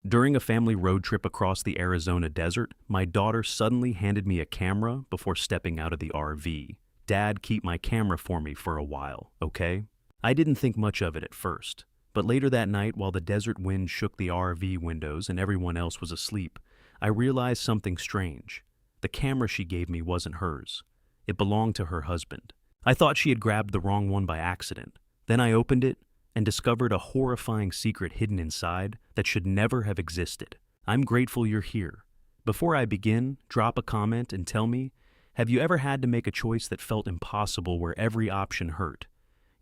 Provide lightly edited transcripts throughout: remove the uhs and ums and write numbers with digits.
During a family road trip across the Arizona desert, my daughter suddenly handed me a camera before stepping out of the RV. "Dad, keep my camera for me for a while, okay?" I didn't think much of it at first, but later that night, while the desert wind shook the RV windows and everyone else was asleep, I realized something strange. The camera she gave me wasn't hers. It belonged to her husband. I thought she had grabbed the wrong one by accident. Then I opened it and discovered a horrifying secret hidden inside that should never have existed. I'm grateful you're here. Before I begin, drop a comment and tell me, have you ever had to make a choice that felt impossible where every option hurt?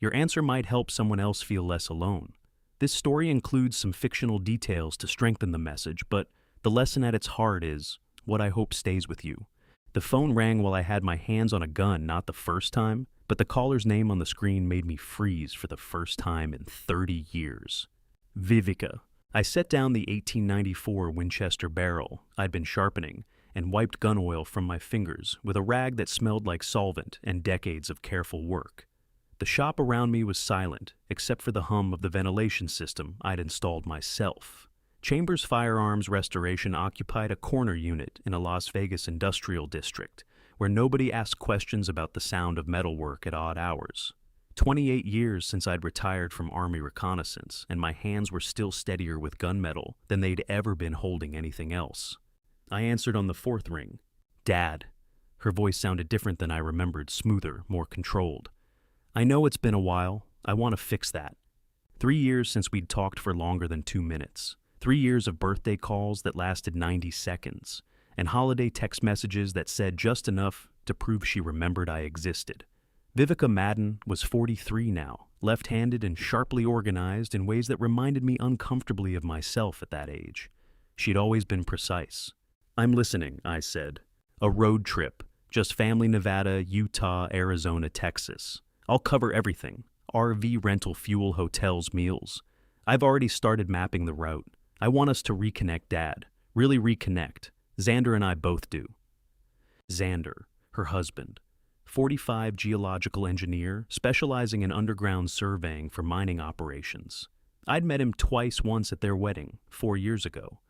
Your answer might help someone else feel less alone. This story includes some fictional details to strengthen the message, but the lesson at its heart is what I hope stays with you. The phone rang while I had my hands on a gun, not the first time, but the caller's name on the screen made me freeze for the first time in 30 years. Vivica. I set down the 1894 Winchester barrel I'd been sharpening and wiped gun oil from my fingers with a rag that smelled like solvent and decades of careful work. The shop around me was silent, except for the hum of the ventilation system I'd installed myself. Chambers Firearms Restoration occupied a corner unit in a Las Vegas industrial district, where nobody asked questions about the sound of metalwork at odd hours. 28 years since I'd retired from Army reconnaissance, and my hands were still steadier with gunmetal than they'd ever been holding anything else. I answered on the fourth ring. "Dad." Her voice sounded different than I remembered, smoother, more controlled. "I know it's been a while. I want to fix that." 3 years since we'd talked for longer than 2 minutes. 3 years of birthday calls that lasted 90 seconds. And holiday text messages that said just enough to prove she remembered I existed. Vivica Madden was 43 now, left-handed and sharply organized in ways that reminded me uncomfortably of myself at that age. She'd always been precise. "I'm listening," I said. "A road trip, just family Nevada, Utah, Arizona, Texas. I'll cover everything. RV rental, fuel, hotels, meals. I've already started mapping the route. I want us to reconnect, Dad. Really reconnect. Xander and I both do." Xander, her husband, 45 geological engineer specializing in underground surveying for mining operations. I'd met him twice, once at their wedding 4 years ago,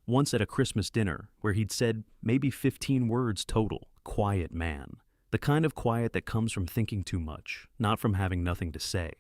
once at a Christmas dinner where he'd said maybe 15 words total. Quiet man. The kind of quiet that comes from thinking too much, not from having nothing to say.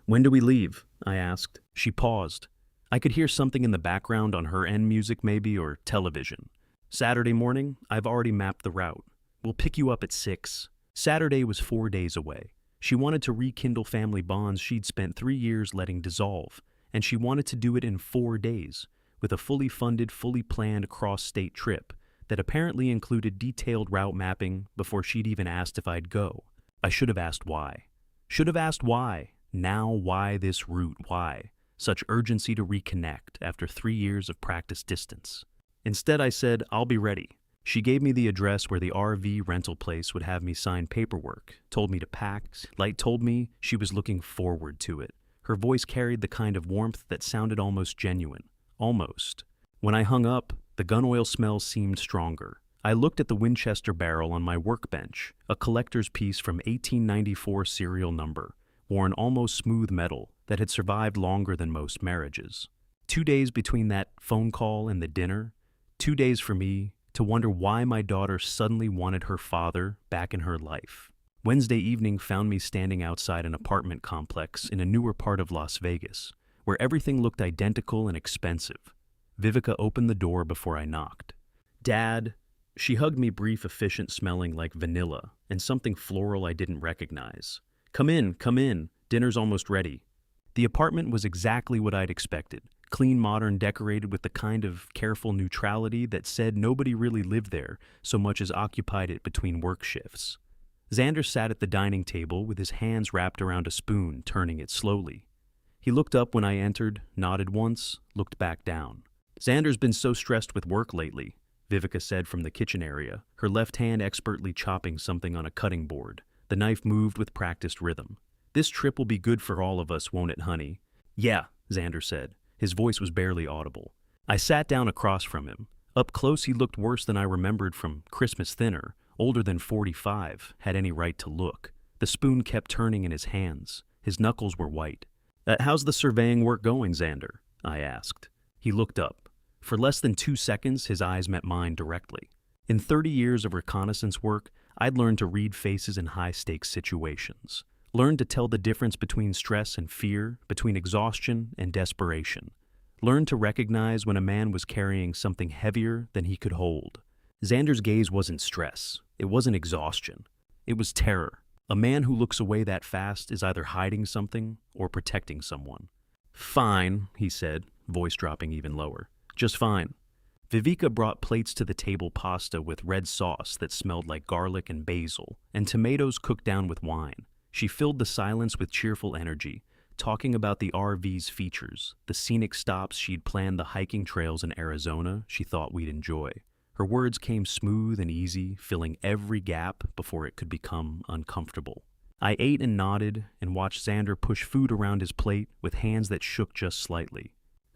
"When do we leave?" I asked. She paused. I could hear something in the background, on her end, music maybe, or television. "Saturday morning. I've already mapped the route. We'll pick you up at 6. Saturday was 4 days away. She wanted to rekindle family bonds she'd spent 3 years letting dissolve, and she wanted to do it in 4 days, with a fully funded, fully planned cross-state trip that apparently included detailed route mapping before she'd even asked if I'd go. I should have asked why. Should have asked why. Now, why this route? Why? Such urgency to reconnect after 3 years of practice distance. Instead, I said, "I'll be ready." She gave me the address where the RV rental place would have me sign paperwork, told me to pack, told me she was looking forward to it. Her voice carried the kind of warmth that sounded almost genuine. Almost. When I hung up, the gun oil smell seemed stronger. I looked at the Winchester barrel on my workbench, a collector's piece from 1894 serial number, worn almost smooth metal that had survived longer than most marriages. 2 days between that phone call and the dinner, 2 days for me to wonder why my daughter suddenly wanted her father back in her life. Wednesday evening found me standing outside an apartment complex in a newer part of Las Vegas, where everything looked identical and expensive. Vivica opened the door before I knocked. "Dad." She hugged me, brief, efficient, smelling like vanilla and something floral I didn't recognize. Come in, dinner's almost ready." The apartment was exactly what I'd expected. Clean, modern, decorated with the kind of careful neutrality that said nobody really lived there so much as occupied it between work shifts. Xander sat at the dining table with his hands wrapped around a spoon, turning it slowly. He looked up when I entered, nodded once, looked back down. "Xander's been so stressed with work lately," Vivica said from the kitchen area, her left hand expertly chopping something on a cutting board. The knife moved with practiced rhythm. "This trip will be good for all of us, won't it, honey?" "Yeah," Xander said. His voice was barely audible. I sat down across from him. Up close, he looked worse than I remembered from Christmas dinner, older than 45, had any right to look. The spoon kept turning in his hands. His knuckles were white. How's the surveying work going, Xander?" I asked. He looked up. For less than 2 seconds, his eyes met mine directly. In 30 years of reconnaissance work, I'd learned to read faces in high-stakes situations. Learned to tell the difference between stress and fear, between exhaustion and desperation. Learned to recognize when a man was carrying something heavier than he could hold. Xander's gaze wasn't stress. It wasn't exhaustion. It was terror. A man who looks away that fast is either hiding something or protecting someone. "Fine," he said, voice dropping even lower. "Just fine." Vivica brought plates to the table, pasta with red sauce that smelled like garlic and basil, and tomatoes cooked down with wine. She filled the silence with cheerful energy, talking about the RV's features, the scenic stops she'd planned, the hiking trails in Arizona she thought we'd enjoy. Her words came smooth and easy, filling every gap before it could become uncomfortable. I ate and nodded and watched Xander push food around his plate with hands that shook just slightly.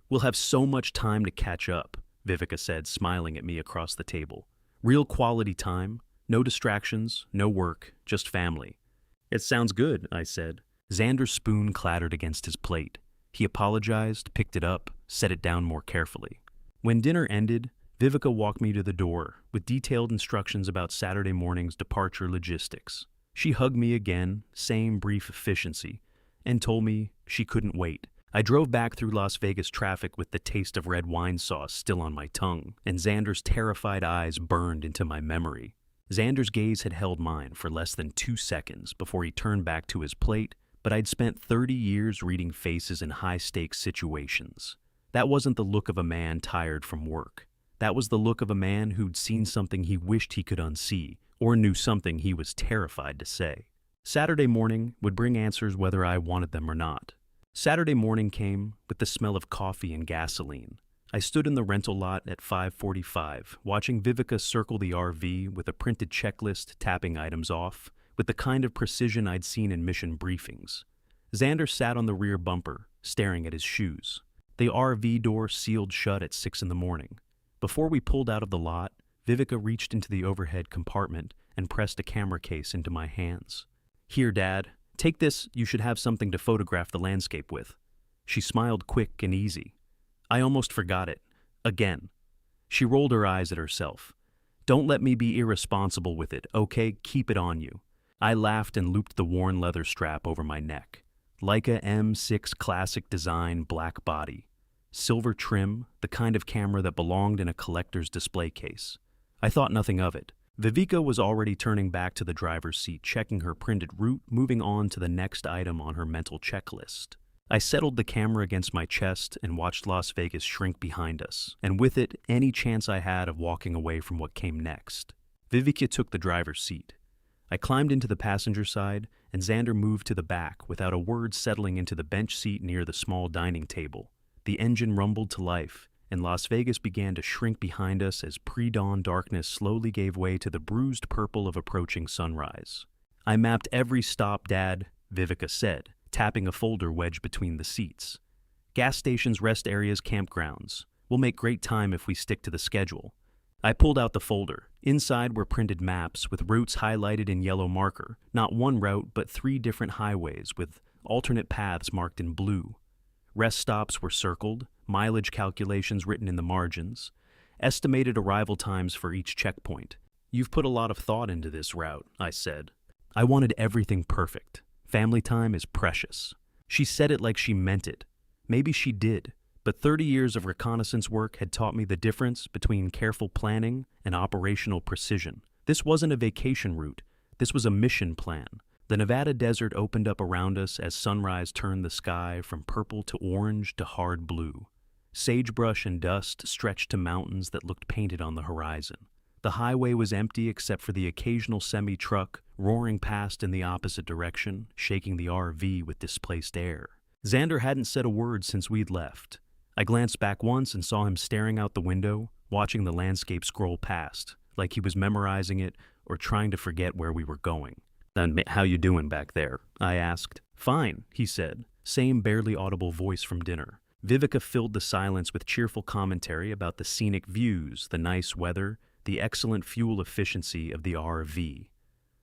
"We'll have so much time to catch up," Vivica said, smiling at me across the table. "Real quality time, no distractions, no work, just family." "It sounds good," I said. Xander's spoon clattered against his plate. He apologized, picked it up, set it down more carefully. When dinner ended, Vivica walked me to the door with detailed instructions about Saturday morning's departure logistics. She hugged me again, same brief efficiency, and told me she couldn't wait. I drove back through Las Vegas traffic with the taste of red wine sauce still on my tongue, and Xander's terrified eyes burned into my memory. Xander's gaze had held mine for less than 2 seconds before he turned back to his plate, but I'd spent 30 years reading faces in high-stakes situations. That wasn't the look of a man tired from work. That was the look of a man who'd seen something he wished he could unsee, or knew something he was terrified to say. Saturday morning would bring answers whether I wanted them or not. Saturday morning came with the smell of coffee and gasoline. I stood in the rental lot at 5:45, watching Vivica circle the RV with a printed checklist, tapping items off, with the kind of precision I'd seen in mission briefings. Xander sat on the rear bumper, staring at his shoes. The RV door sealed shut at 6 in the morning. Before we pulled out of the lot, Vivica reached into the overhead compartment and pressed a camera case into my hands. "Here, Dad. Take this. You should have something to photograph the landscape with." She smiled quick and easy. I almost forgot it. Again. She rolled her eyes at herself. "Don't let me be irresponsible with it, okay? Keep it on you." I laughed and looped the worn leather strap over my neck. Leica M6 classic design, black body. Silver trim, the kind of camera that belonged in a collector's display case. I thought nothing of it. Vivica was already turning back to the driver's seat, checking her printed route, moving on to the next item on her mental checklist. I settled the camera against my chest and watched Las Vegas shrink behind us, and with it, any chance I had of walking away from what came next. Vivica took the driver's seat. I climbed into the passenger side, and Xander moved to the back without a word, settling into the bench seat near the small dining table. The engine rumbled to life, and Las Vegas began to shrink behind us as pre-dawn darkness slowly gave way to the bruised purple of approaching sunrise. "I mapped every stop, Dad," Vivica said, tapping a folder wedged between the seats. "Gas stations, rest areas, campgrounds. We'll make great time if we stick to the schedule." I pulled out the folder. Inside were printed maps with routes highlighted in yellow marker, not one route but 3 different highways with alternate paths marked in blue. Rest stops were circled, mileage calculations written in the margins, estimated arrival times for each checkpoint. "You've put a lot of thought into this route," I said. I wanted everything perfect. Family time is precious. She said it like she meant it. Maybe she did, but 30 years of reconnaissance work had taught me the difference between careful planning and operational precision. This wasn't a vacation route. This was a mission plan. The Nevada desert opened up around us as sunrise turned the sky from purple to orange to hard blue. Sagebrush and dust stretched to mountains that looked painted on the horizon. The highway was empty except for the occasional semi-truck roaring past in the opposite direction, shaking the RV with displaced air. Xander hadn't said a word since we'd left. I glanced back once and saw him staring out the window, watching the landscape scroll past, like he was memorizing it or trying to forget where we were going. "And how you doing back there?" I asked. "Fine," he said, same barely audible voice from dinner. Vivica filled the silence with cheerful commentary about the scenic views, the nice weather, the excellent fuel efficiency of the RV.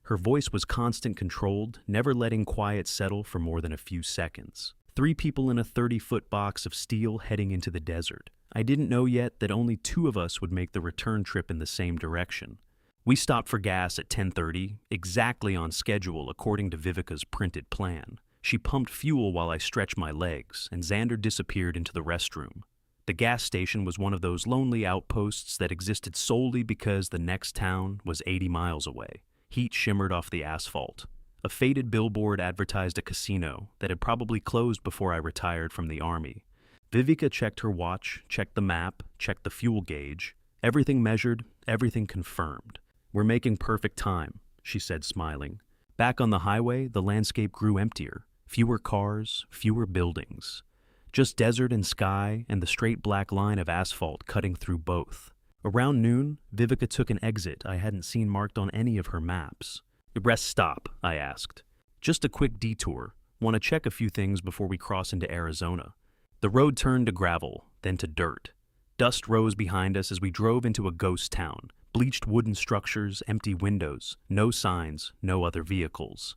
Her voice was constant, controlled, never letting quiet settle for more than a few seconds. 3 people in a 30-foot box of steel heading into the desert. I didn't know yet that only two of us would make the return trip in the same direction. We stopped for gas at 10:30, exactly on schedule according to Vivica's printed plan. She pumped fuel while I stretched my legs, and Xander disappeared into the restroom. The gas station was one of those lonely outposts that existed solely because the next town was 80 miles away. Heat shimmered off the asphalt. A faded billboard advertised a casino that had probably closed before I retired from the army. Vivica checked her watch, checked the map, checked the fuel gauge. Everything measured, everything confirmed. "We're making perfect time," she said, smiling. Back on the highway, the landscape grew emptier. Fewer cars, fewer buildings. Just desert and sky and the straight black line of asphalt cutting through both. Around noon, Vivica took an exit I hadn't seen marked on any of her maps. "Rest stop," I asked. "Just a quick detour. Want to check a few things before we cross into Arizona." The road turned to gravel, then to dirt. Dust rose behind us as we drove into a ghost town. Bleached wooden structures, empty windows, no signs, no other vehicles.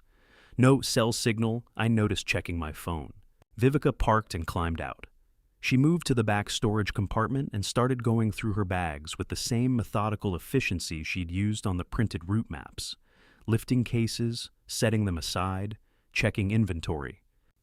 No cell signal, I noticed checking my phone. Vivica parked and climbed out. She moved to the back storage compartment and started going through her bags with the same methodical efficiency she'd used on the printed route maps. Lifting cases, setting them aside, checking inventory.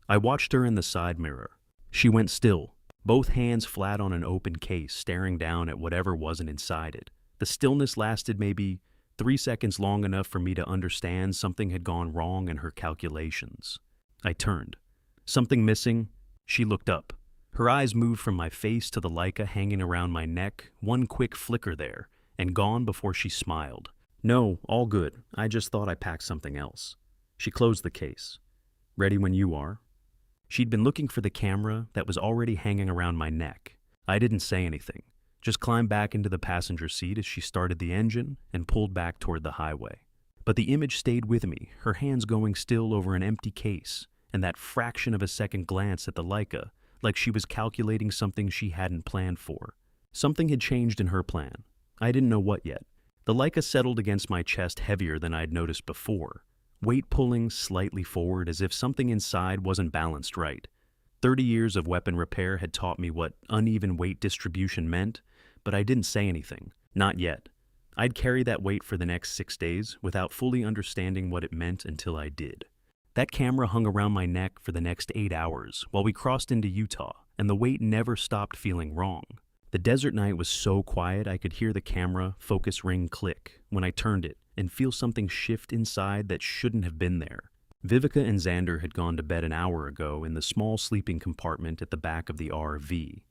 I watched her in the side mirror. She went still, both hands flat on an open case, staring down at whatever wasn't inside it. The stillness lasted maybe 3 seconds, long enough for me to understand something had gone wrong in her calculations. I turned. "Something missing?" She looked up. Her eyes moved from my face to the Leica hanging around my neck, one quick flicker there, and gone before she smiled. "No, all good. I just thought I packed something else." She closed the case. "Ready when you are." She'd been looking for the camera that was already hanging around my neck. I didn't say anything. Just climbed back into the passenger seat as she started the engine and pulled back toward the highway. But the image stayed with me, her hands going still over an empty case, and that fraction of a second glance at the Leica, like she was calculating something she hadn't planned for. Something had changed in her plan. I didn't know what yet. The Leica settled against my chest heavier than I'd noticed before, weight pulling slightly forward as if something inside wasn't balanced right. 30 years of weapon repair had taught me what uneven weight distribution meant, but I didn't say anything. Not yet. I'd carry that weight for the next 6 days without fully understanding what it meant until I did. That camera hung around my neck for the next 8 hours while we crossed into Utah, and the weight never stopped feeling wrong. The desert night was so quiet I could hear the camera focus ring click when I turned it and feel something shift inside that shouldn't have been there. Vivica and Xander had gone to bed an hour ago in the small sleeping compartment at the back of the RV.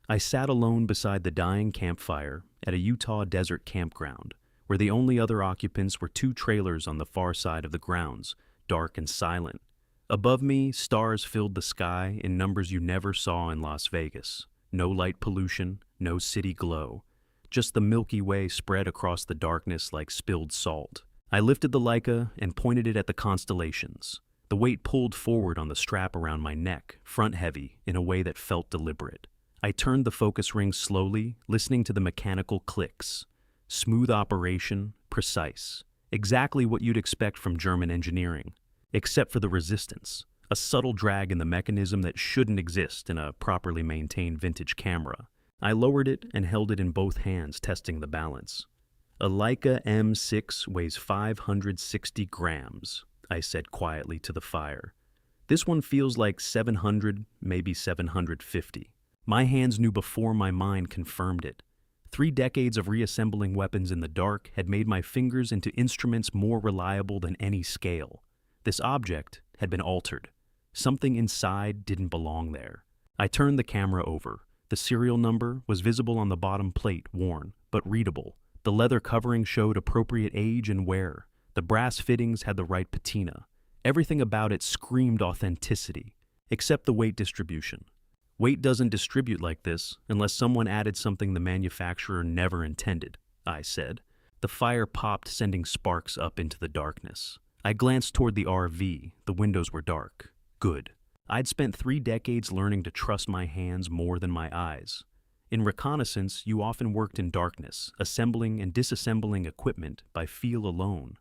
I sat alone beside the dying campfire at a Utah desert campground, where the only other occupants were 2 trailers on the far side of the grounds, dark and silent. Above me, stars filled the sky in numbers you never saw in Las Vegas. No light pollution, no city glow. Just the Milky Way spread across the darkness like spilled salt. I lifted the Leica and pointed it at the constellations. The weight pulled forward on the strap around my neck, front heavy, in a way that felt deliberate. I turned the focus ring slowly, listening to the mechanical clicks. Smooth operation, precise. Exactly what you'd expect from German engineering. Except for the resistance. A subtle drag in the mechanism that shouldn't exist in a properly maintained vintage camera. I lowered it and held it in both hands, testing the balance. "A Leica M6 weighs 560 grams, I said quietly to the fire. "This one feels like 700, maybe 750. My hands knew before my mind confirmed it. 3 decades of reassembling weapons in the dark had made my fingers into instruments more reliable than any scale. This object had been altered. Something inside didn't belong there. I turned the camera over. The serial number was visible on the bottom plate, worn, but readable. The leather covering showed appropriate age and wear. The brass fittings had the right patina. Everything about it screamed authenticity, except the weight distribution. Weight doesn't distribute like this unless someone added something the manufacturer never intended, I said. The fire popped, sending sparks up into the darkness. I glanced toward the RV. The windows were dark. Good. I'd spent 3 decades learning to trust my hands more than my eyes. In reconnaissance, you often worked in darkness, assembling and disassembling equipment by feel alone.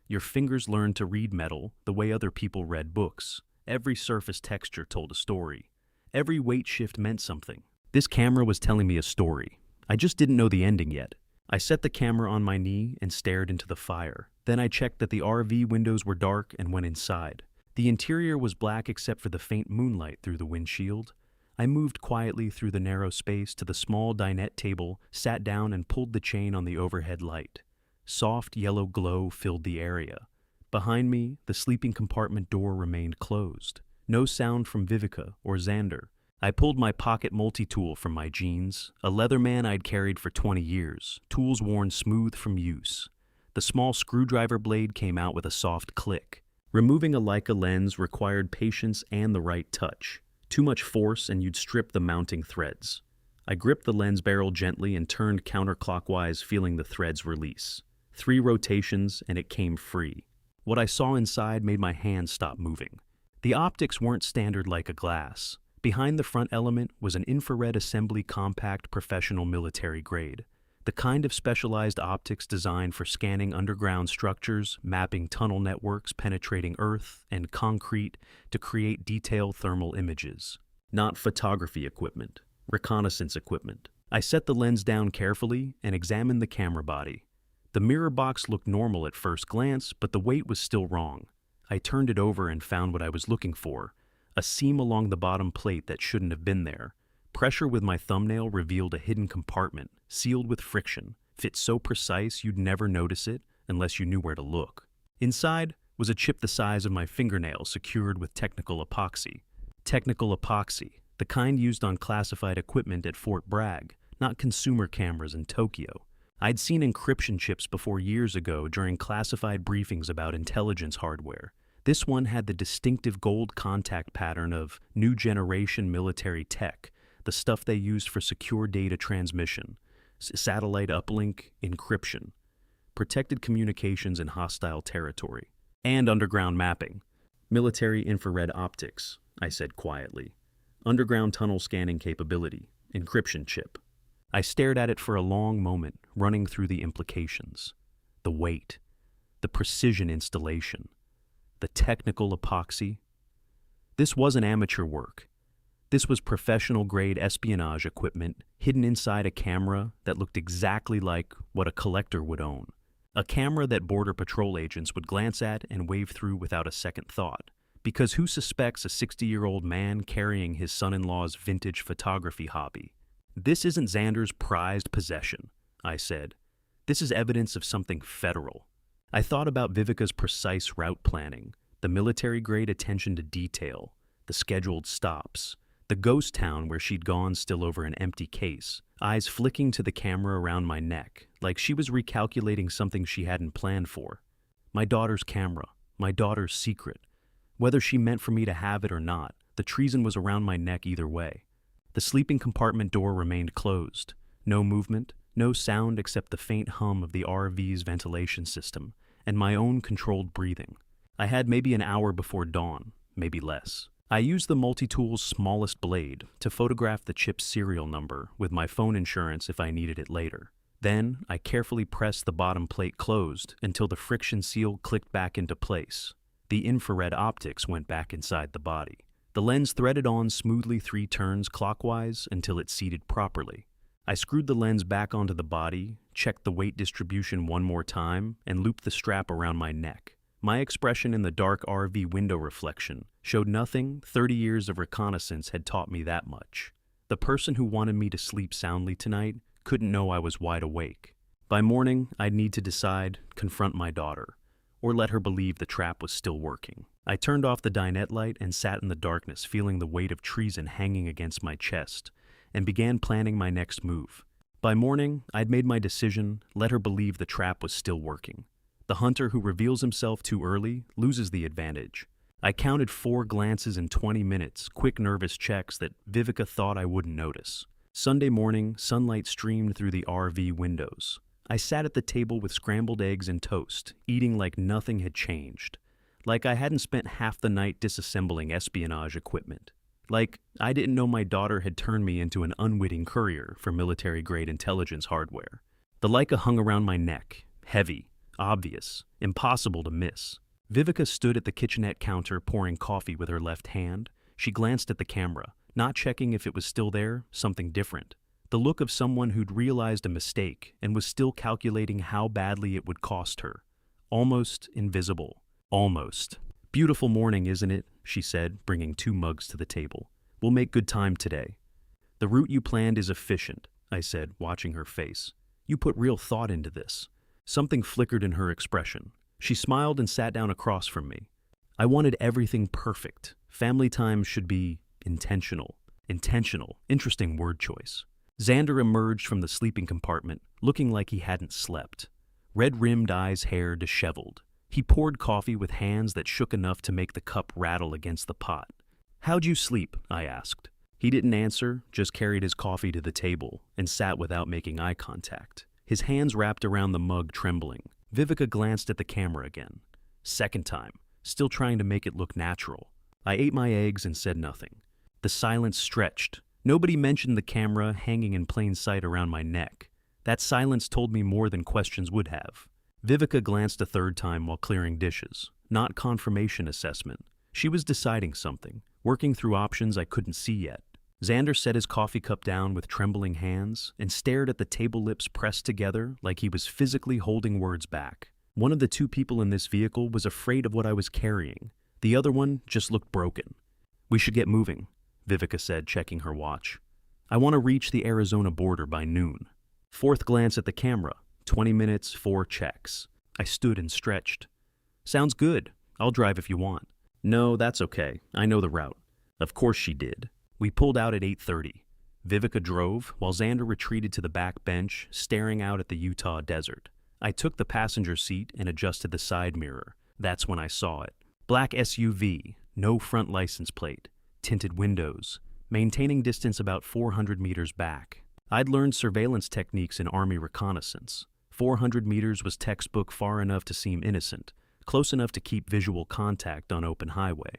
Your fingers learned to read metal the way other people read books. Every surface texture told a story. Every weight shift meant something. This camera was telling me a story. I just didn't know the ending yet. I set the camera on my knee and stared into the fire. Then I checked that the RV windows were dark and went inside. The interior was black except for the faint moonlight through the windshield. I moved quietly through the narrow space to the small dinette table, sat down and pulled the chain on the overhead light. Soft yellow glow filled the area. Behind me, the sleeping compartment door remained closed. No sound from Vivica or Xander. I pulled my pocket multi-tool from my jeans, a Leatherman I'd carried for 20 years, tools worn smooth from use. The small screwdriver blade came out with a soft click. Removing a Leica lens required patience and the right touch. Too much force and you'd strip the mounting threads. I gripped the lens barrel gently and turned counterclockwise, feeling the threads release. 3 rotations and it came free. What I saw inside made my hand stop moving. The optics weren't standard like a glass. Behind the front element was an infrared assembly compact professional military grade. The kind of specialized optics designed for scanning underground structures, mapping tunnel networks penetrating earth and concrete to create detailed thermal images. Not photography equipment, reconnaissance equipment. I set the lens down carefully and examined the camera body. The mirror box looked normal at first glance, but the weight was still wrong. I turned it over and found what I was looking for, a seam along the bottom plate that shouldn't have been there. Pressure with my thumbnail revealed a hidden compartment, sealed with friction, fit so precise you'd never notice it unless you knew where to look. Inside was a chip the size of my fingernail secured with technical epoxy. Technical epoxy, the kind used on classified equipment at Fort Bragg, not consumer cameras in Tokyo. I'd seen encryption chips before years ago during classified briefings about intelligence hardware. This one had the distinctive gold contact pattern of new generation military tech, the stuff they used for secure data transmission, satellite uplink, encryption, protected communications in hostile territory, and underground mapping. Military infrared optics, I said quietly. Underground tunnel scanning capability, encryption chip. I stared at it for a long moment, running through the implications. The weight, the precision installation, the technical epoxy. This wasn't amateur work. This was professional-grade espionage equipment hidden inside a camera that looked exactly like what a collector would own. A camera that Border Patrol agents would glance at and wave through without a second thought. Because who suspects a 60-year-old man carrying his son-in-law's vintage photography hobby? This isn't Xander's prized possession, I said. This is evidence of something federal. I thought about Vivica's precise route planning, the military-grade attention to detail, the scheduled stops, the ghost town where she'd gone still over an empty case, eyes flicking to the camera around my neck, like she was recalculating something she hadn't planned for. My daughter's camera, my daughter's secret. Whether she meant for me to have it or not, the treason was around my neck either way. The sleeping compartment door remained closed. No movement, no sound except the faint hum of the RV's ventilation system, and my own controlled breathing. I had maybe an hour before dawn, maybe less. I used the multi-tool's smallest blade to photograph the chip's serial number with my phone insurance if I needed it later. Then, I carefully pressed the bottom plate closed until the friction seal clicked back into place. The infrared optics went back inside the body. The lens threaded on smoothly 3 turns clockwise until it seated properly. I screwed the lens back onto the body, checked the weight distribution one more time, and looped the strap around my neck. My expression in the dark RV window reflection showed nothing 30 years of reconnaissance had taught me that much. The person who wanted me to sleep soundly tonight couldn't know I was wide awake. By morning, I'd need to decide, confront my daughter, or let her believe the trap was still working. I turned off the dinette light and sat in the darkness, feeling the weight of treason hanging against my chest, and began planning my next move. By morning, I'd made my decision, let her believe the trap was still working. The hunter who reveals himself too early loses the advantage. I counted 4 glances in 20 minutes, quick nervous checks that Vivica thought I wouldn't notice. Sunday morning, sunlight streamed through the RV windows. I sat at the table with scrambled eggs and toast, eating like nothing had changed. Like I hadn't spent half the night disassembling espionage equipment. Like I didn't know my daughter had turned me into an unwitting courier for military-grade intelligence hardware. The Leica hung around my neck, heavy, obvious, impossible to miss. Vivica stood at the kitchenette counter pouring coffee with her left hand. She glanced at the camera, not checking if it was still there, something different. The look of someone who'd realized a mistake and was still calculating how badly it would cost her. Almost invisible. Almost. "Beautiful morning, isn't it?" she said, bringing 2 mugs to the table. "We'll make good time today." "The route you planned is efficient," I said, watching her face. "You put real thought into this." Something flickered in her expression. She smiled and sat down across from me. "I wanted everything perfect. Family time should be intentional." Intentional. Interesting word choice. Xander emerged from the sleeping compartment, looking like he hadn't slept. Red-rimmed eyes, hair disheveled. He poured coffee with hands that shook enough to make the cup rattle against the pot. "How'd you sleep?" I asked. He didn't answer, just carried his coffee to the table and sat without making eye contact. His hands wrapped around the mug, trembling. Vivica glanced at the camera again. Second time, still trying to make it look natural. I ate my eggs and said nothing. The silence stretched. Nobody mentioned the camera hanging in plain sight around my neck. That silence told me more than questions would have. Vivica glanced a third time while clearing dishes. Not confirmation assessment. She was deciding something, working through options I couldn't see yet. Xander set his coffee cup down with trembling hands and stared at the table lips pressed together like he was physically holding words back. One of the 2 people in this vehicle was afraid of what I was carrying. The other one just looked broken. "We should get moving," Vivica said, checking her watch. "I want to reach the Arizona border by noon." Fourth glance at the camera. 20 minutes, 4 checks. I stood and stretched. "Sounds good. I'll drive if you want." "No, that's okay. I know the route." Of course she did. We pulled out at 8:30. Vivica drove, while Xander retreated to the back bench, staring out at the Utah desert. I took the passenger seat and adjusted the side mirror. That's when I saw it. Black SUV, no front license plate, tinted windows, maintaining distance about 400 meters back. I'd learned surveillance techniques in Army reconnaissance. 400 meters was textbook, far enough to seem innocent, close enough to keep visual contact on open highway.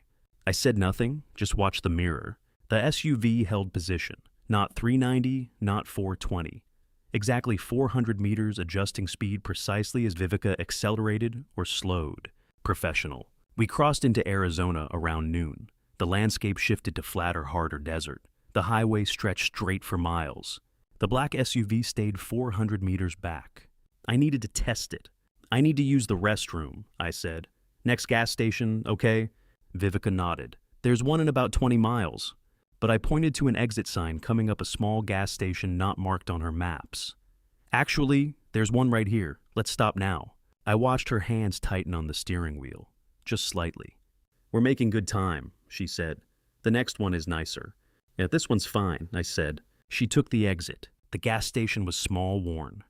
I said nothing, just watched the mirror. The SUV held position. Not 390, not 420. Exactly 400 meters, adjusting speed precisely as Vivica accelerated or slowed. Professional. We crossed into Arizona around noon. The landscape shifted to flatter, harder desert. The highway stretched straight for miles. The black SUV stayed 400 meters back. I needed to test it. "I need to use the restroom," I said. "Next gas station, okay?" Vivica nodded. "There's one in about 20 miles. But I pointed to an exit sign coming up a small gas station not marked on her maps. "Actually, there's one right here. Let's stop now." I watched her hands tighten on the steering wheel, just slightly. "We're making good time," she said. "The next one is nicer." "Yeah, this one's fine," I said. She took the exit. The gas station was small, worn.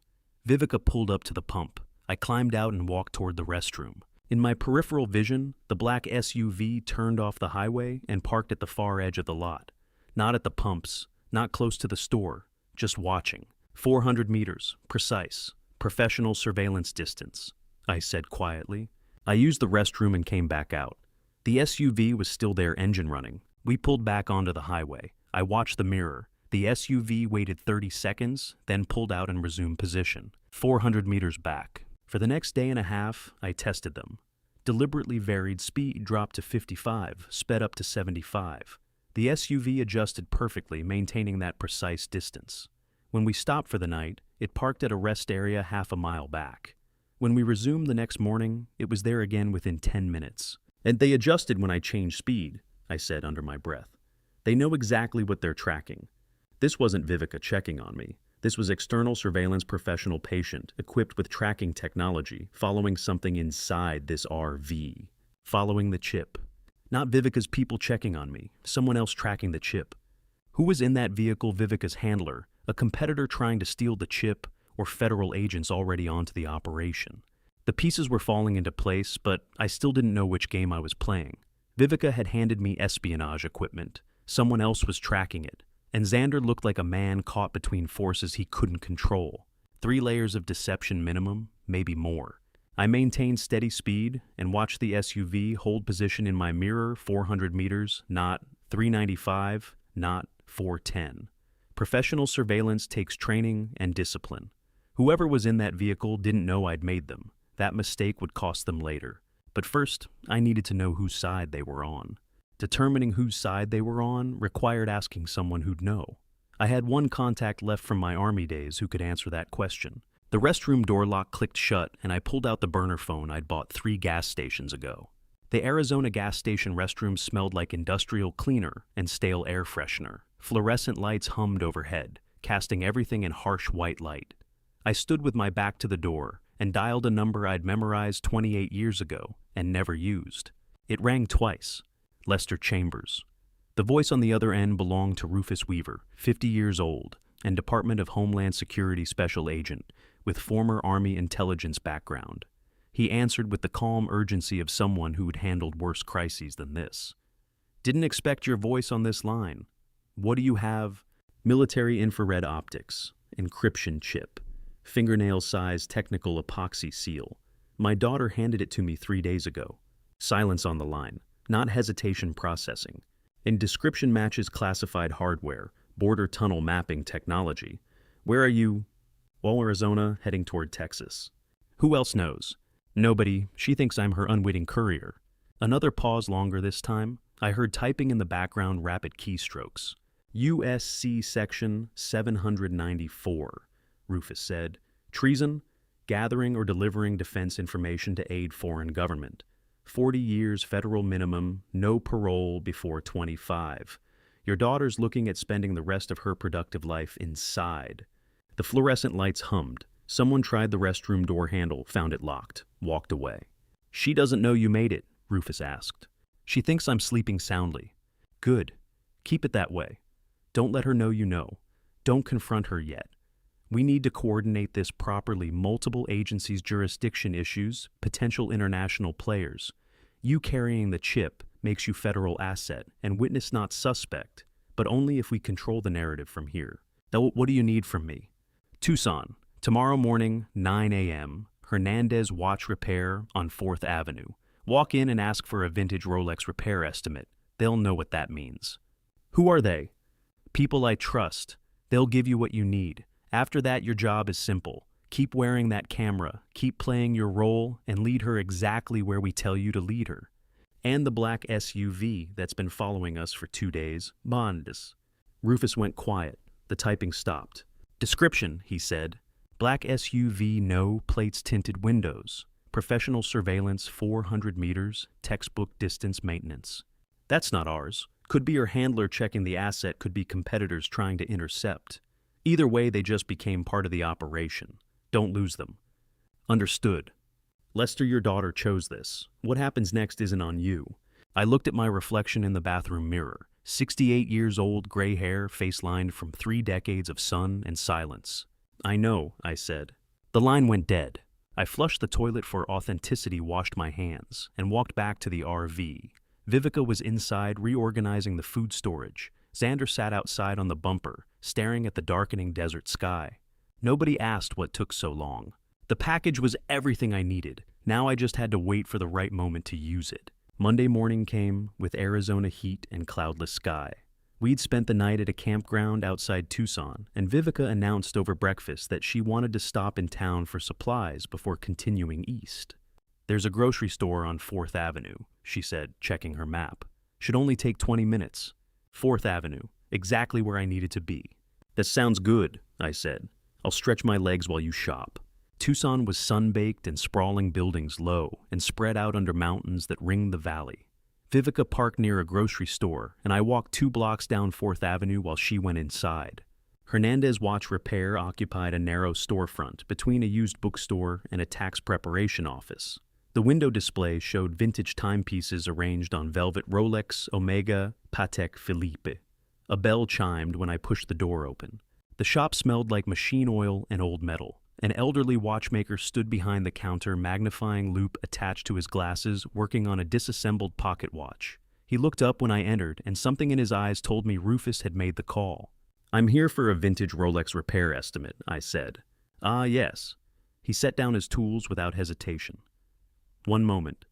Vivica pulled up to the pump. I climbed out and walked toward the restroom. In my peripheral vision, the black SUV turned off the highway and parked at the far edge of the lot. Not at the pumps, not close to the store, just watching. 400 meters, precise, professional surveillance distance, I said quietly. I used the restroom and came back out. The SUV was still there, engine running. We pulled back onto the highway. I watched the mirror. The SUV waited 30 seconds, then pulled out and resumed position, 400 meters back. For the next day and a half, I tested them. Deliberately varied speed, dropped to 55, sped up to 75. The SUV adjusted perfectly, maintaining that precise distance. When we stopped for the night, it parked at a rest area half a mile back. When we resumed the next morning, it was there again within 10 minutes. "And they adjusted when I changed speed," I said under my breath. "They know exactly what they're tracking." This wasn't Vivica checking on me. This was external surveillance professional patient, equipped with tracking technology, following something inside this RV. Following the chip. Not Vivica's people checking on me, someone else tracking the chip. Who was in that vehicle? Vivica's handler, a competitor trying to steal the chip, or federal agents already onto the operation? The pieces were falling into place, but I still didn't know which game I was playing. Vivica had handed me espionage equipment. Someone else was tracking it, and Xander looked like a man caught between forces he couldn't control. 3 layers of deception minimum, maybe more. I maintained steady speed and watched the SUV hold position in my mirror, 400 meters, not 395, not 410. Professional surveillance takes training and discipline. Whoever was in that vehicle didn't know I'd made them. That mistake would cost them later. But first, I needed to know whose side they were on. Determining whose side they were on required asking someone who'd know. I had one contact left from my army days who could answer that question. The restroom door lock clicked shut, and I pulled out the burner phone I'd bought 3 gas stations ago. The Arizona gas station restrooms smelled like industrial cleaner and stale air freshener. Fluorescent lights hummed overhead, casting everything in harsh white light. I stood with my back to the door and dialed a number I'd memorized 28 years ago and never used. It rang twice. Lester Chambers. The voice on the other end belonged to Rufus Weaver, 50 years old, and Department of Homeland Security Special Agent, with former Army intelligence background. He answered with the calm urgency of someone who had handled worse crises than this. "Didn't expect your voice on this line. What do you have?" "Military infrared optics, encryption chip, fingernail-sized technical epoxy seal. My daughter handed it to me 3 days ago." Silence on the line, not hesitation processing. "And description matches classified hardware, border tunnel mapping technology. Where are you?" "Well, Arizona, heading toward Texas." "Who else knows?" "Nobody. She thinks I'm her unwitting courier." Another pause longer this time. I heard typing in the background rapid keystrokes. "USC Section 794, Rufus said. "Treason, gathering or delivering defense information to aid foreign government. 40 years federal minimum, no parole before 25. Your daughter's looking at spending the rest of her productive life inside." The fluorescent lights hummed. Someone tried the restroom door handle, found it locked, walked away. "She doesn't know you made it," Rufus asked. "She thinks I'm sleeping soundly." "Good. Keep it that way. Don't let her know you know. Don't confront her yet. We need to coordinate this properly. Multiple agencies' jurisdiction issues, potential international players. You carrying the chip makes you federal asset and witness not suspect, but only if we control the narrative from here. Now, what do you need from me?" "Tucson. Tomorrow morning, 9 a.m., Hernandez Watch Repair on 4th Avenue. Walk in and ask for a vintage Rolex repair estimate. They'll know what that means." "Who are they?" "People I trust. They'll give you what you need. After that, your job is simple. Keep wearing that camera, keep playing your role, and lead her exactly where we tell you to lead her. And the black SUV that's been following us for 2 days, Bondes." Rufus went quiet. The typing stopped. "Description," he said. "Black SUV, no plates, tinted windows. Professional surveillance, 400 meters, textbook distance maintenance." "That's not ours. Could be your handler checking the asset, could be competitors trying to intercept. Either way, they just became part of the operation. Don't lose them." "Understood." "Lester, your daughter chose this. What happens next isn't on you." I looked at my reflection in the bathroom mirror. 68 years old, gray hair, face lined from 3 decades of sun and silence. "I know," I said. The line went dead. I flushed the toilet for authenticity, washed my hands, and walked back to the RV. Vivica was inside, reorganizing the food storage. Xander sat outside on the bumper, staring at the darkening desert sky. Nobody asked what took so long. The package was everything I needed. Now I just had to wait for the right moment to use it. Monday morning came, with Arizona heat and cloudless sky. We'd spent the night at a campground outside Tucson, and Vivica announced over breakfast that she wanted to stop in town for supplies before continuing east. "There's a grocery store on 4th Avenue, she said, checking her map. "Should only take 20 minutes. 4th Avenue, exactly where I needed to be." "That sounds good," I said. "I'll stretch my legs while you shop." Tucson was sun-baked and sprawling buildings low and spread out under mountains that ringed the valley. Vivica parked near a grocery store, and I walked 2 blocks down 4th Avenue while she went inside. Hernandez Watch Repair occupied a narrow storefront between a used bookstore and a tax preparation office. The window display showed vintage timepieces arranged on velvet Rolex, Omega, Patek Philippe. A bell chimed when I pushed the door open. The shop smelled like machine oil and old metal. An elderly watchmaker stood behind the counter, magnifying loupe attached to his glasses, working on a disassembled pocket watch. He looked up when I entered, and something in his eyes told me Rufus had made the call. "I'm here for a vintage Rolex repair estimate," I said. "Ah, yes." He set down his tools without hesitation. "One moment."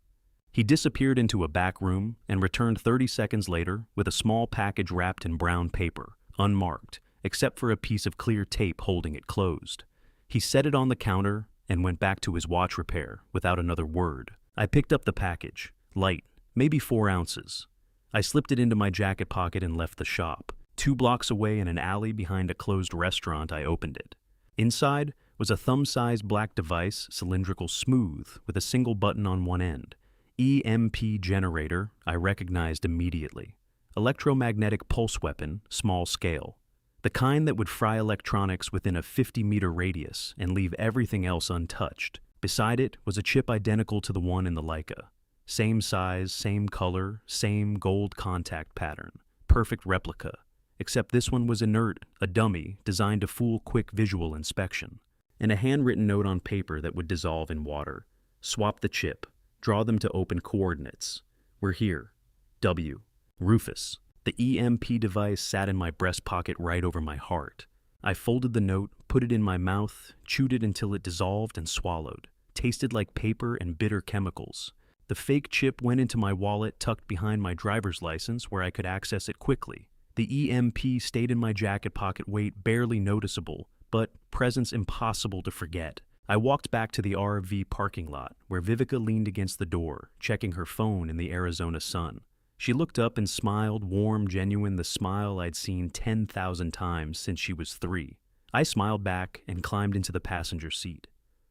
He disappeared into a back room and returned 30 seconds later with a small package wrapped in brown paper, unmarked, except for a piece of clear tape holding it closed. He set it on the counter and went back to his watch repair without another word. I picked up the package, light, maybe 4 ounces. I slipped it into my jacket pocket and left the shop. 2 blocks away in an alley behind a closed restaurant, I opened it. Inside was a thumb-sized black device, cylindrical smooth, with a single button on one end. EMP generator, I recognized immediately. Electromagnetic pulse weapon, small scale. The kind that would fry electronics within a 50-meter radius and leave everything else untouched. Beside it was a chip identical to the one in the Leica. Same size, same color, same gold contact pattern. Perfect replica. Except this one was inert, a dummy, designed to fool quick visual inspection. And a handwritten note on paper that would dissolve in water. Swap the chip. Draw them to open coordinates. We're here. W. Rufus. The EMP device sat in my breast pocket right over my heart. I folded the note, put it in my mouth, chewed it until it dissolved and swallowed. Tasted like paper and bitter chemicals. The fake chip went into my wallet tucked behind my driver's license where I could access it quickly. The EMP stayed in my jacket pocket, weight barely noticeable, but presence impossible to forget. I walked back to the RV parking lot where Vivica leaned against the door, checking her phone in the Arizona sun. She looked up and smiled, warm, genuine, the smile I'd seen 10,000 times since she was 3. I smiled back and climbed into the passenger seat.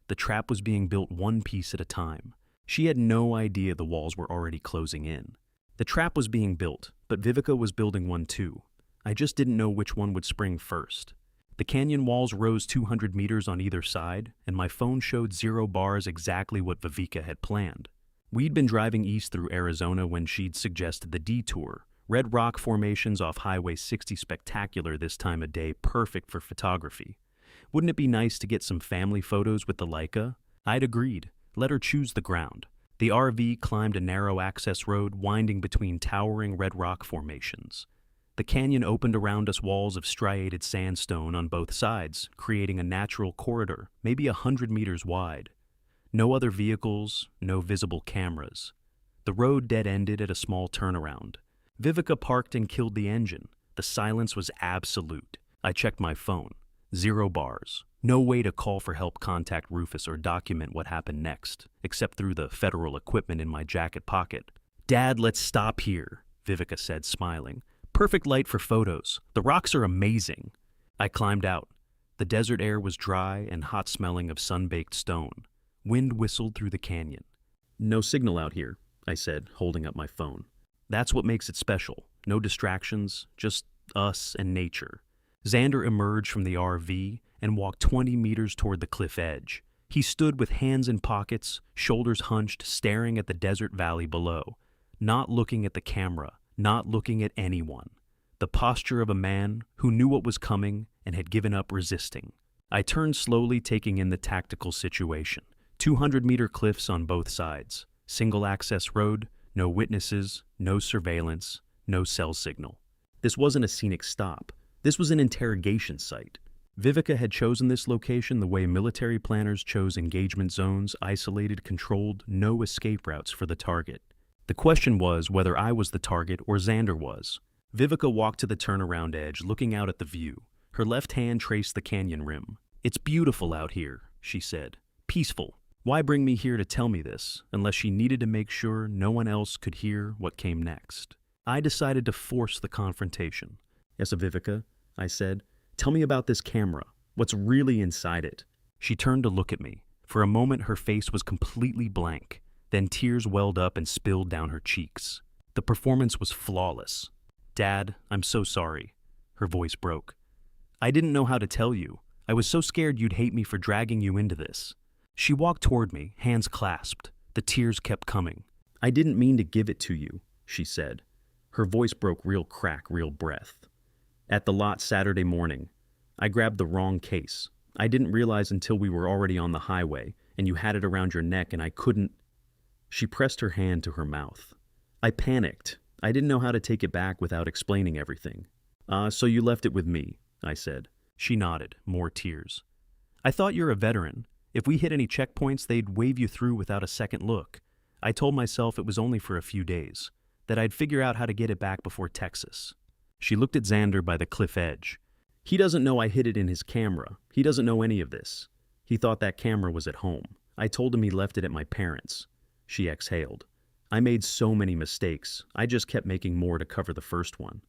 The trap was being built one piece at a time. She had no idea the walls were already closing in. The trap was being built, but Vivica was building one too. I just didn't know which one would spring first. The canyon walls rose 200 meters on either side, and my phone showed 0 bars, exactly what Vivica had planned. We'd been driving east through Arizona when she'd suggested the detour. Red rock formations off Highway 60, spectacular this time of day, perfect for photography. Wouldn't it be nice to get some family photos with the Leica? I'd agreed. Let her choose the ground. The RV climbed a narrow access road winding between towering red rock formations. The canyon opened around us, walls of striated sandstone on both sides, creating a natural corridor, maybe 100 meters wide. No other vehicles, no visible cameras. The road dead-ended at a small turnaround. Vivica parked and killed the engine. The silence was absolute. I checked my phone. 0 bars. No way to call for help, contact Rufus, or document what happened next, except through the federal equipment in my jacket pocket. Dad, let's stop here, Vivica said, smiling. Perfect light for photos. The rocks are amazing. I climbed out. The desert air was dry and hot, smelling of sun-baked stone. Wind whistled through the canyon. No signal out here, I said, holding up my phone. That's what makes it special. No distractions, just us and nature. Xander emerged from the RV and walked 20 meters toward the cliff edge. He stood with hands in pockets, shoulders hunched, staring at the desert valley below, not looking at the camera, not looking at anyone. The posture of a man who knew what was coming and had given up resisting. I turned slowly, taking in the tactical situation. 200-meter cliffs on both sides. Single-access road, no witnesses, no surveillance, no cell signal. This wasn't a scenic stop. This was an interrogation site. Vivica had chosen this location the way military planners chose engagement zones, isolated, controlled, no escape routes for the target. The question was whether I was the target or Xander was. Vivica walked to the turnaround edge, looking out at the view. Her left hand traced the canyon rim. "It's beautiful out here," she said. "Peaceful. Why bring me here to tell me this, unless she needed to make sure no one else could hear what came next?" I decided to force the confrontation. "Yes, Vivica," I said. "Tell me about this camera. What's really inside it?" She turned to look at me. For a moment, her face was completely blank. Then tears welled up and spilled down her cheeks. The performance was flawless. "Dad, I'm so sorry." Her voice broke. "I didn't know how to tell you. I was so scared you'd hate me for dragging you into this." She walked toward me, hands clasped. The tears kept coming. "I didn't mean to give it to you," she said. Her voice broke, real crack, real breath. "At the lot Saturday morning, I grabbed the wrong case. I didn't realize until we were already on the highway, and you had it around your neck, and I couldn't..." She pressed her hand to her mouth. "I panicked. I didn't know how to take it back without explaining everything." So you left it with me," I said. She nodded, more tears. "I thought you're a veteran. If we hit any checkpoints, they'd wave you through without a second look. I told myself it was only for a few days, that I'd figure out how to get it back before Texas." She looked at Xander by the cliff edge. "He doesn't know I hid it in his camera. He doesn't know any of this. He thought that camera was at home. I told him he left it at my parents'." She exhaled. I made so many mistakes. I just kept making more to cover the first one.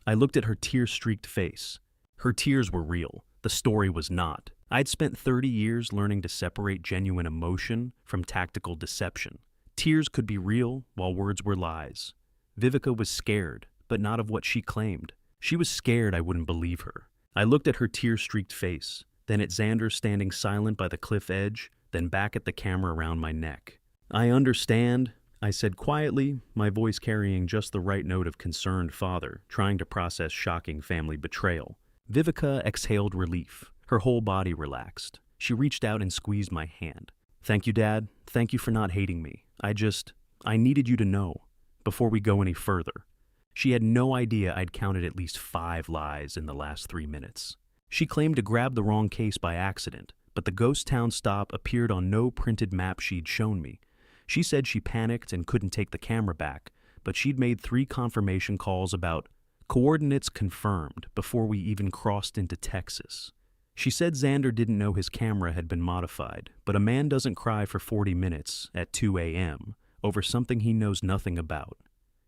I looked at her tear-streaked face. Her tears were real. The story was not. I'd spent 30 years learning to separate genuine emotion from tactical deception. Tears could be real while words were lies. Vivica was scared, but not of what she claimed. She was scared I wouldn't believe her. I looked at her tear-streaked face, then at Xander standing silent by the cliff edge, then back at the camera around my neck. "I understand," I said quietly, my voice carrying just the right note of concerned father, trying to process shocking family betrayal. Vivica exhaled relief. Her whole body relaxed. She reached out and squeezed my hand. "Thank you, Dad. Thank you for not hating me. I needed you to know, before we go any further." She had no idea I'd counted at least 5 lies in the last 3 minutes. She claimed to grab the wrong case by accident, but the ghost town stop appeared on no printed map she'd shown me. She said she panicked and couldn't take the camera back, but she'd made 3 confirmation calls about coordinates confirmed before we even crossed into Texas. She said Xander didn't know his camera had been modified, but a man doesn't cry for 40 minutes at 2 a.m. over something he knows nothing about.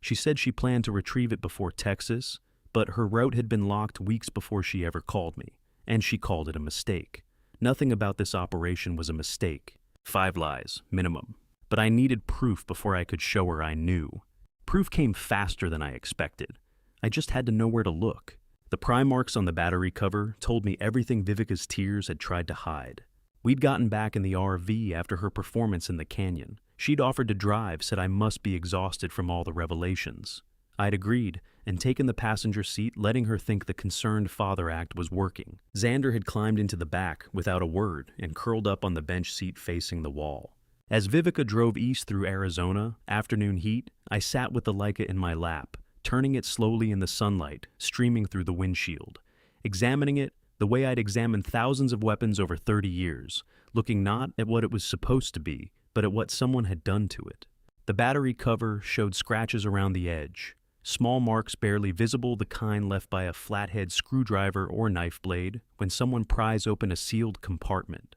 She said she planned to retrieve it before Texas, but her route had been locked weeks before she ever called me, and she called it a mistake. Nothing about this operation was a mistake. 5 lies, minimum. But I needed proof before I could show her I knew. Proof came faster than I expected. I just had to know where to look. The pry marks on the battery cover told me everything Vivica's tears had tried to hide. We'd gotten back in the RV after her performance in the canyon. She'd offered to drive, said I must be exhausted from all the revelations. I'd agreed and taken the passenger seat, letting her think the concerned father act was working. Xander had climbed into the back without a word and curled up on the bench seat facing the wall. As Vivica drove east through Arizona, afternoon heat, I sat with the Leica in my lap, turning it slowly in the sunlight, streaming through the windshield, examining it the way I'd examined thousands of weapons over 30 years, looking not at what it was supposed to be, but at what someone had done to it. The battery cover showed scratches around the edge, small marks barely visible, the kind left by a flathead screwdriver or knife blade when someone pries open a sealed compartment.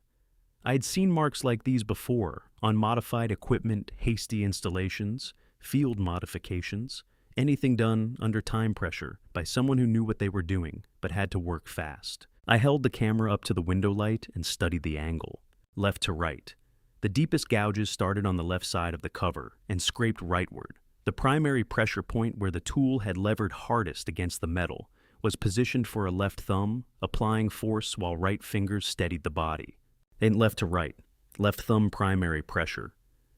I had seen marks like these before, on modified equipment, hasty installations, field modifications, anything done under time pressure by someone who knew what they were doing but had to work fast. I held the camera up to the window light and studied the angle, left to right. The deepest gouges started on the left side of the cover and scraped rightward. The primary pressure point where the tool had levered hardest against the metal was positioned for a left thumb, applying force while right fingers steadied the body. Then left to right, left thumb primary pressure.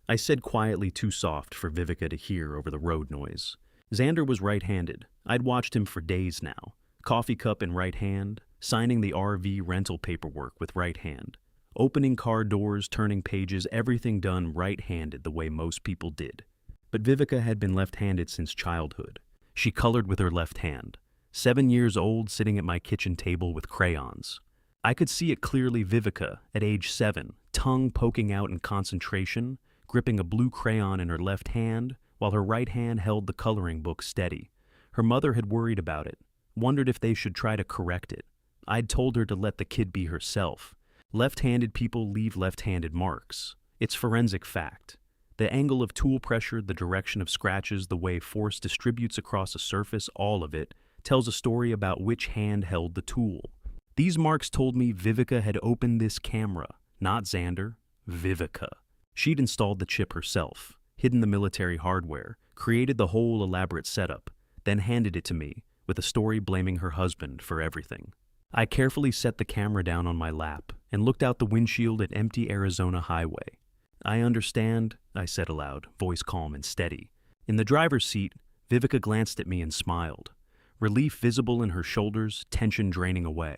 I said quietly, too soft for Vivica to hear over the road noise. Xander was right-handed. I'd watched him for days now. Coffee cup in right hand, signing the RV rental paperwork with right hand. Opening car doors, turning pages, everything done right-handed the way most people did. But Vivica had been left-handed since childhood. She colored with her left hand. 7 years old, sitting at my kitchen table with crayons. I could see it clearly. Vivica, at age 7, tongue poking out in concentration, gripping a blue crayon in her left hand, while her right hand held the coloring book steady. Her mother had worried about it, wondered if they should try to correct it. I'd told her to let the kid be herself. Left-handed people leave left-handed marks. It's forensic fact. The angle of tool pressure, the direction of scratches, the way force distributes across a surface, all of it tells a story about which hand held the tool. These marks told me Vivica had opened this camera, not Xander, Vivica. She'd installed the chip herself, hidden the military hardware, created the whole elaborate setup, then handed it to me, with a story blaming her husband for everything. I carefully set the camera down on my lap and looked out the windshield at empty Arizona highway. "I understand," I said aloud, voice calm and steady. In the driver's seat, Vivica glanced at me and smiled, relief visible in her shoulders, tension draining away.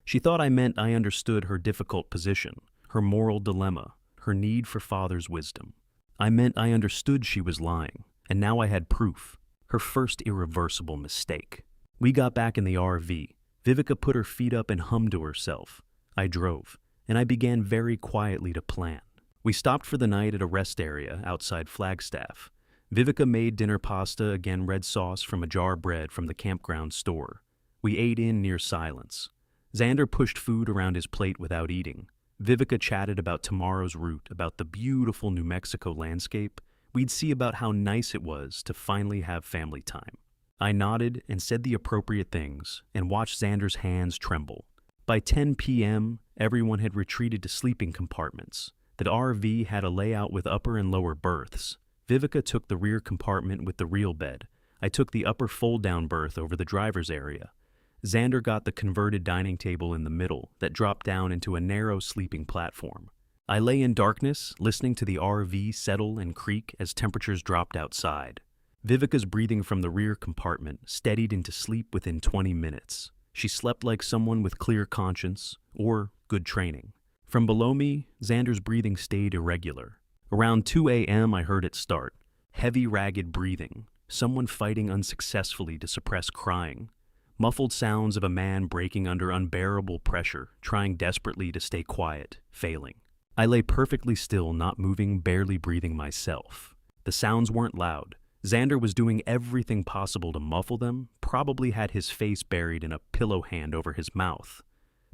She thought I meant I understood her difficult position, her moral dilemma, her need for father's wisdom. I meant I understood she was lying, and now I had proof, her first irreversible mistake. We got back in the RV. Vivica put her feet up and hummed to herself. I drove, and I began very quietly to plan. We stopped for the night at a rest area outside Flagstaff. Vivica made dinner pasta, again red sauce from a jar of bread from the campground store. We ate in near silence. Xander pushed food around his plate without eating. Vivica chatted about tomorrow's route, about the beautiful New Mexico landscape, We'd see about how nice it was to finally have family time. I nodded and said the appropriate things and watched Xander's hands tremble. By 10 p.m., everyone had retreated to sleeping compartments. The RV had a layout with upper and lower berths. Vivica took the rear compartment with the real bed. I took the upper fold-down berth over the driver's area. Xander got the converted dining table in the middle that dropped down into a narrow sleeping platform. I lay in darkness, listening to the RV settle and creak as temperatures dropped outside. Vivica's breathing from the rear compartment steadied into sleep within 20 minutes. She slept like someone with clear conscience or good training. From below me, Xander's breathing stayed irregular. Around 2 a.m., I heard it start. Heavy, ragged breathing, someone fighting unsuccessfully to suppress crying. Muffled sounds of a man breaking under unbearable pressure, trying desperately to stay quiet, failing. I lay perfectly still, not moving, barely breathing myself. The sounds weren't loud. Xander was doing everything possible to muffle them, probably had his face buried in a pillow hand over his mouth.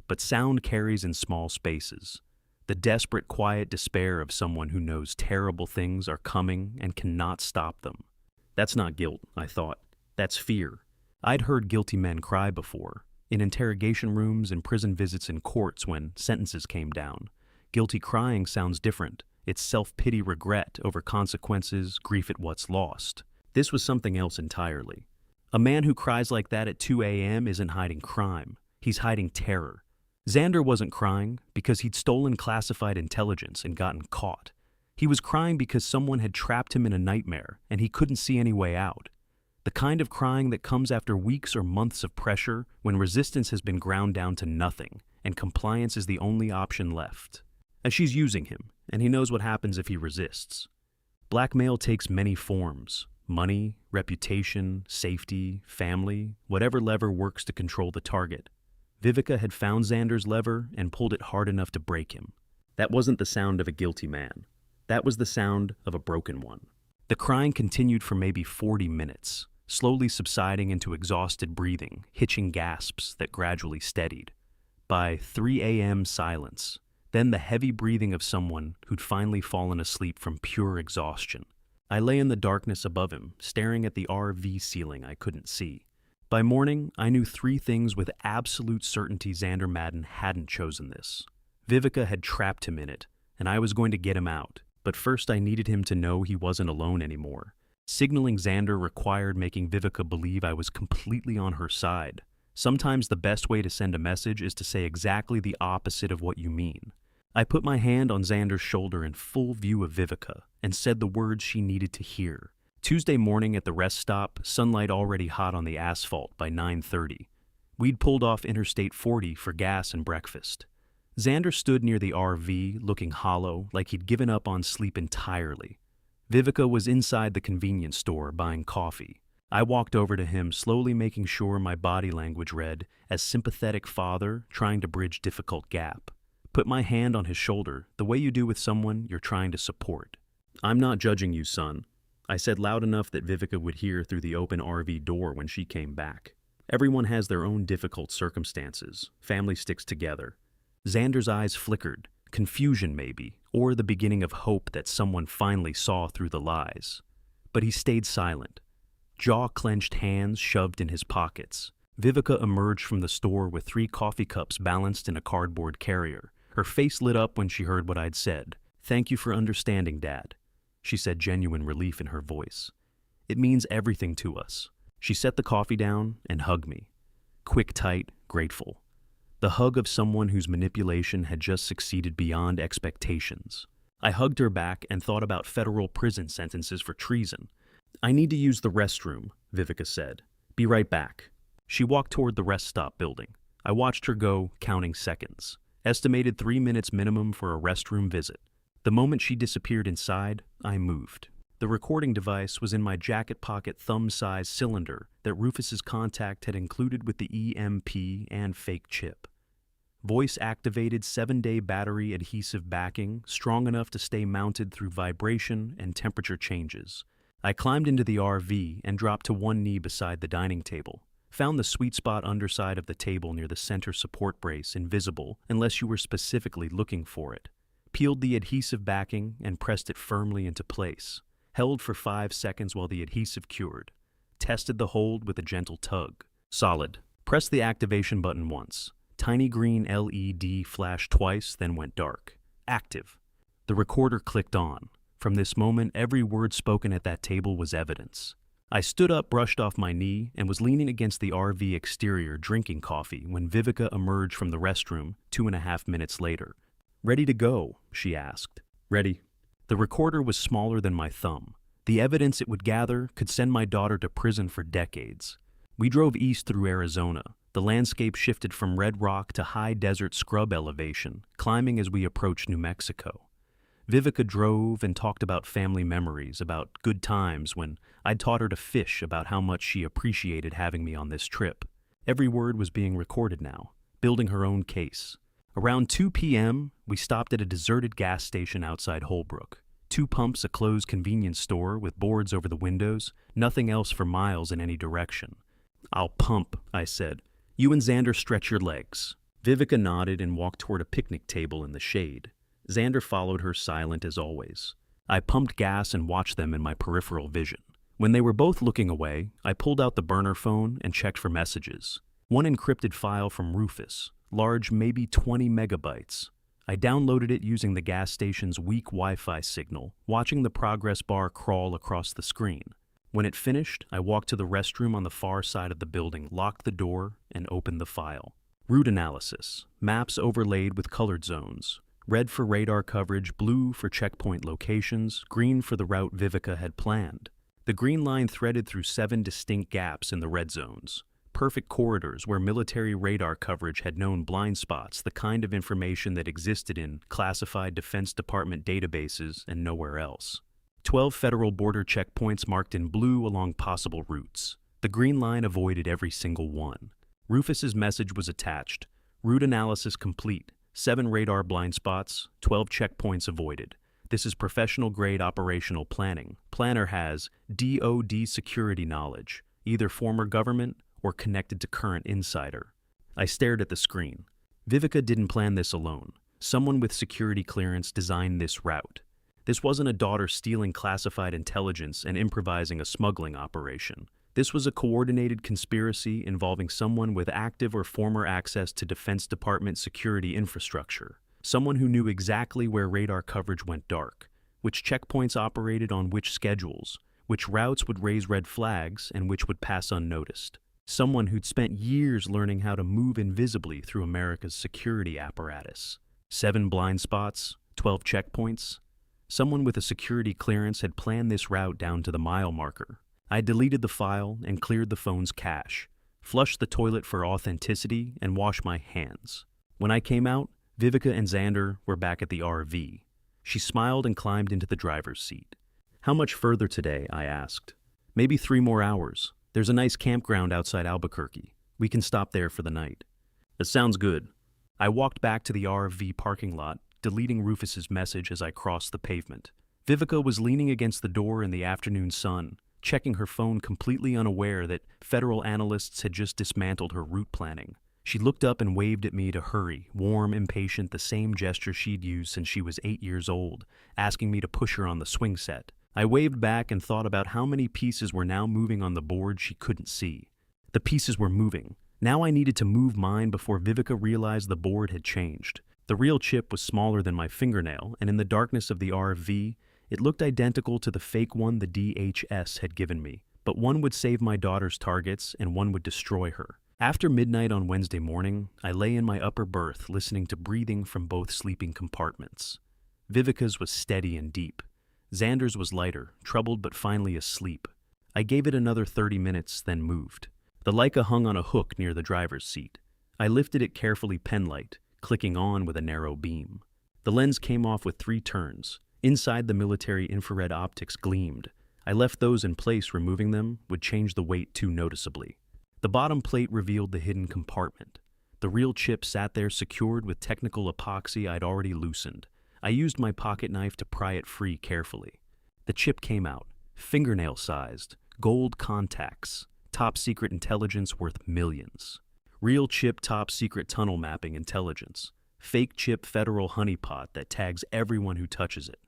But sound carries in small spaces. The desperate, quiet despair of someone who knows terrible things are coming and cannot stop them. That's not guilt, I thought. That's fear. I'd heard guilty men cry before, in interrogation rooms and prison visits in courts when sentences came down. Guilty crying sounds different. It's self-pity, regret over consequences, grief at what's lost. This was something else entirely. A man who cries like that at 2 a.m. isn't hiding crime. He's hiding terror. Xander wasn't crying because he'd stolen classified intelligence and gotten caught. He was crying because someone had trapped him in a nightmare and he couldn't see any way out. The kind of crying that comes after weeks or months of pressure when resistance has been ground down to nothing and compliance is the only option left. As she's using him, and he knows what happens if he resists. Blackmail takes many forms: money, reputation, safety, family, whatever lever works to control the target. Vivica had found Xander's lever and pulled it hard enough to break him. That wasn't the sound of a guilty man. That was the sound of a broken one. The crying continued for maybe 40 minutes, slowly subsiding into exhausted breathing, hitching gasps that gradually steadied. By 3 a.m. silence, then the heavy breathing of someone who'd finally fallen asleep from pure exhaustion. I lay in the darkness above him, staring at the RV ceiling I couldn't see. By morning, I knew 3 things with absolute certainty: Xander Madden hadn't chosen this. Vivica had trapped him in it, and I was going to get him out. But first I needed him to know he wasn't alone anymore. Signaling Xander required making Vivica believe I was completely on her side. Sometimes the best way to send a message is to say exactly the opposite of what you mean. I put my hand on Xander's shoulder in full view of Vivica and said the words she needed to hear. Tuesday morning at the rest stop, sunlight already hot on the asphalt by 9:30. We'd pulled off Interstate 40 for gas and breakfast. Xander stood near the RV, looking hollow, like he'd given up on sleep entirely. Vivica was inside the convenience store buying coffee. I walked over to him, slowly making sure my body language read as sympathetic father trying to bridge difficult gap. Put my hand on his shoulder, the way you do with someone you're trying to support. "I'm not judging you, son," I said loud enough that Vivica would hear through the open RV door when she came back. Everyone has their own difficult circumstances. Family sticks together. Xander's eyes flickered, confusion maybe, or the beginning of hope that someone finally saw through the lies. But he stayed silent. Jaw-clenched hands shoved in his pockets. Vivica emerged from the store with 3 coffee cups balanced in a cardboard carrier. Her face lit up when she heard what I'd said. "Thank you for understanding, Dad," she said, genuine relief in her voice. "It means everything to us." She set the coffee down and hugged me. Quick, tight, grateful. The hug of someone whose manipulation had just succeeded beyond expectations. I hugged her back and thought about federal prison sentences for treason. "I need to use the restroom," Vivica said. "Be right back." She walked toward the rest stop building. I watched her go, counting seconds. Estimated 3 minutes minimum for a restroom visit. The moment she disappeared inside, I moved. The recording device was in my jacket pocket thumb-size cylinder that Rufus's contact had included with the EMP and fake chip. Voice-activated 7-day battery adhesive backing, strong enough to stay mounted through vibration and temperature changes. I climbed into the RV and dropped to one knee beside the dining table. Found the sweet spot underside of the table near the center support brace invisible unless you were specifically looking for it. Peeled the adhesive backing and pressed it firmly into place. held for 5 seconds while the adhesive cured, tested the hold with a gentle tug. Solid. Press the activation button once. Tiny green LED flashed twice, then went dark. Active. The recorder clicked on. From this moment, every word spoken at that table was evidence. I stood up, brushed off my knee, and was leaning against the RV exterior drinking coffee when Vivica emerged from the restroom 2.5 minutes later. "Ready to go?" she asked. "Ready." The recorder was smaller than my thumb. The evidence it would gather could send my daughter to prison for decades. We drove east through Arizona. The landscape shifted from red rock to high desert scrub elevation, climbing as we approached New Mexico. Vivica drove and talked about family memories, about good times when I'd taught her to fish, about how much she appreciated having me on this trip. Every word was being recorded now, building her own case. Around 2 p.m., we stopped at a deserted gas station outside Holbrook. 2 pumps, a closed convenience store with boards over the windows, nothing else for miles in any direction. "I'll pump," I said. "You and Xander stretch your legs." Vivica nodded and walked toward a picnic table in the shade. Xander followed her, silent as always. I pumped gas and watched them in my peripheral vision. When they were both looking away, I pulled out the burner phone and checked for messages. One encrypted file from Rufus, large, maybe 20 megabytes. I downloaded it using the gas station's weak Wi-Fi signal, watching the progress bar crawl across the screen. When it finished, I walked to the restroom on the far side of the building, locked the door, and opened the file. Route analysis, maps overlaid with colored zones. Red for radar coverage, blue for checkpoint locations, green for the route Vivica had planned. The green line threaded through 7 distinct gaps in the red zones. Perfect corridors where military radar coverage had known blind spots, the kind of information that existed in classified Defense Department databases and nowhere else. 12 federal border checkpoints marked in blue along possible routes. The green line avoided every single one. Rufus's message was attached. Route analysis complete. 7 radar blind spots, 12 checkpoints avoided. This is professional-grade operational planning. Planner has DoD security knowledge, either former government or connected to current insider. I stared at the screen. Vivica didn't plan this alone. Someone with security clearance designed this route. This wasn't a daughter stealing classified intelligence and improvising a smuggling operation. This was a coordinated conspiracy involving someone with active or former access to Defense Department security infrastructure. Someone who knew exactly where radar coverage went dark, which checkpoints operated on which schedules, which routes would raise red flags and which would pass unnoticed. Someone who'd spent years learning how to move invisibly through America's security apparatus. 7 blind spots, 12 checkpoints. Someone with a security clearance had planned this route down to the mile marker. I deleted the file and cleared the phone's cache, flushed the toilet for authenticity, and washed my hands. When I came out, Vivica and Xander were back at the RV. She smiled and climbed into the driver's seat. "How much further today?" I asked. "Maybe 3 more hours. There's a nice campground outside Albuquerque. We can stop there for the night." "That sounds good." I walked back to the RV parking lot, deleting Rufus's message as I crossed the pavement. Vivica was leaning against the door in the afternoon sun, checking her phone, completely unaware that federal analysts had just dismantled her route planning. She looked up and waved at me to hurry, warm, impatient, the same gesture she'd used since she was 8 years old, asking me to push her on the swing set. I waved back and thought about how many pieces were now moving on the board she couldn't see. The pieces were moving. Now I needed to move mine before Vivica realized the board had changed. The real chip was smaller than my fingernail, and in the darkness of the RV, it looked identical to the fake one the DHS had given me, but one would save my daughter's targets and one would destroy her. After midnight on Wednesday morning, I lay in my upper berth listening to breathing from both sleeping compartments. Vivica's was steady and deep. Xander's was lighter, troubled but finally asleep. I gave it another 30 minutes, then moved. The Leica hung on a hook near the driver's seat. I lifted it carefully, penlight, clicking on with a narrow beam. The lens came off with 3 turns. Inside, the military infrared optics gleamed. I left those in place. Removing them would change the weight too noticeably. The bottom plate revealed the hidden compartment. The real chip sat there, secured with technical epoxy I'd already loosened. I used my pocket knife to pry it free carefully. The chip came out, fingernail-sized, gold contacts, top-secret intelligence worth millions. Real chip, top-secret tunnel mapping intelligence. Fake chip, federal honeypot that tags everyone who touches it.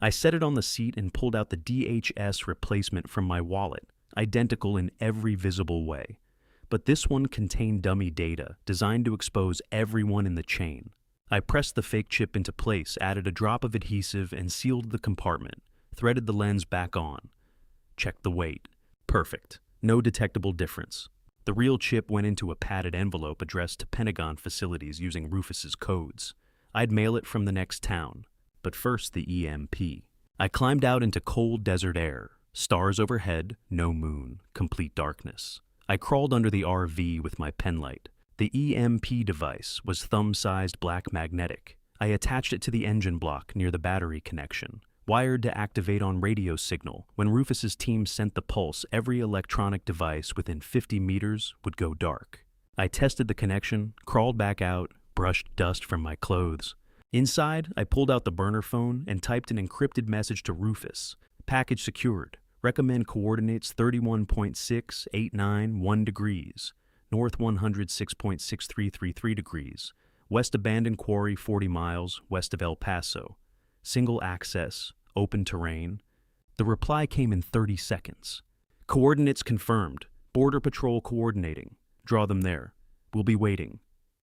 I set it on the seat and pulled out the DHS replacement from my wallet, identical in every visible way. But this one contained dummy data designed to expose everyone in the chain. I pressed the fake chip into place, added a drop of adhesive, and sealed the compartment, threaded the lens back on. Checked the weight. Perfect. No detectable difference. The real chip went into a padded envelope addressed to Pentagon facilities using Rufus's codes. I'd mail it from the next town. But first the EMP. I climbed out into cold desert air. Stars overhead, no moon, complete darkness. I crawled under the RV with my penlight. The EMP device was thumb-sized black magnetic. I attached it to the engine block near the battery connection. Wired to activate on radio signal. When Rufus's team sent the pulse, every electronic device within 50 meters would go dark. I tested the connection, crawled back out, brushed dust from my clothes. Inside, I pulled out the burner phone and typed an encrypted message to Rufus. Package secured. Recommend coordinates 31.6891 degrees. North 106.6333 degrees. West abandoned quarry 40 miles west of El Paso. Single access, open terrain. The reply came in 30 seconds. Coordinates confirmed. Border Patrol coordinating. Draw them there. We'll be waiting.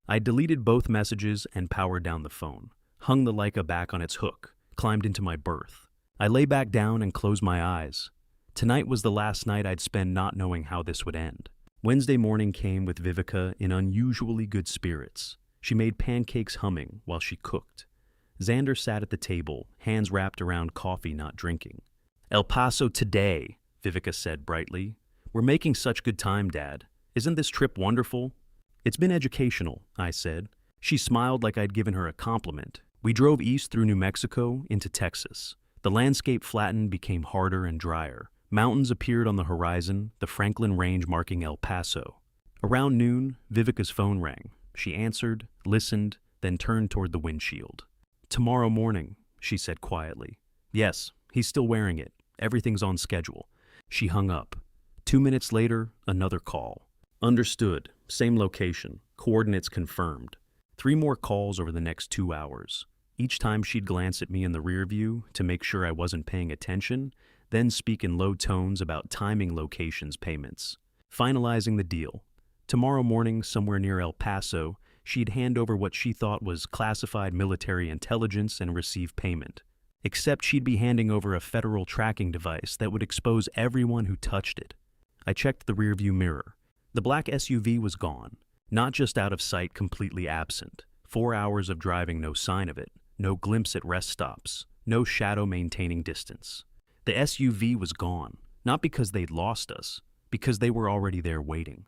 I deleted both messages and powered down the phone. Hung the Leica back on its hook. Climbed into my berth. I lay back down and closed my eyes. Tonight was the last night I'd spend not knowing how this would end. Wednesday morning came with Vivica in unusually good spirits. She made pancakes humming while she cooked. Xander sat at the table, hands wrapped around coffee not drinking. El Paso today, Vivica said brightly. We're making such good time, Dad. Isn't this trip wonderful? It's been educational, I said. She smiled like I'd given her a compliment. We drove east through New Mexico into Texas. The landscape flattened, became harder and drier. Mountains appeared on the horizon, the Franklin Range marking El Paso. Around noon, Vivica's phone rang. She answered, listened, then turned toward the windshield. Tomorrow morning, she said quietly. Yes, he's still wearing it. Everything's on schedule. She hung up. 2 minutes later, another call. Understood. Same location. Coordinates confirmed. 3 more calls over the next 2 hours. Each time she'd glance at me in the rear view to make sure I wasn't paying attention, then speak in low tones about timing locations payments. Finalizing the deal. Tomorrow morning, somewhere near El Paso, she'd hand over what she thought was classified military intelligence and receive payment. Except she'd be handing over a federal tracking device that would expose everyone who touched it. I checked the rearview mirror. The black SUV was gone. Not just out of sight, completely absent. 4 hours of driving, no sign of it. No glimpse at rest stops. No shadow maintaining distance. The SUV was gone. Not because they'd lost us. Because they were already there waiting.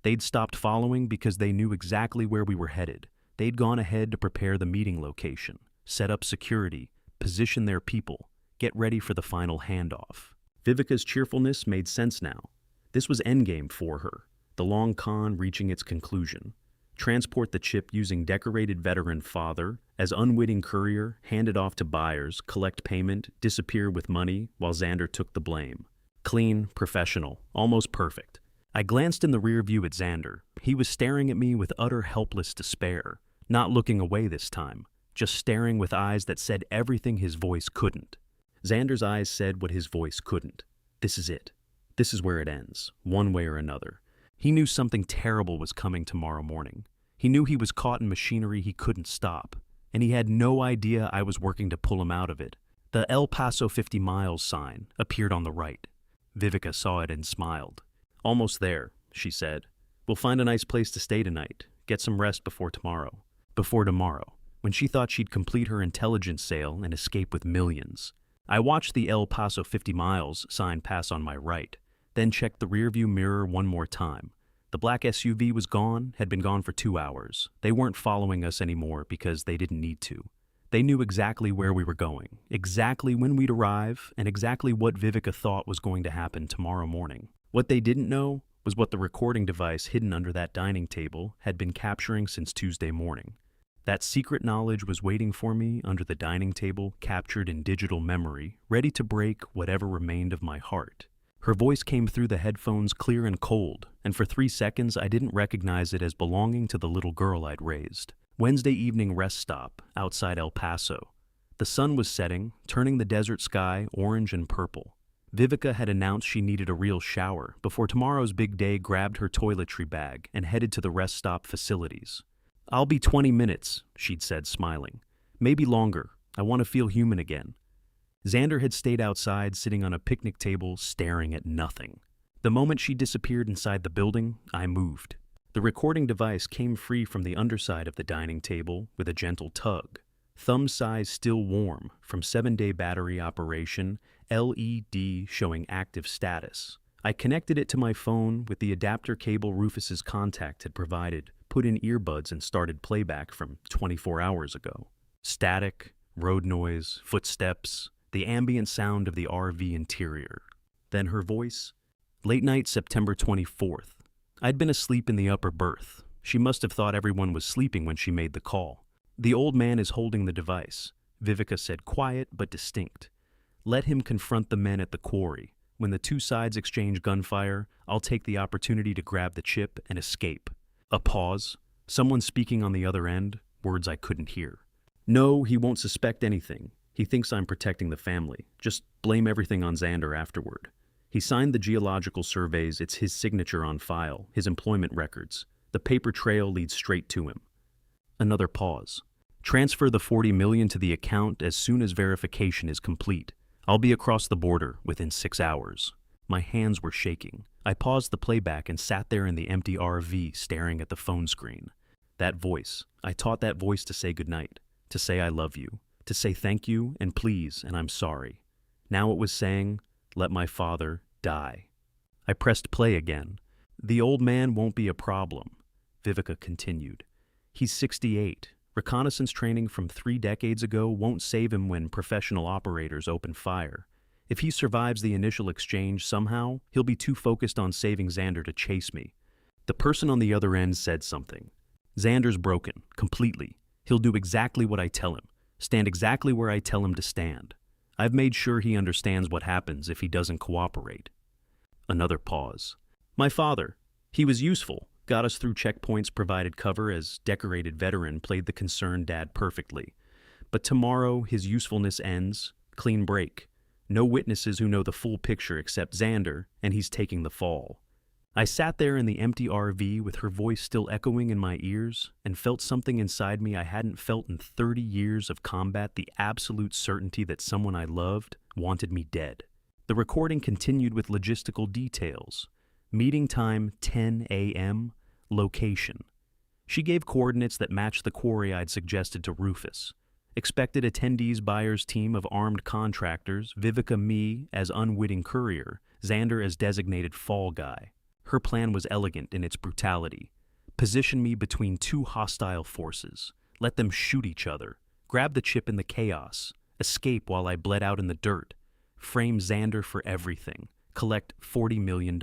They'd stopped following because they knew exactly where we were headed. They'd gone ahead to prepare the meeting location, set up security, position their people, get ready for the final handoff. Vivica's cheerfulness made sense now. This was endgame for her, the long con reaching its conclusion. Transport the chip using decorated veteran father, as unwitting courier, hand it off to buyers, collect payment, disappear with money while Xander took the blame. Clean, professional, almost perfect. I glanced in the rear view at Xander. He was staring at me with utter helpless despair, not looking away this time, just staring with eyes that said everything his voice couldn't. Xander's eyes said what his voice couldn't. This is it. This is where it ends, one way or another. He knew something terrible was coming tomorrow morning. He knew he was caught in machinery he couldn't stop, and he had no idea I was working to pull him out of it. The El Paso 50 miles sign appeared on the right. Vivica saw it and smiled. Almost there, she said. We'll find a nice place to stay tonight. Get some rest before tomorrow. Before tomorrow, when she thought she'd complete her intelligence sale and escape with millions. I watched the El Paso 50 miles sign pass on my right, then checked the rearview mirror one more time. The black SUV was gone, had been gone for 2 hours. They weren't following us anymore because they didn't need to. They knew exactly where we were going, exactly when we'd arrive, and exactly what Vivica thought was going to happen tomorrow morning. What they didn't know was what the recording device hidden under that dining table had been capturing since Tuesday morning. That secret knowledge was waiting for me under the dining table, captured in digital memory, ready to break whatever remained of my heart. Her voice came through the headphones clear and cold, and for 3 seconds I didn't recognize it as belonging to the little girl I'd raised. Wednesday evening rest stop outside El Paso. The sun was setting, turning the desert sky orange and purple. Vivica had announced she needed a real shower before tomorrow's big day grabbed her toiletry bag and headed to the rest stop facilities. "I'll be 20 minutes, she'd said, smiling. "Maybe longer. I want to feel human again." Xander had stayed outside, sitting on a picnic table, staring at nothing. The moment she disappeared inside the building, I moved. The recording device came free from the underside of the dining table with a gentle tug. Thumb size still warm from 7-day battery operation, LED showing active status. I connected it to my phone with the adapter cable Rufus's contact had provided, put in earbuds and started playback from 24 hours ago. Static, road noise, footsteps, the ambient sound of the RV interior. Then her voice. Late night, September 24th. I'd been asleep in the upper berth. She must have thought everyone was sleeping when she made the call. "The old man is holding the device," Vivica said, quiet but distinct. "Let him confront the men at the quarry. When the two sides exchange gunfire, I'll take the opportunity to grab the chip and escape." A pause. Someone speaking on the other end, words I couldn't hear. "No, he won't suspect anything. He thinks I'm protecting the family. Just blame everything on Xander afterward. He signed the geological surveys, it's his signature on file, his employment records. The paper trail leads straight to him." Another pause. "Transfer the $40 million to the account as soon as verification is complete. I'll be across the border within 6 hours." My hands were shaking. I paused the playback and sat there in the empty RV staring at the phone screen. That voice. I taught that voice to say goodnight, to say I love you, to say thank you and please and I'm sorry. Now it was saying, "Let my father die." I pressed play again. "The old man won't be a problem," Vivica continued. "He's 68. Reconnaissance training from 3 decades ago won't save him when professional operators open fire. If he survives the initial exchange somehow, he'll be too focused on saving Xander to chase me." The person on the other end said something. "Xander's broken, completely. He'll do exactly what I tell him, stand exactly where I tell him to stand. I've made sure he understands what happens if he doesn't cooperate." Another pause. "My father. He was useful, got us through checkpoints, provided cover as decorated veteran, played the concerned dad perfectly. But tomorrow his usefulness ends, clean break. No witnesses who know the full picture except Xander, and he's taking the fall." I sat there in the empty RV with her voice still echoing in my ears and felt something inside me I hadn't felt in 30 years of combat, the absolute certainty that someone I loved wanted me dead. The recording continued with logistical details. Meeting time 10 a.m., location. She gave coordinates that matched the quarry I'd suggested to Rufus. Expected attendees buyer's team of armed contractors, Vivica me as unwitting courier, Xander as designated fall guy. Her plan was elegant in its brutality. Position me between 2 hostile forces. Let them shoot each other. Grab the chip in the chaos. Escape while I bled out in the dirt. Frame Xander for everything. Collect $40 million.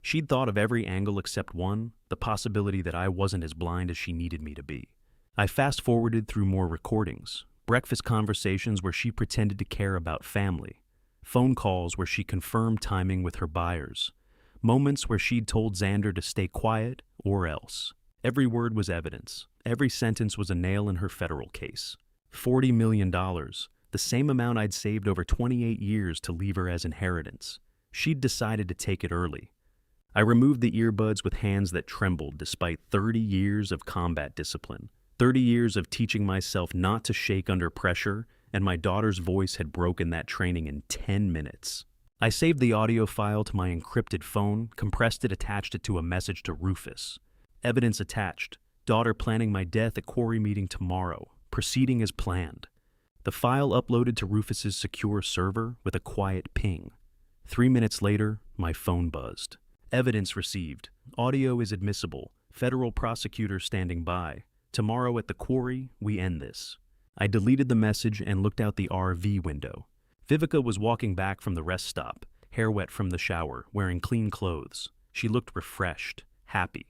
She'd thought of every angle except one, the possibility that I wasn't as blind as she needed me to be. I fast-forwarded through more recordings. Breakfast conversations where she pretended to care about family. Phone calls where she confirmed timing with her buyers. Moments where she'd told Xander to stay quiet or else. Every word was evidence. Every sentence was a nail in her federal case. $40 million, the same amount I'd saved over 28 years to leave her as inheritance. She'd decided to take it early. I removed the earbuds with hands that trembled despite 30 years of combat discipline. 30 years of teaching myself not to shake under pressure, and my daughter's voice had broken that training in 10 minutes. I saved the audio file to my encrypted phone, compressed it, attached it to a message to Rufus. Evidence attached. Daughter planning my death at quarry meeting tomorrow. Proceeding as planned. The file uploaded to Rufus's secure server with a quiet ping. 3 minutes later, my phone buzzed. Evidence received. Audio is admissible. Federal prosecutor standing by. Tomorrow at the quarry, we end this. I deleted the message and looked out the RV window. Vivica was walking back from the rest stop, hair wet from the shower, wearing clean clothes. She looked refreshed, happy,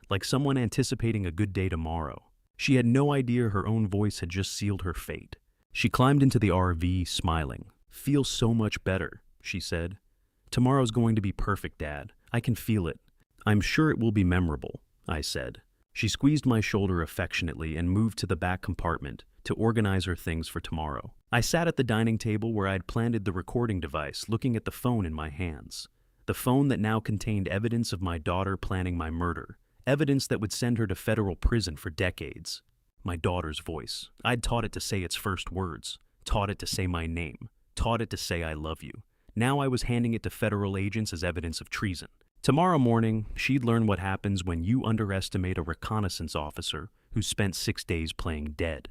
like someone anticipating a good day tomorrow. She had no idea her own voice had just sealed her fate. She climbed into the RV, smiling. "Feel so much better," she said. "Tomorrow's going to be perfect, Dad. I can feel it." "I'm sure it will be memorable," I said. She squeezed my shoulder affectionately and moved to the back compartment to organize her things for tomorrow. I sat at the dining table where I'd planted the recording device, looking at the phone in my hands. The phone that now contained evidence of my daughter planning my murder, evidence that would send her to federal prison for decades. My daughter's voice. I'd taught it to say its first words, taught it to say my name, taught it to say I love you. Now I was handing it to federal agents as evidence of treason. Tomorrow morning, she'd learn what happens when you underestimate a reconnaissance officer who spent 6 days playing dead.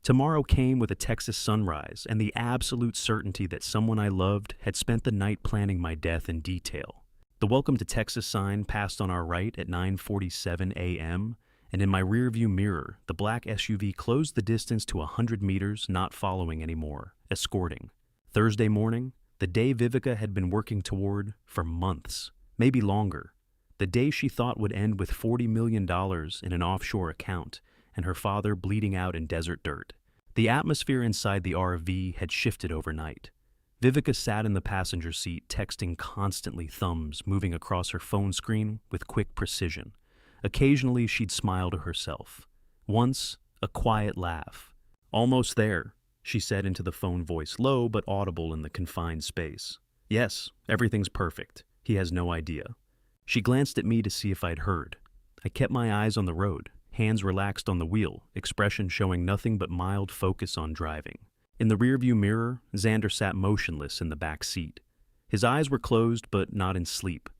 Tomorrow came with a Texas sunrise and the absolute certainty that someone I loved had spent the night planning my death in detail. The Welcome to Texas sign passed on our right at 9:47 a.m., and in my rearview mirror, the black SUV closed the distance to 100 meters, not following anymore, escorting. Thursday morning, the day Vivica had been working toward for months, maybe longer. The day she thought would end with $40 million in an offshore account and her father bleeding out in desert dirt. The atmosphere inside the RV had shifted overnight. Vivica sat in the passenger seat, texting constantly, thumbs moving across her phone screen with quick precision. Occasionally, she'd smile to herself. Once, a quiet laugh. "Almost there," she said into the phone, voice low but audible in the confined space. "Yes, everything's perfect. He has no idea." She glanced at me to see if I'd heard. I kept my eyes on the road, hands relaxed on the wheel, expression showing nothing but mild focus on driving. In the rearview mirror, Xander sat motionless in the back seat. His eyes were closed but not in sleep.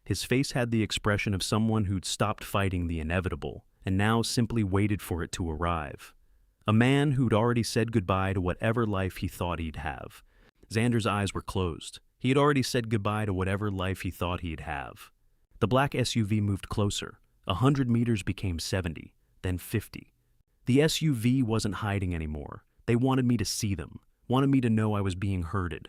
His face had the expression of someone who'd stopped fighting the inevitable and now simply waited for it to arrive. A man who'd already said goodbye to whatever life he thought he'd have. Xander's eyes were closed. He had already said goodbye to whatever life he thought he'd have. The black SUV moved closer. 100 meters became 70, then 50. The SUV wasn't hiding anymore. They wanted me to see them, wanted me to know I was being herded.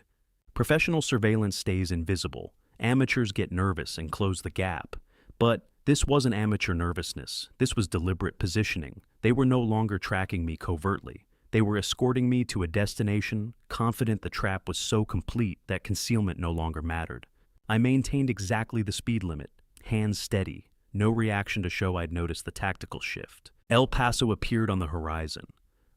Professional surveillance stays invisible. Amateurs get nervous and close the gap. But this wasn't amateur nervousness. This was deliberate positioning. They were no longer tracking me covertly. They were escorting me to a destination, confident the trap was so complete that concealment no longer mattered. I maintained exactly the speed limit, hands steady, no reaction to show I'd noticed the tactical shift. El Paso appeared on the horizon.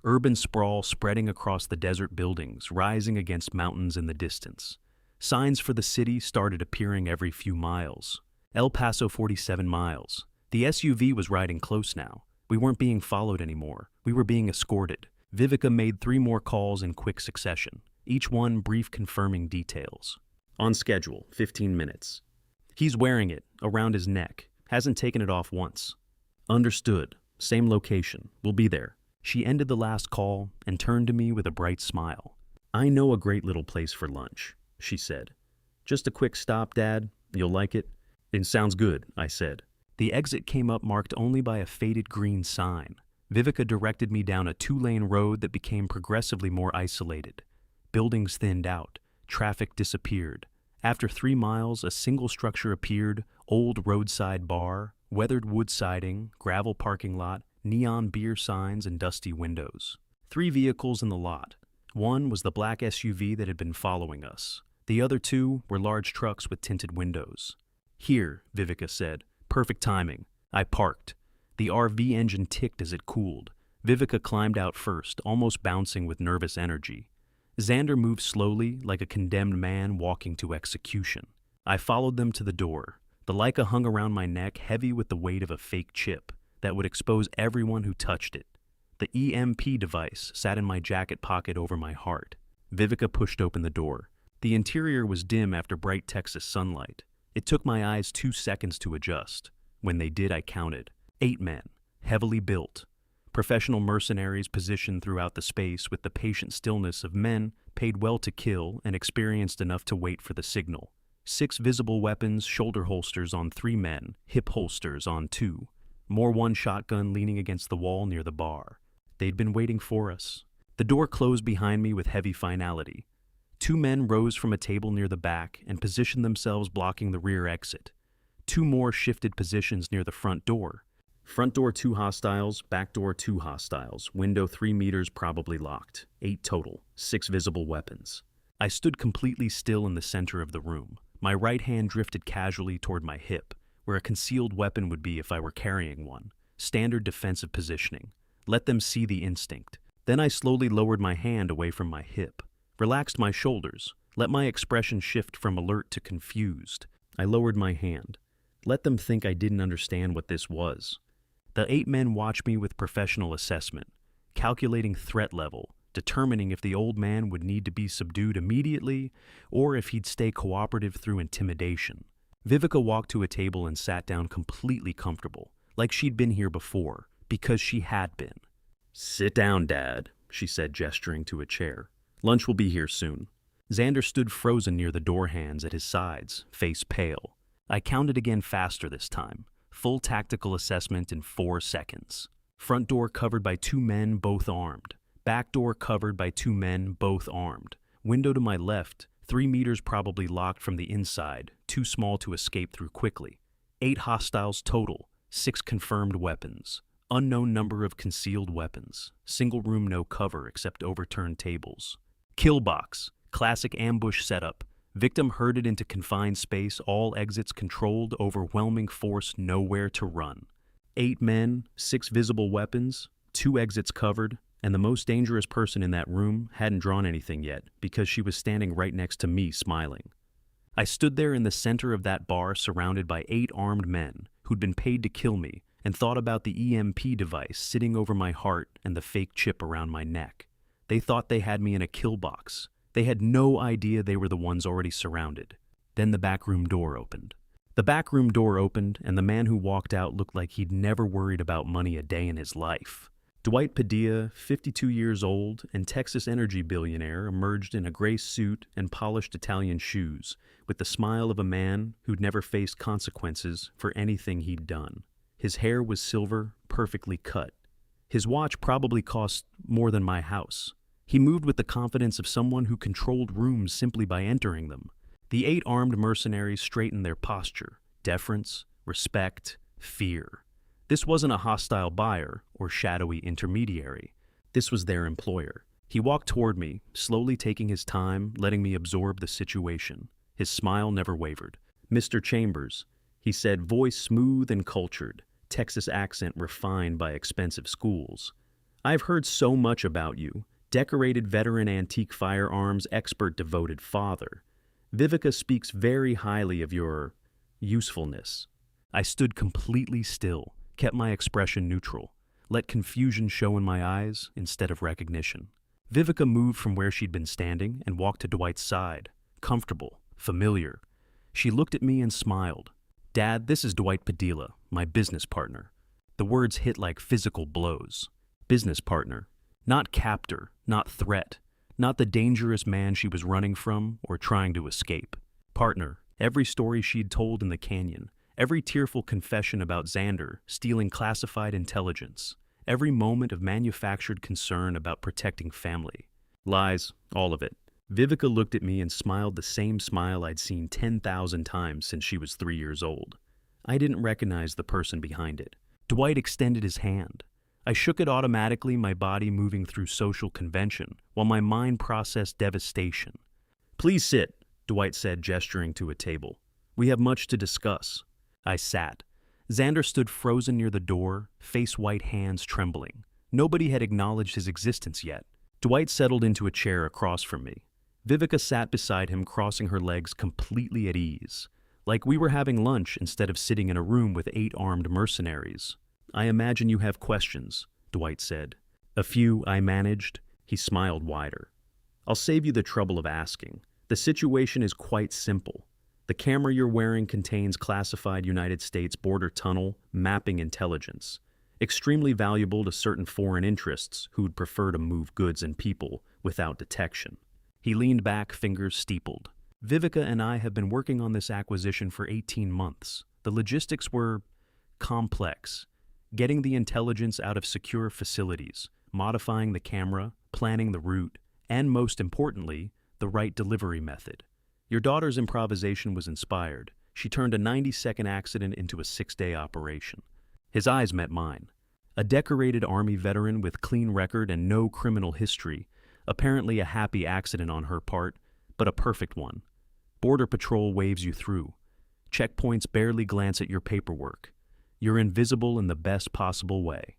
Urban sprawl spreading across the desert buildings, rising against mountains in the distance. Signs for the city started appearing every few miles. El Paso 47 miles. The SUV was riding close now. We weren't being followed anymore. We were being escorted. Vivica made 3 more calls in quick succession, each one brief confirming details. "On schedule, 15 minutes. He's wearing it, around his neck. Hasn't taken it off once." "Understood. Same location. We'll be there." She ended the last call and turned to me with a bright smile. "I know a great little place for lunch," she said. "Just a quick stop, Dad. You'll like it." "It sounds good," I said. The exit came up marked only by a faded green sign. Vivica directed me down a 2-lane road that became progressively more isolated. Buildings thinned out. Traffic disappeared. After 3 miles, a single structure appeared, old roadside bar, weathered wood siding, gravel parking lot, neon beer signs, and dusty windows. 3 vehicles in the lot. One was the black SUV that had been following us. The other 2 were large trucks with tinted windows. "Here," Vivica said. "Perfect timing." I parked. The RV engine ticked as it cooled. Vivica climbed out first, almost bouncing with nervous energy. Xander moved slowly, like a condemned man walking to execution. I followed them to the door. The Leica hung around my neck, heavy with the weight of a fake chip that would expose everyone who touched it. The EMP device sat in my jacket pocket over my heart. Vivica pushed open the door. The interior was dim after bright Texas sunlight. It took my eyes 2 seconds to adjust. When they did, I counted. 8 men, heavily built. Professional mercenaries positioned throughout the space with the patient stillness of men paid well to kill and experienced enough to wait for the signal. 6 visible weapons, shoulder holsters on 3 men, hip holsters on 2. More one shotgun leaning against the wall near the bar. They'd been waiting for us. The door closed behind me with heavy finality. 2 men rose from a table near the back and positioned themselves blocking the rear exit. 2 more shifted positions near the front door. Front door 2 hostiles, back door 2 hostiles, window 3 meters probably locked. 8 total, 6 visible weapons. I stood completely still in the center of the room. My right hand drifted casually toward my hip, where a concealed weapon would be if I were carrying one. standard defensive positioning. Let them see the instinct. Then I slowly lowered my hand away from my hip, relaxed my shoulders, let my expression shift from alert to confused. I lowered my hand. Let them think I didn't understand what this was. The 8 men watched me with professional assessment, calculating threat level, determining if the old man would need to be subdued immediately or if he'd stay cooperative through intimidation. Vivica walked to a table and sat down completely comfortable, like she'd been here before, because she had been. "Sit down, Dad," she said, gesturing to a chair. "Lunch will be here soon." Xander stood frozen near the door hands at his sides, face pale. I counted again faster this time. Full tactical assessment in 4 seconds. Front door covered by 2 men, both armed. Back door covered by 2 men, both armed. Window to my left, 3 meters probably locked from the inside, too small to escape through quickly. 8 hostiles total, 6 confirmed weapons. Unknown number of concealed weapons. Single room, no cover except overturned tables. Kill box, classic ambush setup. Victim herded into confined space, all exits controlled, overwhelming force, nowhere to run. 8 men, 6 visible weapons, 2 exits covered, and the most dangerous person in that room hadn't drawn anything yet because she was standing right next to me, smiling. I stood there in the center of that bar surrounded by 8 armed men who'd been paid to kill me and thought about the EMP device sitting over my heart and the fake chip around my neck. They thought they had me in a kill box. They had no idea they were the ones already surrounded. Then the backroom door opened. The backroom door opened, and the man who walked out looked like he'd never worried about money a day in his life. Dwight Padilla, 52 years old and Texas energy billionaire, emerged in a gray suit and polished Italian shoes, with the smile of a man who'd never faced consequences for anything he'd done. His hair was silver, perfectly cut. His watch probably cost more than my house. He moved with the confidence of someone who controlled rooms simply by entering them. The 8 armed mercenaries straightened their posture, deference, respect, fear. This wasn't a hostile buyer or shadowy intermediary. This was their employer. He walked toward me, slowly taking his time, letting me absorb the situation. His smile never wavered. "Mr. Chambers," he said, voice smooth and cultured, Texas accent refined by expensive schools. "I've heard so much about you. Decorated veteran antique firearms expert devoted father. Vivica speaks very highly of your usefulness." I stood completely still, kept my expression neutral, let confusion show in my eyes instead of recognition. Vivica moved from where she'd been standing and walked to Dwight's side, comfortable, familiar. She looked at me and smiled. "Dad, this is Dwight Padilla, my business partner." The words hit like physical blows. Business partner. Not captor, not threat, not the dangerous man she was running from or trying to escape. Partner, every story she'd told in the canyon, every tearful confession about Xander stealing classified intelligence, every moment of manufactured concern about protecting family. Lies, all of it. Vivica looked at me and smiled the same smile I'd seen 10,000 times since she was 3 years old. I didn't recognize the person behind it. Dwight extended his hand. I shook it automatically, my body moving through social convention, while my mind processed devastation. "Please sit," Dwight said, gesturing to a table. "We have much to discuss." I sat. Xander stood frozen near the door, face white, hands trembling. Nobody had acknowledged his existence yet. Dwight settled into a chair across from me. Vivica sat beside him, crossing her legs completely at ease, like we were having lunch instead of sitting in a room with 8 armed mercenaries. "I imagine you have questions," Dwight said. "A few," I managed. He smiled wider. "I'll save you the trouble of asking. The situation is quite simple. The camera you're wearing contains classified United States border tunnel mapping intelligence, extremely valuable to certain foreign interests who'd prefer to move goods and people without detection." He leaned back, fingers steepled. "Vivica and I have been working on this acquisition for 18 months. The logistics were complex. Getting the intelligence out of secure facilities, modifying the camera, planning the route, and most importantly, the right delivery method. Your daughter's improvisation was inspired. She turned a 90-second accident into a 6-day operation." His eyes met mine. A decorated Army veteran with clean record and no criminal history, apparently a happy accident on her part, but a perfect one. Border Patrol waves you through. Checkpoints barely glance at your paperwork. You're invisible in the best possible way.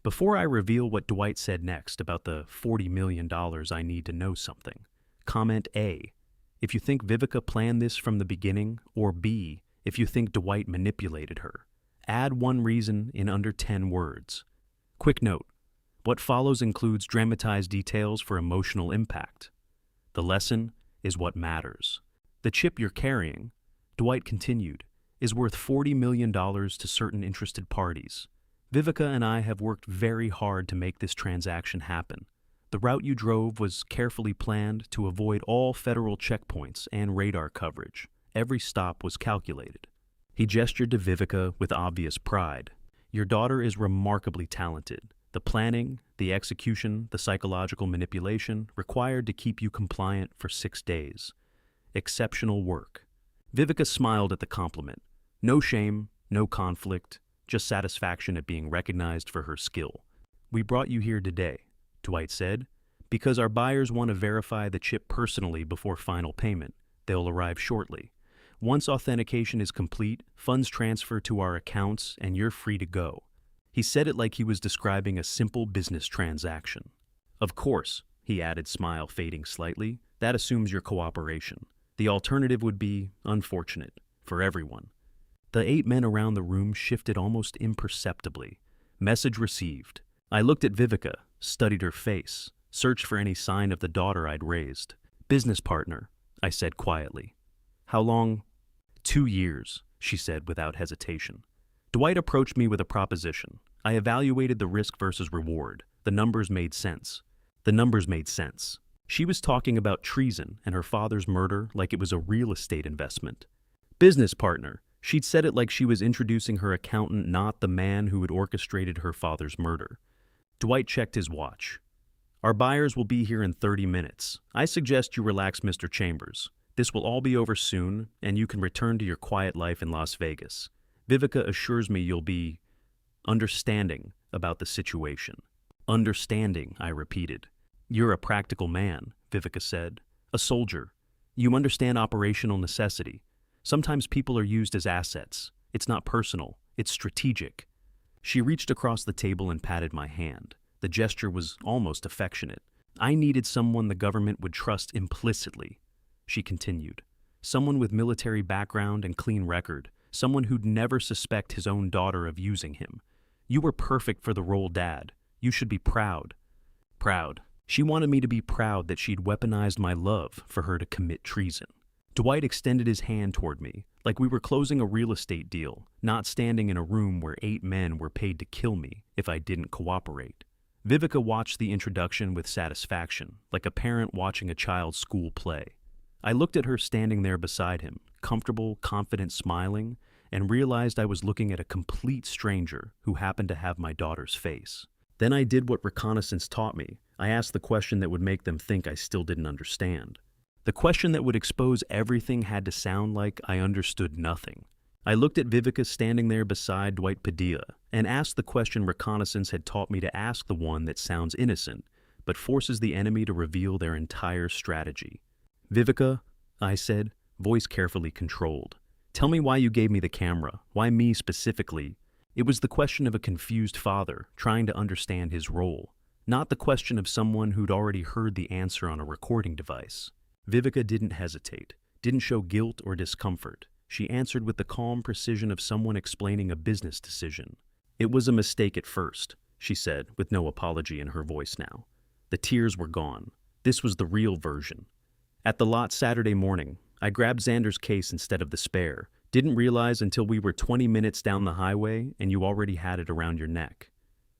Before I reveal what Dwight said next about the $40 million I need to know something, comment A, if you think Vivica planned this from the beginning, or B, if you think Dwight manipulated her. Add one reason in under 10 words. Quick note, what follows includes dramatized details for emotional impact. The lesson is what matters. The chip you're carrying, Dwight continued, is worth $40 million to certain interested parties. Vivica and I have worked very hard to make this transaction happen. The route you drove was carefully planned to avoid all federal checkpoints and radar coverage. Every stop was calculated. He gestured to Vivica with obvious pride. Your daughter is remarkably talented. The planning, the execution, the psychological manipulation required to keep you compliant for 6 days. Exceptional work. Vivica smiled at the compliment. No shame, no conflict, just satisfaction at being recognized for her skill. We brought you here today, Dwight said, because our buyers want to verify the chip personally before final payment. They'll arrive shortly. Once authentication is complete, funds transfer to our accounts and you're free to go. He said it like he was describing a simple business transaction. Of course, he added, smile fading slightly, that assumes your cooperation. The alternative would be unfortunate for everyone. The 8 men around the room shifted almost imperceptibly. Message received. I looked at Vivica, studied her face, searched for any sign of the daughter I'd raised. Business partner, I said quietly. How long? 2 years, she said without hesitation. Dwight approached me with a proposition. I evaluated the risk versus reward. The numbers made sense. She was talking about treason and her father's murder like it was a real estate investment. Business partner. She'd said it like she was introducing her accountant, not the man who had orchestrated her father's murder. Dwight checked his watch. Our buyers will be here in 30 minutes. I suggest you relax, Mr. Chambers. This will all be over soon, and you can return to your quiet life in Las Vegas. Vivica assures me you'll be understanding about the situation. Understanding, I repeated. You're a practical man, Vivica said. A soldier. You understand operational necessity. Sometimes people are used as assets. It's not personal, it's strategic. She reached across the table and patted my hand. The gesture was almost affectionate. I needed someone the government would trust implicitly, she continued. Someone with military background and clean record. Someone who'd never suspect his own daughter of using him. You were perfect for the role, Dad. You should be proud. Proud. She wanted me to be proud that she'd weaponized my love for her to commit treason. Dwight extended his hand toward me, like we were closing a real estate deal, not standing in a room where 8 men were paid to kill me if I didn't cooperate. Vivica watched the introduction with satisfaction, like a parent watching a child's school play. I looked at her standing there beside him, comfortable, confident, smiling, and realized I was looking at a complete stranger who happened to have my daughter's face. Then I did what reconnaissance taught me. I asked the question that would make them think I still didn't understand. The question that would expose everything had to sound like I understood nothing. I looked at Vivica standing there beside Dwight Padilla and asked the question reconnaissance had taught me to ask, the one that sounds innocent, but forces the enemy to reveal their entire strategy. Vivica, I said, voice carefully controlled. Tell me why you gave me the camera, why me specifically. It was the question of a confused father trying to understand his role, not the question of someone who'd already heard the answer on a recording device. Vivica didn't hesitate, didn't show guilt or discomfort. She answered with the calm precision of someone explaining a business decision. It was a mistake at first, she said, with no apology in her voice now. The tears were gone. This was the real version. At the lot Saturday morning, I grabbed Xander's case instead of the spare. Didn't realize until we were 20 minutes down the highway and you already had it around your neck.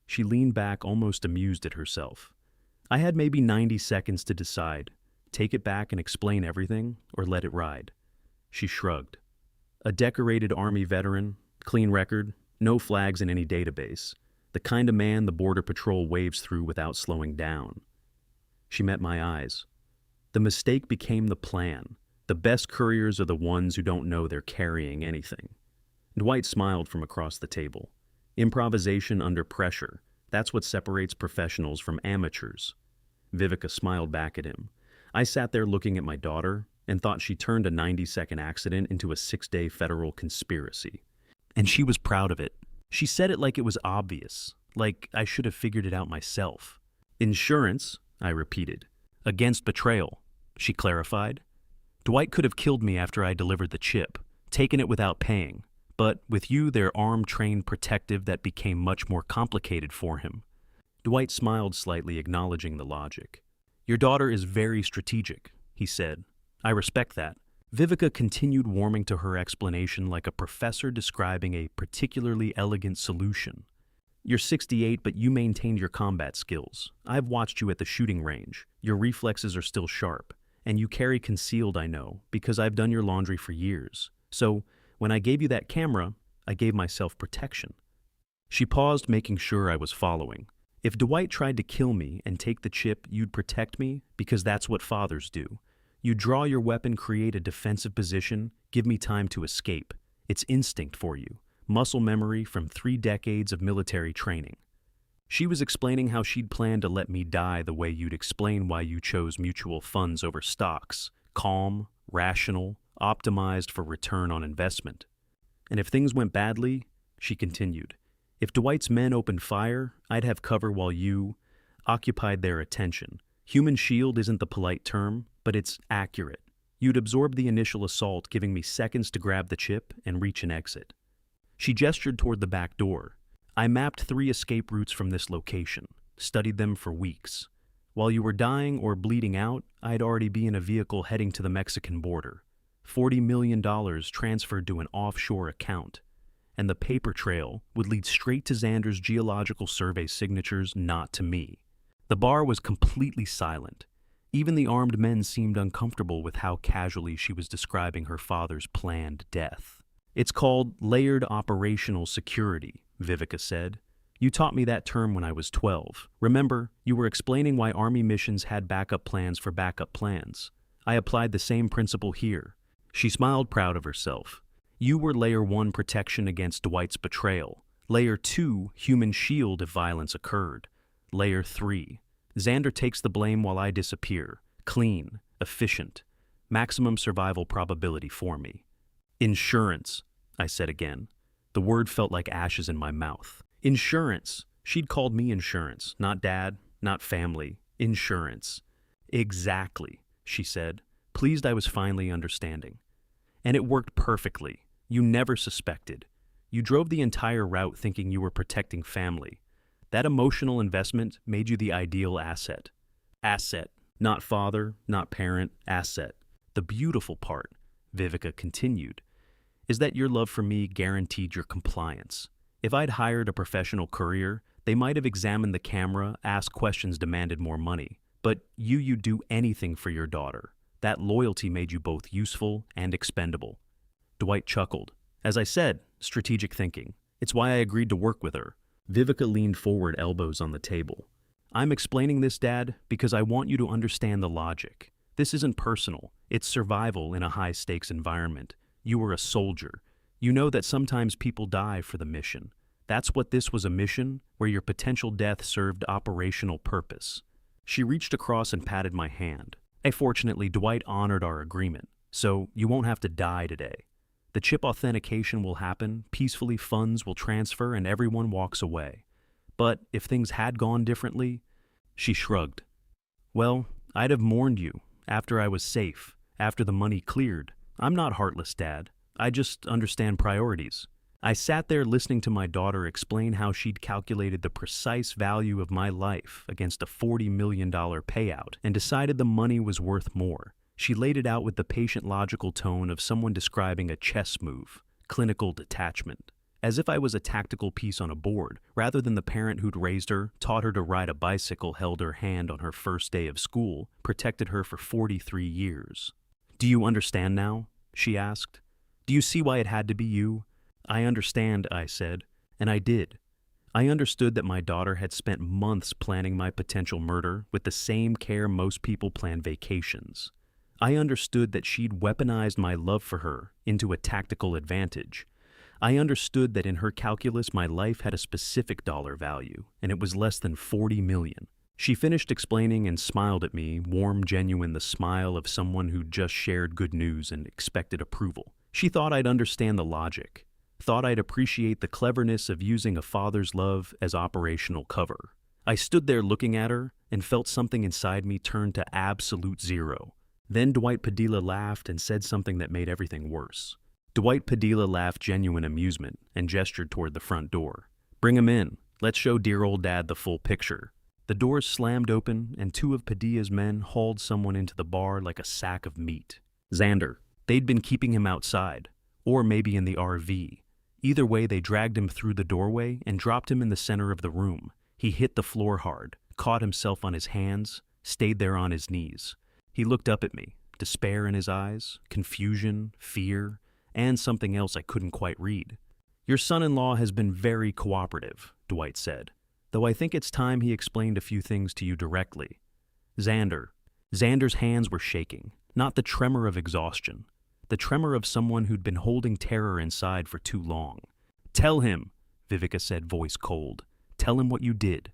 She leaned back, almost amused at herself. I had maybe 90 seconds to decide. Take it back and explain everything, or let it ride. She shrugged. A decorated Army veteran, clean record, no flags in any database. The kind of man the Border Patrol waves through without slowing down. She met my eyes. The mistake became the plan. The best couriers are the ones who don't know they're carrying anything. Dwight smiled from across the table. Improvisation under pressure. That's what separates professionals from amateurs. Vivica smiled back at him. I sat there looking at my daughter and thought she turned a 90-second accident into a 6-day federal conspiracy. And she was proud of it. She said it like it was obvious, like I should have figured it out myself. Insurance, I repeated. Against betrayal, she clarified. Dwight could have killed me after I delivered the chip, taken it without paying. But with you, their arm-trained protective that became much more complicated for him. Dwight smiled slightly, acknowledging the logic. Your daughter is very strategic, he said. I respect that. Vivica continued warming to her explanation like a professor describing a particularly elegant solution. You're 68, but you maintained your combat skills. I've watched you at the shooting range. Your reflexes are still sharp. And you carry concealed, I know, because I've done your laundry for years. So, when I gave you that camera, I gave myself protection. She paused, making sure I was following. If Dwight tried to kill me and take the chip, you'd protect me, because that's what fathers do. You draw your weapon, create a defensive position, give me time to escape. It's instinct for you, muscle memory from 3 decades of military training. She was explaining how she'd planned to let me die the way you'd explain why you chose mutual funds over stocks, calm, rational, optimized for return on investment. And if things went badly, she continued, if Dwight's men opened fire, I'd have cover while you occupied their attention. Human shield isn't the polite term, but it's accurate. You'd absorb the initial assault, giving me seconds to grab the chip and reach an exit. She gestured toward the back door. I mapped 3 escape routes from this location, studied them for weeks. While you were dying or bleeding out, I'd already be in a vehicle heading to the Mexican border. $40 million transferred to an offshore account. And the paper trail would lead straight to Xander's geological survey signatures, not to me. The bar was completely silent. Even the armed men seemed uncomfortable with how casually she was describing her father's planned death. It's called layered operational security, Vivica said. You taught me that term when I was 12. Remember, you were explaining why Army missions had backup plans for backup plans. I applied the same principle here. She smiled, proud of herself. You were Layer 1 protection against Dwight's betrayal. Layer 2, human shield if violence occurred. Layer 3, Xander takes the blame while I disappear. Clean, efficient, maximum survival probability for me. Insurance, I said again. The word felt like ashes in my mouth. Insurance. She'd called me insurance, not dad, not family. Insurance. Exactly, she said, pleased I was finally understanding. And it worked perfectly. You never suspected. You drove the entire route thinking you were protecting family. That emotional investment made you the ideal asset. Asset. Not father, not parent, asset. The beautiful part, Vivica continued, is that your love for me guaranteed your compliance. If I'd hired a professional courier, they might have examined the camera, asked questions, demanded more money. But you'd do anything for your daughter. That loyalty made you both useful and expendable. Dwight chuckled. As I said, strategic thinking. It's why I agreed to work with her. Vivica leaned forward, elbows on the table. I'm explaining this, Dad, because I want you to understand the logic. This isn't personal. It's survival in a high-stakes environment. You were a soldier. You know that sometimes people die for the mission. That's what this was, a mission where your potential death served operational purpose. She reached across and patted my hand. Fortunately, Dwight honored our agreement, so you won't have to die today. The chip authentication will happen, peacefully funds will transfer, and everyone walks away. But if things had gone differently, she shrugged. Well, I'd have mourned you, after I was safe, after the money cleared. I'm not heartless, Dad. I just understand priorities. I sat there listening to my daughter explain how she'd calculated the precise value of my life against a $40 million payout and decided the money was worth more. She laid it out with the patient, logical tone of someone describing a chess move, clinical detachment, as if I was a tactical piece on a board, rather than the parent who'd raised her, taught her to ride a bicycle, held her hand on her first day of school, protected her for 43 years. Do you understand now? She asked. Do you see why it had to be you? I understand, I said, and I did. I understood that my daughter had spent months planning my potential murder with the same care most people plan vacations. I understood that she'd weaponized my love for her into a tactical advantage. I understood that in her calculus my life had a specific dollar value, and it was less than 40 million. She finished explaining and smiled at me, warm, genuine, the smile of someone who'd just shared good news and expected approval. She thought I'd understand the logic. Thought I'd appreciate the cleverness of using a father's love as operational cover. I stood there looking at her and felt something inside me turn to absolute zero. Then Dwight Padilla laughed and said something that made everything worse. Dwight Padilla laughed genuine amusement and gestured toward the front door. "Bring him in. Let's show dear old dad the full picture." The doors slammed open and two of Padilla's men hauled someone into the bar like a sack of meat. Xander. They'd been keeping him outside, or maybe in the RV. Either way, they dragged him through the doorway and dropped him in the center of the room. He hit the floor hard, caught himself on his hands, stayed there on his knees. He looked up at me, despair in his eyes, confusion, fear, and something else I couldn't quite read. "Your son-in-law has been very cooperative," Dwight said, "though I think it's time he explained a few things to you directly." Xander's hands were shaking, not the tremor of exhaustion, the tremor of someone who'd been holding terror inside for too long. "Tell him," Vivica said, voice cold. "Tell him what you did."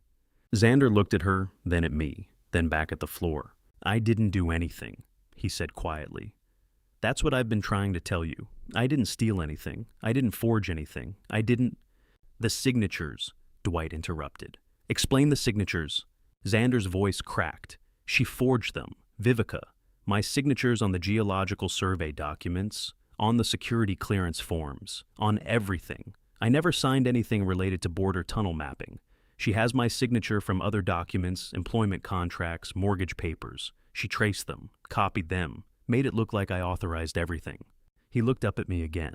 Xander looked at her, then at me, then back at the floor. "I didn't do anything," he said quietly. "That's what I've been trying to tell you. I didn't steal anything. I didn't forge anything. I didn't—" "The signatures," Dwight interrupted. "Explain the signatures." Xander's voice cracked. "She forged them. Vivica. My signatures on the geological survey documents, on the security clearance forms, on everything. I never signed anything related to border tunnel mapping. She has my signature from other documents, employment contracts, mortgage papers. She traced them, copied them, made it look like I authorized everything." He looked up at me again.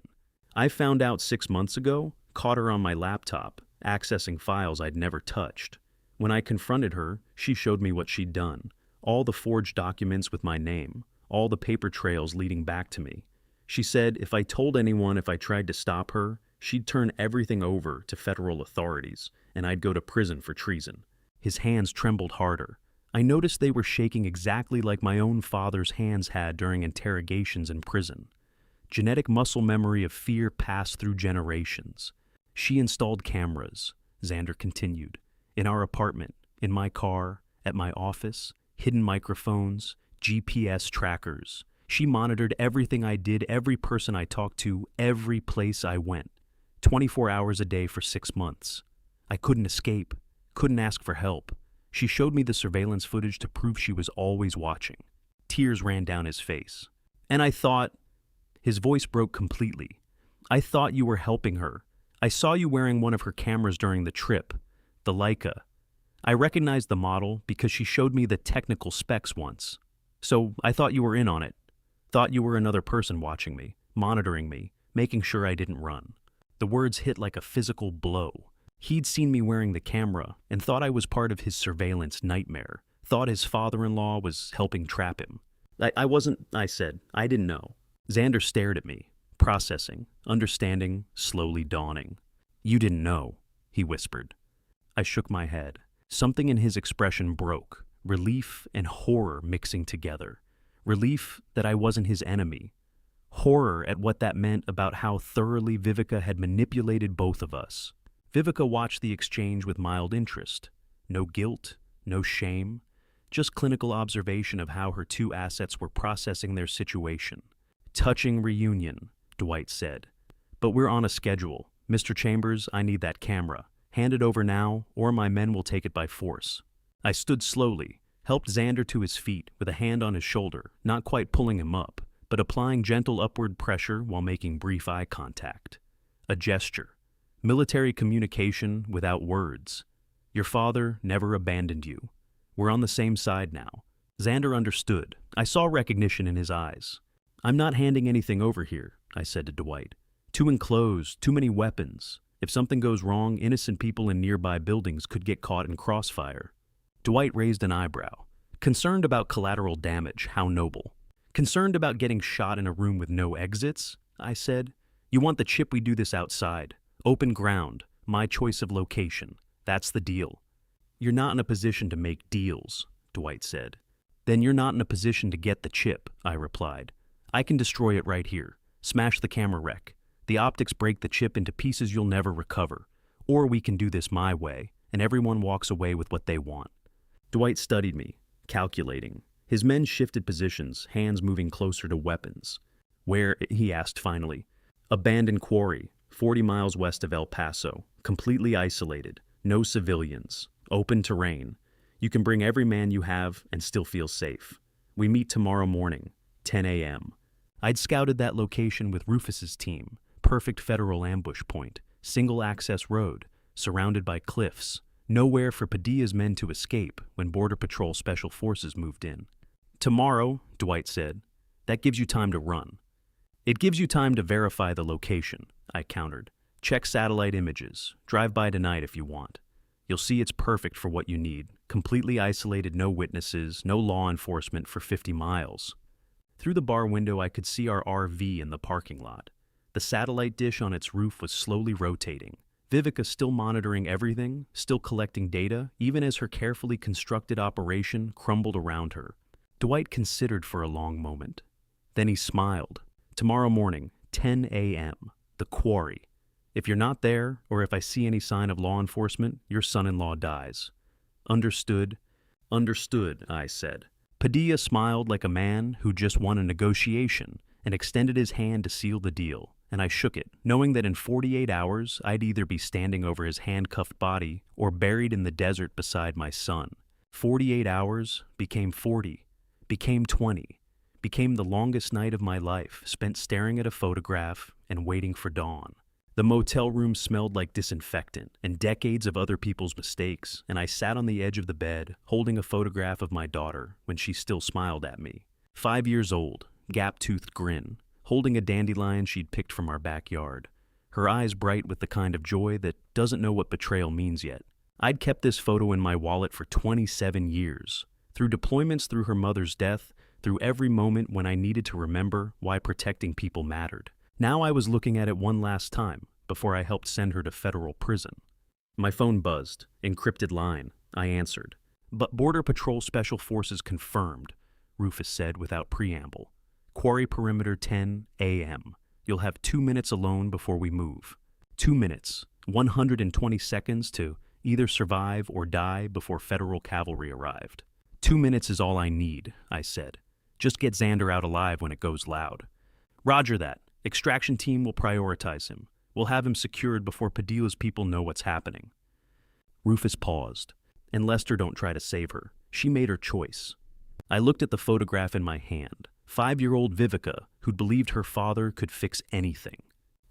"I found out 6 months ago, caught her on my laptop, accessing files I'd never touched. When I confronted her, she showed me what she'd done. All the forged documents with my name, all the paper trails leading back to me. She said if I told anyone if I tried to stop her, she'd turn everything over to federal authorities, and I'd go to prison for treason." His hands trembled harder. I noticed they were shaking exactly like my own father's hands had during interrogations in prison. Genetic muscle memory of fear passed through generations. "She installed cameras," Xander continued, "in our apartment, in my car, at my office, hidden microphones, GPS trackers. She monitored everything I did, every person I talked to, every place I went. 24 hours a day for 6 months. I couldn't escape, couldn't ask for help. She showed me the surveillance footage to prove she was always watching." Tears ran down his face. "And I thought—" His voice broke completely. "I thought you were helping her. I saw you wearing one of her cameras during the trip, the Leica. I recognized the model because she showed me the technical specs once. So I thought you were in on it. Thought you were another person watching me, monitoring me, making sure I didn't run." The words hit like a physical blow. He'd seen me wearing the camera and thought I was part of his surveillance nightmare, thought his father-in-law was helping trap him. I wasn't, I said. I didn't know." Xander stared at me, processing, understanding, slowly dawning. "You didn't know," he whispered. I shook my head. Something in his expression broke, relief and horror mixing together. Relief that I wasn't his enemy. Horror at what that meant about how thoroughly Vivica had manipulated both of us. Vivica watched the exchange with mild interest. No guilt, no shame, just clinical observation of how her two assets were processing their situation. "Touching reunion," Dwight said. "But we're on a schedule. Mr. Chambers, I need that camera. Hand it over now, or my men will take it by force." I stood slowly, helped Xander to his feet with a hand on his shoulder, not quite pulling him up, but applying gentle upward pressure while making brief eye contact. A gesture. Military communication without words. "Your father never abandoned you. We're on the same side now." Xander understood. I saw recognition in his eyes. "I'm not handing anything over here," I said to Dwight. "Too enclosed, too many weapons. If something goes wrong, innocent people in nearby buildings could get caught in crossfire." Dwight raised an eyebrow. "Concerned about collateral damage, how noble." "Concerned about getting shot in a room with no exits?" I said. "You want the chip, we do this outside. Open ground, my choice of location. That's the deal." "You're not in a position to make deals," Dwight said. "Then you're not in a position to get the chip," I replied. "I can destroy it right here. Smash the camera wreck. The optics break the chip into pieces you'll never recover. Or we can do this my way, and everyone walks away with what they want." Dwight studied me, calculating. His men shifted positions, hands moving closer to weapons. "Where?" he asked finally. "Abandoned quarry. 40 miles west of El Paso, completely isolated, no civilians, open terrain. You can bring every man you have and still feel safe. We meet tomorrow morning, 10 a.m. I'd scouted that location with Rufus's team, perfect federal ambush point, single access road, surrounded by cliffs, nowhere for Padilla's men to escape when Border Patrol Special Forces moved in. Tomorrow, Dwight said, that gives you time to run. It gives you time to verify the location, I countered. Check satellite images, drive by tonight if you want. You'll see it's perfect for what you need, completely isolated, no witnesses, no law enforcement for 50 miles. Through the bar window I could see our RV in the parking lot. The satellite dish on its roof was slowly rotating. Vivica still monitoring everything, still collecting data, even as her carefully constructed operation crumbled around her. Dwight considered for a long moment. Then he smiled. Tomorrow morning, 10 a.m., the quarry. If you're not there, or if I see any sign of law enforcement, your son-in-law dies. Understood? Understood, I said. Padilla smiled like a man who just won a negotiation and extended his hand to seal the deal, and I shook it, knowing that in 48 hours I'd either be standing over his handcuffed body or buried in the desert beside my son. 48 hours became 40, became 20, became the longest night of my life, spent staring at a photograph and waiting for dawn. The motel room smelled like disinfectant and decades of other people's mistakes, and I sat on the edge of the bed, holding a photograph of my daughter when she still smiled at me. 5 years old, gap-toothed grin, holding a dandelion she'd picked from our backyard. Her eyes bright with the kind of joy that doesn't know what betrayal means yet. I'd kept this photo in my wallet for 27 years. Through deployments, through her mother's death, through every moment when I needed to remember why protecting people mattered. Now I was looking at it one last time, before I helped send her to federal prison. My phone buzzed. Encrypted line. I answered. But Border Patrol Special Forces confirmed, Rufus said without preamble. Quarry perimeter 10 a.m. You'll have 2 minutes alone before we move. 2 minutes, 120 seconds to either survive or die before federal cavalry arrived. 2 minutes is all I need, I said. Just get Xander out alive when it goes loud. Roger that. Extraction team will prioritize him. We'll have him secured before Padilla's people know what's happening. Rufus paused. And Lester, don't try to save her. She made her choice. I looked at the photograph in my hand. 5-year-old Vivica, who'd believed her father could fix anything.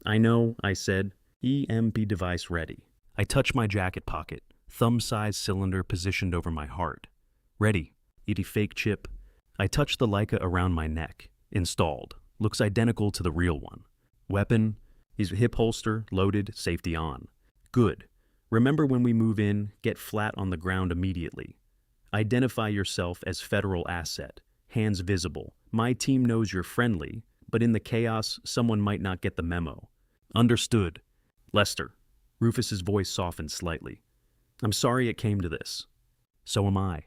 I know, I said. EMP device ready. I touched my jacket pocket, thumb-sized cylinder positioned over my heart. Ready. Itty fake chip. I touched the Leica around my neck. Installed. Looks identical to the real one. Weapon, his hip holster, loaded, safety on. Good. Remember when we move in, get flat on the ground immediately. Identify yourself as federal asset, hands visible. My team knows you're friendly, but in the chaos, someone might not get the memo. Understood. Lester. Rufus's voice softened slightly. I'm sorry it came to this. So am I.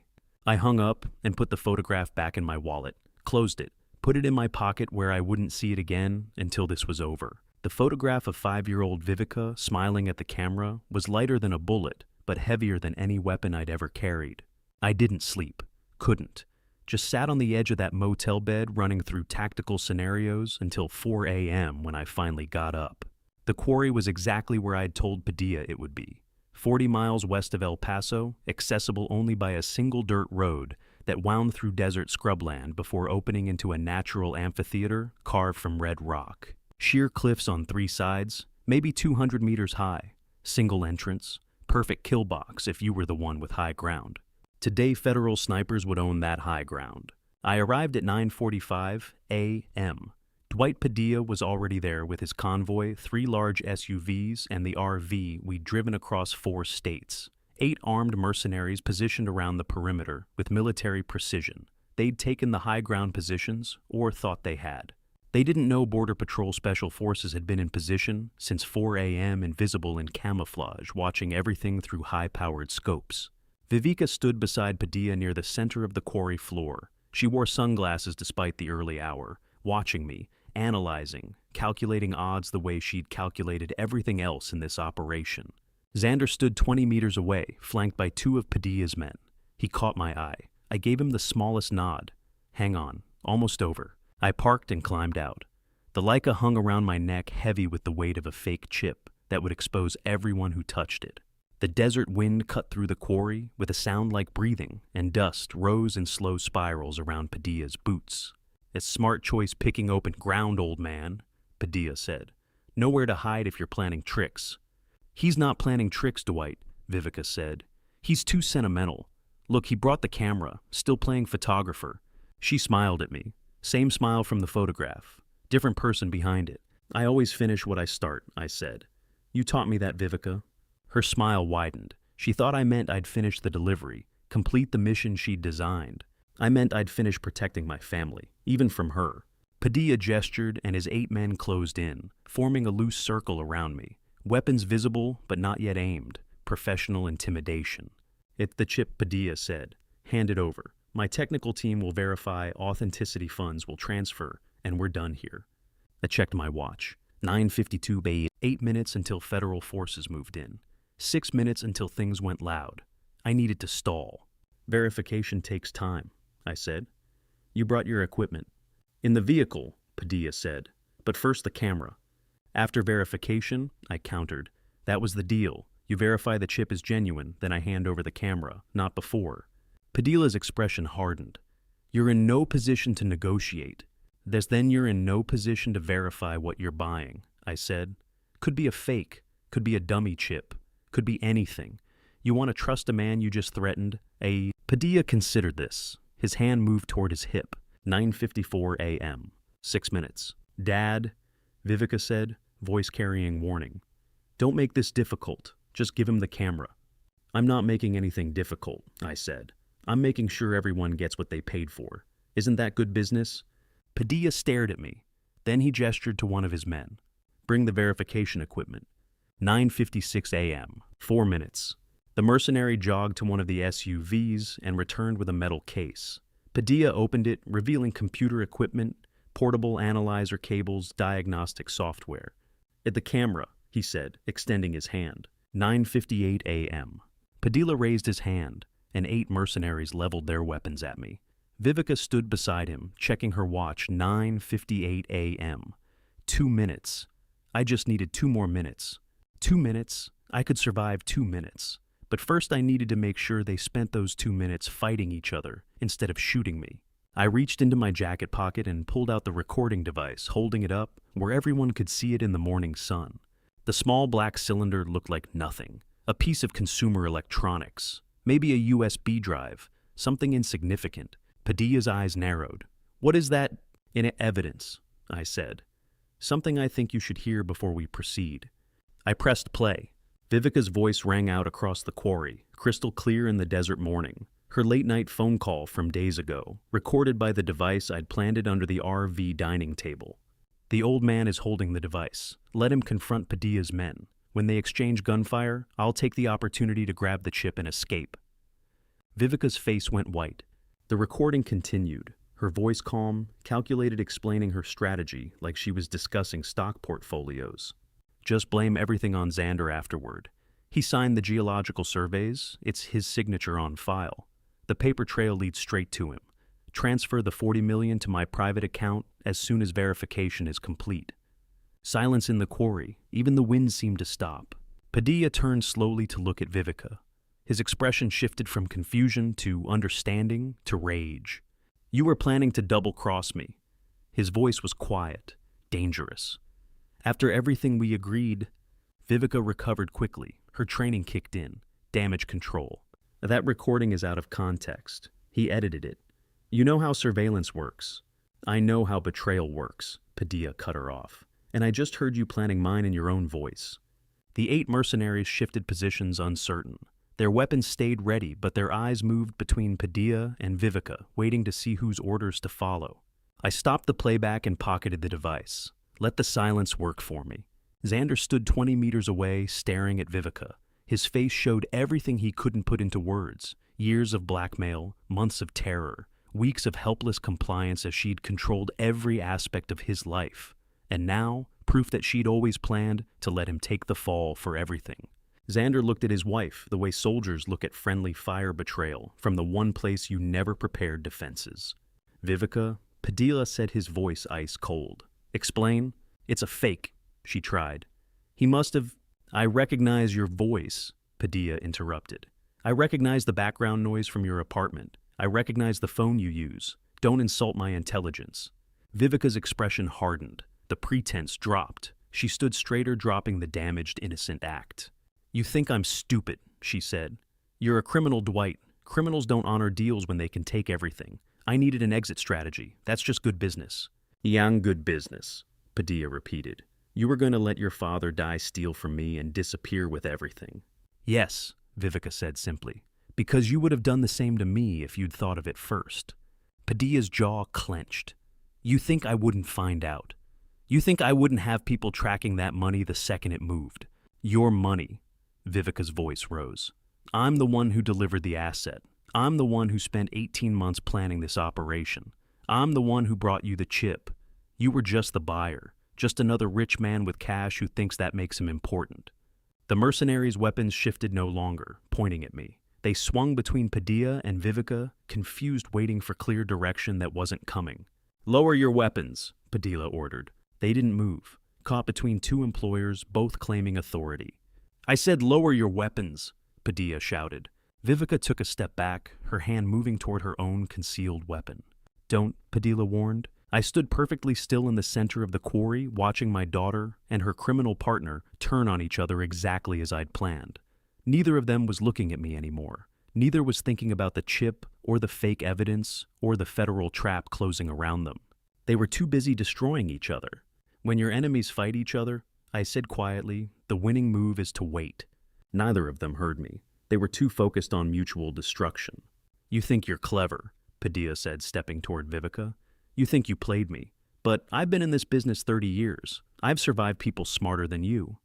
I hung up and put the photograph back in my wallet, closed it, put it in my pocket where I wouldn't see it again until this was over. The photograph of 5-year-old Vivica smiling at the camera was lighter than a bullet, but heavier than any weapon I'd ever carried. I didn't sleep. Couldn't. Just sat on the edge of that motel bed running through tactical scenarios until 4 a.m. when I finally got up. The quarry was exactly where I'd told Padilla it would be. 40 miles west of El Paso, accessible only by a single dirt road that wound through desert scrubland before opening into a natural amphitheater carved from red rock. Sheer cliffs on 3 sides, maybe 200 meters high. Single entrance, perfect kill box if you were the one with high ground. Today, federal snipers would own that high ground. I arrived at 9:45 a.m. Dwight Padilla was already there with his convoy, 3 large SUVs, and the RV we'd driven across 4 states. 8 armed mercenaries positioned around the perimeter with military precision. They'd taken the high ground positions, or thought they had. They didn't know Border Patrol Special Forces had been in position since 4 a.m. invisible in camouflage, watching everything through high-powered scopes. Vivica stood beside Padilla near the center of the quarry floor. She wore sunglasses despite the early hour, watching me, analyzing, calculating odds the way she'd calculated everything else in this operation. Xander stood 20 meters away, flanked by 2 of Padilla's men. He caught my eye. I gave him the smallest nod. Hang on. Almost over. I parked and climbed out. The Leica hung around my neck heavy with the weight of a fake chip that would expose everyone who touched it. The desert wind cut through the quarry with a sound like breathing, and dust rose in slow spirals around Padilla's boots. "A smart choice picking open ground, old man," Padilla said. "Nowhere to hide if you're planning tricks." "He's not planning tricks, Dwight," Vivica said. "He's too sentimental. Look, he brought the camera, still playing photographer." She smiled at me. Same smile from the photograph. Different person behind it. "I always finish what I start," I said. "You taught me that, Vivica." Her smile widened. She thought I meant I'd finish the delivery, complete the mission she'd designed. I meant I'd finish protecting my family, even from her. Padilla gestured, and his 8 men closed in, forming a loose circle around me. Weapons visible, but not yet aimed. Professional intimidation. "It's the chip," Padilla said. "Hand it over. My technical team will verify authenticity, funds will transfer, and we're done here." I checked my watch. 9:52 a.m. 8 minutes until federal forces moved in. 6 minutes until things went loud. I needed to stall. "Verification takes time," I said. "You brought your equipment." "In the vehicle," Padilla said. "But first the camera." "After verification," I countered. "That was the deal. You verify the chip is genuine, then I hand over the camera, not before." Padilla's expression hardened. "You're in no position to negotiate. Then you're in no position to verify what you're buying," I said. "Could be a fake, could be a dummy chip, could be anything. You want to trust a man you just threatened? Padilla considered this. His hand moved toward his hip. 9:54 a.m. 6 minutes. "Dad," Vivica said, voice carrying warning. "Don't make this difficult. Just give him the camera." "I'm not making anything difficult," I said. "I'm making sure everyone gets what they paid for. Isn't that good business?" Padilla stared at me. Then he gestured to one of his men. "Bring the verification equipment." 9:56 a.m. 4 minutes. The mercenary jogged to one of the SUVs and returned with a metal case. Padilla opened it, revealing computer equipment, portable analyzer cables, diagnostic software. "At the camera," he said, extending his hand. 9:58 a.m. Padilla raised his hand, and 8 mercenaries leveled their weapons at me. Vivica stood beside him, checking her watch. 9:58 a.m. 2 minutes. I just needed 2 more minutes. 2 minutes? I could survive 2 minutes. But first I needed to make sure they spent those 2 minutes fighting each other instead of shooting me. I reached into my jacket pocket and pulled out the recording device, holding it up where everyone could see it in the morning sun. The small black cylinder looked like nothing. A piece of consumer electronics. Maybe a USB drive. Something insignificant. Padilla's eyes narrowed. "What is that?" "In evidence," I said. "Something I think you should hear before we proceed." I pressed play. Vivica's voice rang out across the quarry, crystal clear in the desert morning. Her late-night phone call from days ago, recorded by the device I'd planted under the RV dining table. "The old man is holding the device. Let him confront Padilla's men. When they exchange gunfire, I'll take the opportunity to grab the chip and escape." Vivica's face went white. The recording continued, her voice calm, calculated, explaining her strategy like she was discussing stock portfolios. "Just blame everything on Xander afterward. He signed the geological surveys. It's his signature on file. The paper trail leads straight to him. Transfer the $40 million to my private account as soon as verification is complete." Silence in the quarry. Even the wind seemed to stop. Padilla turned slowly to look at Vivica. His expression shifted from confusion to understanding to rage. "You were planning to double-cross me." His voice was quiet, dangerous. "After everything we agreed." Vivica recovered quickly. Her training kicked in. Damage control. "That recording is out of context. He edited it. You know how surveillance works." "I know how betrayal works," Padilla cut her off. "And I just heard you planning mine in your own voice." The 8 mercenaries shifted positions, uncertain. Their weapons stayed ready, but their eyes moved between Padilla and Vivica, waiting to see whose orders to follow. I stopped the playback and pocketed the device. Let the silence work for me. Xander stood 20 meters away, staring at Vivica. His face showed everything he couldn't put into words. Years of blackmail, months of terror, weeks of helpless compliance as she'd controlled every aspect of his life. And now, proof that she'd always planned to let him take the fall for everything. Xander looked at his wife the way soldiers look at friendly fire betrayal from the one place you never prepared defenses. "Vivica," Padilla said, his voice ice cold. Explain? It's a fake, she tried. He must have... I recognize your voice, Padilla interrupted. I recognize the background noise from your apartment. I recognize the phone you use. Don't insult my intelligence. Vivica's expression hardened. The pretense dropped. She stood straighter, dropping the damaged, innocent act. You think I'm stupid, she said. You're a criminal, Dwight. Criminals don't honor deals when they can take everything. I needed an exit strategy. That's just good business. Young good business, Padilla repeated. You were going to let your father die, steal from me, and disappear with everything. Yes, Vivica said simply, because you would have done the same to me if you'd thought of it first. Padilla's jaw clenched. You think I wouldn't find out? You think I wouldn't have people tracking that money the second it moved? Your money, Vivica's voice rose. I'm the one who delivered the asset. I'm the one who spent 18 months planning this operation. I'm the one who brought you the chip. You were just the buyer, just another rich man with cash who thinks that makes him important. The mercenaries' weapons shifted no longer, pointing at me. They swung between Padilla and Vivica, confused, waiting for clear direction that wasn't coming. Lower your weapons, Padilla ordered. They didn't move, caught between two employers, both claiming authority. I said lower your weapons, Padilla shouted. Vivica took a step back, her hand moving toward her own concealed weapon. Don't, Padilla warned. I stood perfectly still in the center of the quarry, watching my daughter and her criminal partner turn on each other exactly as I'd planned. Neither of them was looking at me anymore. Neither was thinking about the chip or the fake evidence or the federal trap closing around them. They were too busy destroying each other. When your enemies fight each other, I said quietly, the winning move is to wait. Neither of them heard me. They were too focused on mutual destruction. You think you're clever, Padilla said, stepping toward Vivica. You think you played me. But I've been in this business 30 years. I've survived people smarter than you.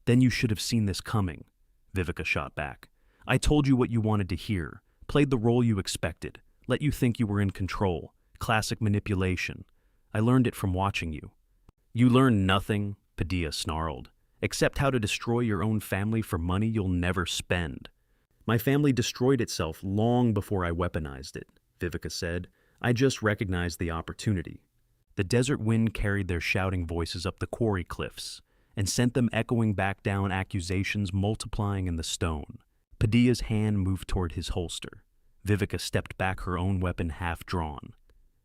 Then you should have seen this coming, Vivica shot back. I told you what you wanted to hear, played the role you expected, let you think you were in control. Classic manipulation. I learned it from watching you. You learned nothing, Padilla snarled, except how to destroy your own family for money you'll never spend. My family destroyed itself long before I weaponized it, Vivica said. I just recognized the opportunity. The desert wind carried their shouting voices up the quarry cliffs and sent them echoing back down, accusations multiplying in the stone. Padilla's hand moved toward his holster. Vivica stepped back, her own weapon half drawn.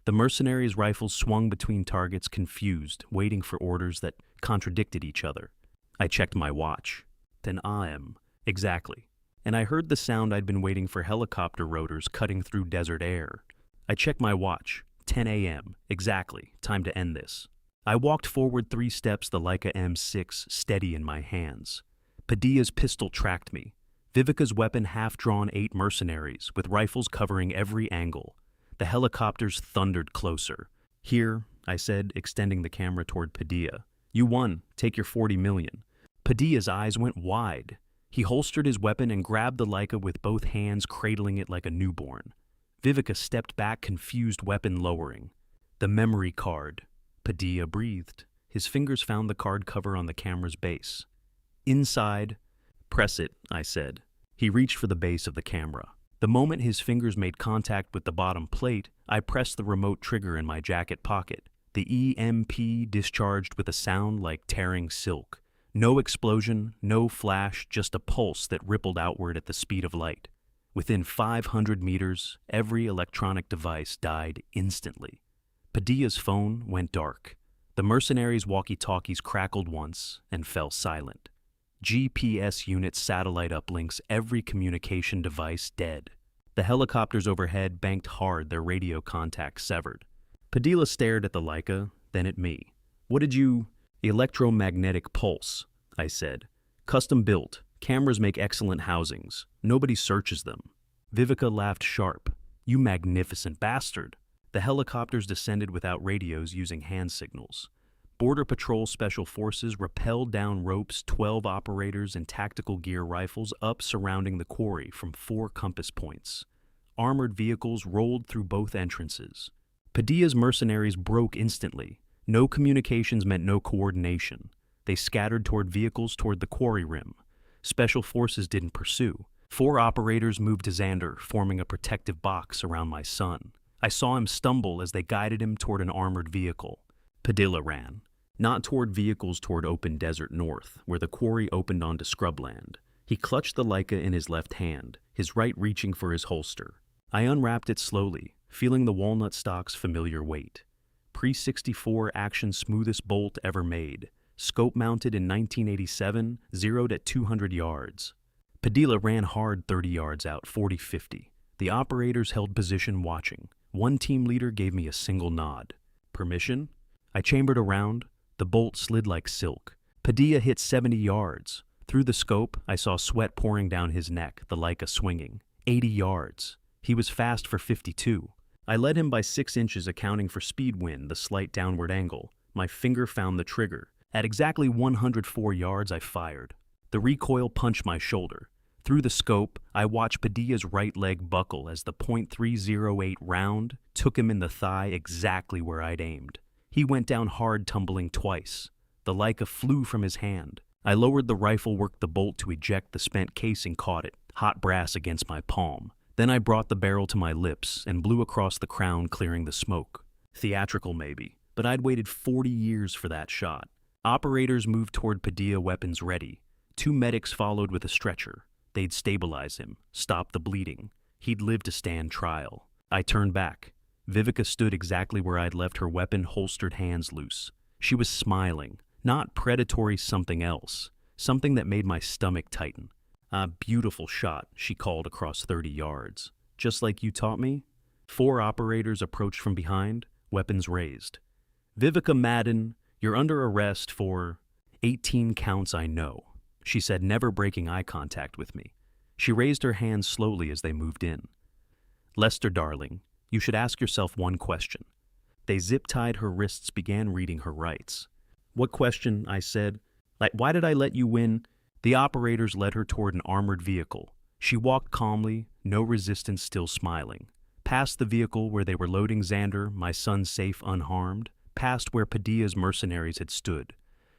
The mercenaries' rifles swung between targets, confused, waiting for orders that contradicted each other. I checked my watch. 10 a.m. Exactly. And I heard the sound I'd been waiting for, helicopter rotors cutting through desert air. I checked my watch. 10 a.m. Exactly. Time to end this. I walked forward 3 steps, the Leica M6 steady in my hands. Padilla's pistol tracked me. Vivica's weapon half-drawn, 8 mercenaries, with rifles covering every angle. The helicopters thundered closer. Here, I said, extending the camera toward Padilla. You won. Take your 40 million. Padilla's eyes went wide. He holstered his weapon and grabbed the Leica with both hands, cradling it like a newborn. Vivica stepped back, confused, weapon lowering. The memory card. Padilla breathed. His fingers found the card cover on the camera's base. Inside. Press it, I said. He reached for the base of the camera. The moment his fingers made contact with the bottom plate, I pressed the remote trigger in my jacket pocket. The EMP discharged with a sound like tearing silk. No explosion, no flash, just a pulse that rippled outward at the speed of light. Within 500 meters, every electronic device died instantly. Padilla's phone went dark. The mercenaries' walkie-talkies crackled once and fell silent. GPS units, satellite uplinks, every communication device dead. The helicopters overhead banked hard, their radio contacts severed. Padilla stared at the Leica, then at me. What did you... Electromagnetic pulse, I said. Custom built. Cameras make excellent housings. Nobody searches them. Vivica laughed sharp. You magnificent bastard. The helicopters descended without radios, using hand signals. Border Patrol Special Forces rappelled down ropes, 12 operators and tactical gear rifles up surrounding the quarry from 4 compass points. Armored vehicles rolled through both entrances. Padilla's mercenaries broke instantly. No communications meant no coordination. They scattered toward vehicles toward the quarry rim. Special Forces didn't pursue. 4 operators moved to Xander, forming a protective box around my son. I saw him stumble as they guided him toward an armored vehicle. Padilla ran. Not toward vehicles, toward open desert north, where the quarry opened onto scrubland. He clutched the Leica in his left hand, his right reaching for his holster. I unwrapped it slowly, feeling the walnut stock's familiar weight. Pre-64 action smoothest bolt ever made. Scope mounted in 1987, zeroed at 200 yards. Padilla ran hard 30 yards out, 40-50. The operators held position watching. One team leader gave me a single nod. Permission? I chambered around. The bolt slid like silk. Padilla hit 70 yards. Through the scope, I saw sweat pouring down his neck, the Leica swinging. 80 yards. He was fast for 52. I led him by 6 inches, accounting for speed wind, the slight downward angle. My finger found the trigger. At exactly 104 yards, I fired. The recoil punched my shoulder. Through the scope, I watched Padilla's right leg buckle as the .308 round took him in the thigh exactly where I'd aimed. He went down hard, tumbling twice. The Leica flew from his hand. I lowered the rifle, worked the bolt to eject the spent casing, caught it, hot brass against my palm. Then I brought the barrel to my lips and blew across the crown, clearing the smoke. Theatrical maybe, but I'd waited 40 years for that shot. Operators moved toward Padilla, weapons ready. 2 medics followed with a stretcher. They'd stabilize him, stop the bleeding. He'd live to stand trial. I turned back. Vivica stood exactly where I'd left her weapon, holstered, hands loose. She was smiling, not predatory, something else, something that made my stomach tighten. "A beautiful shot," she called across 30 yards. "Just like you taught me?" 4 operators approached from behind, weapons raised. "Vivica Madden, you're under arrest for 18 counts, I know," she said, never breaking eye contact with me. She raised her hands slowly as they moved in. "Lester, darling, you should ask yourself one question." They zip-tied her wrists, began reading her rights. "What question?" I said. "Like, why did I let you win?" The operators led her toward an armored vehicle. She walked calmly, no resistance, still smiling. Past the vehicle where they were loading Xander, my son safe, unharmed. Past where Padilla's mercenaries had stood.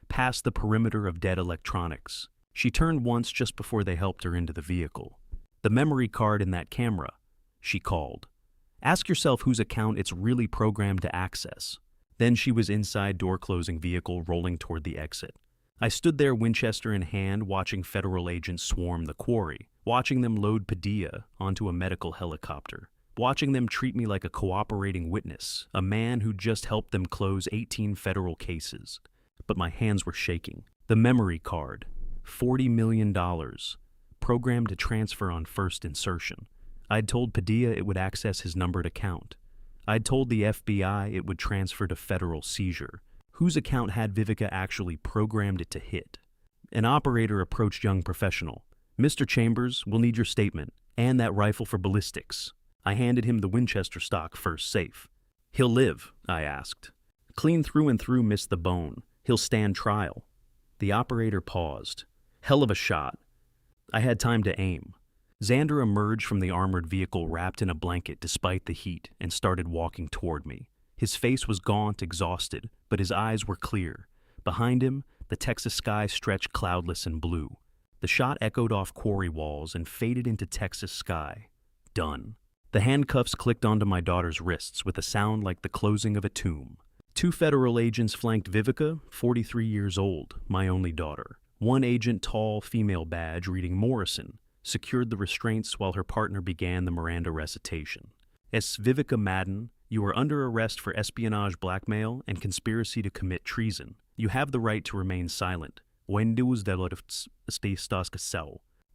Past the perimeter of dead electronics. She turned once just before they helped her into the vehicle. "The memory card in that camera," she called. "Ask yourself whose account it's really programmed to access." Then she was inside, door-closing vehicle, rolling toward the exit. I stood there, Winchester in hand, watching federal agents swarm the quarry, watching them load Padilla onto a medical helicopter, watching them treat me like a cooperating witness, a man who just helped them close 18 federal cases. But my hands were shaking. The memory card, $40 million, programmed to transfer on first insertion. I'd told Padilla it would access his numbered account. I'd told the FBI it would transfer to federal seizure. Whose account had Vivica actually programmed it to hit? An operator approached young professional. "Mr. Chambers, we'll need your statement, and that rifle for ballistics." I handed him the Winchester stock, first safe. "He'll live?" I asked. "Clean through and through, miss the bone. He'll stand trial." The operator paused. "Hell of a shot." I had time to aim. Xander emerged from the armored vehicle wrapped in a blanket despite the heat and started walking toward me. His face was gaunt, exhausted, but his eyes were clear. Behind him, the Texas sky stretched cloudless and blue. The shot echoed off quarry walls and faded into Texas sky. Done. The handcuffs clicked onto my daughter's wrists with a sound like the closing of a tomb. 2 federal agents flanked Vivica, 43 years old, my only daughter. 1 agent, tall, female badge, reading Morrison, secured the restraints while her partner began the Miranda recitation. "Es Vivica Madden, you are under arrest for espionage, blackmail, and conspiracy to commit treason. You have the right to remain silent.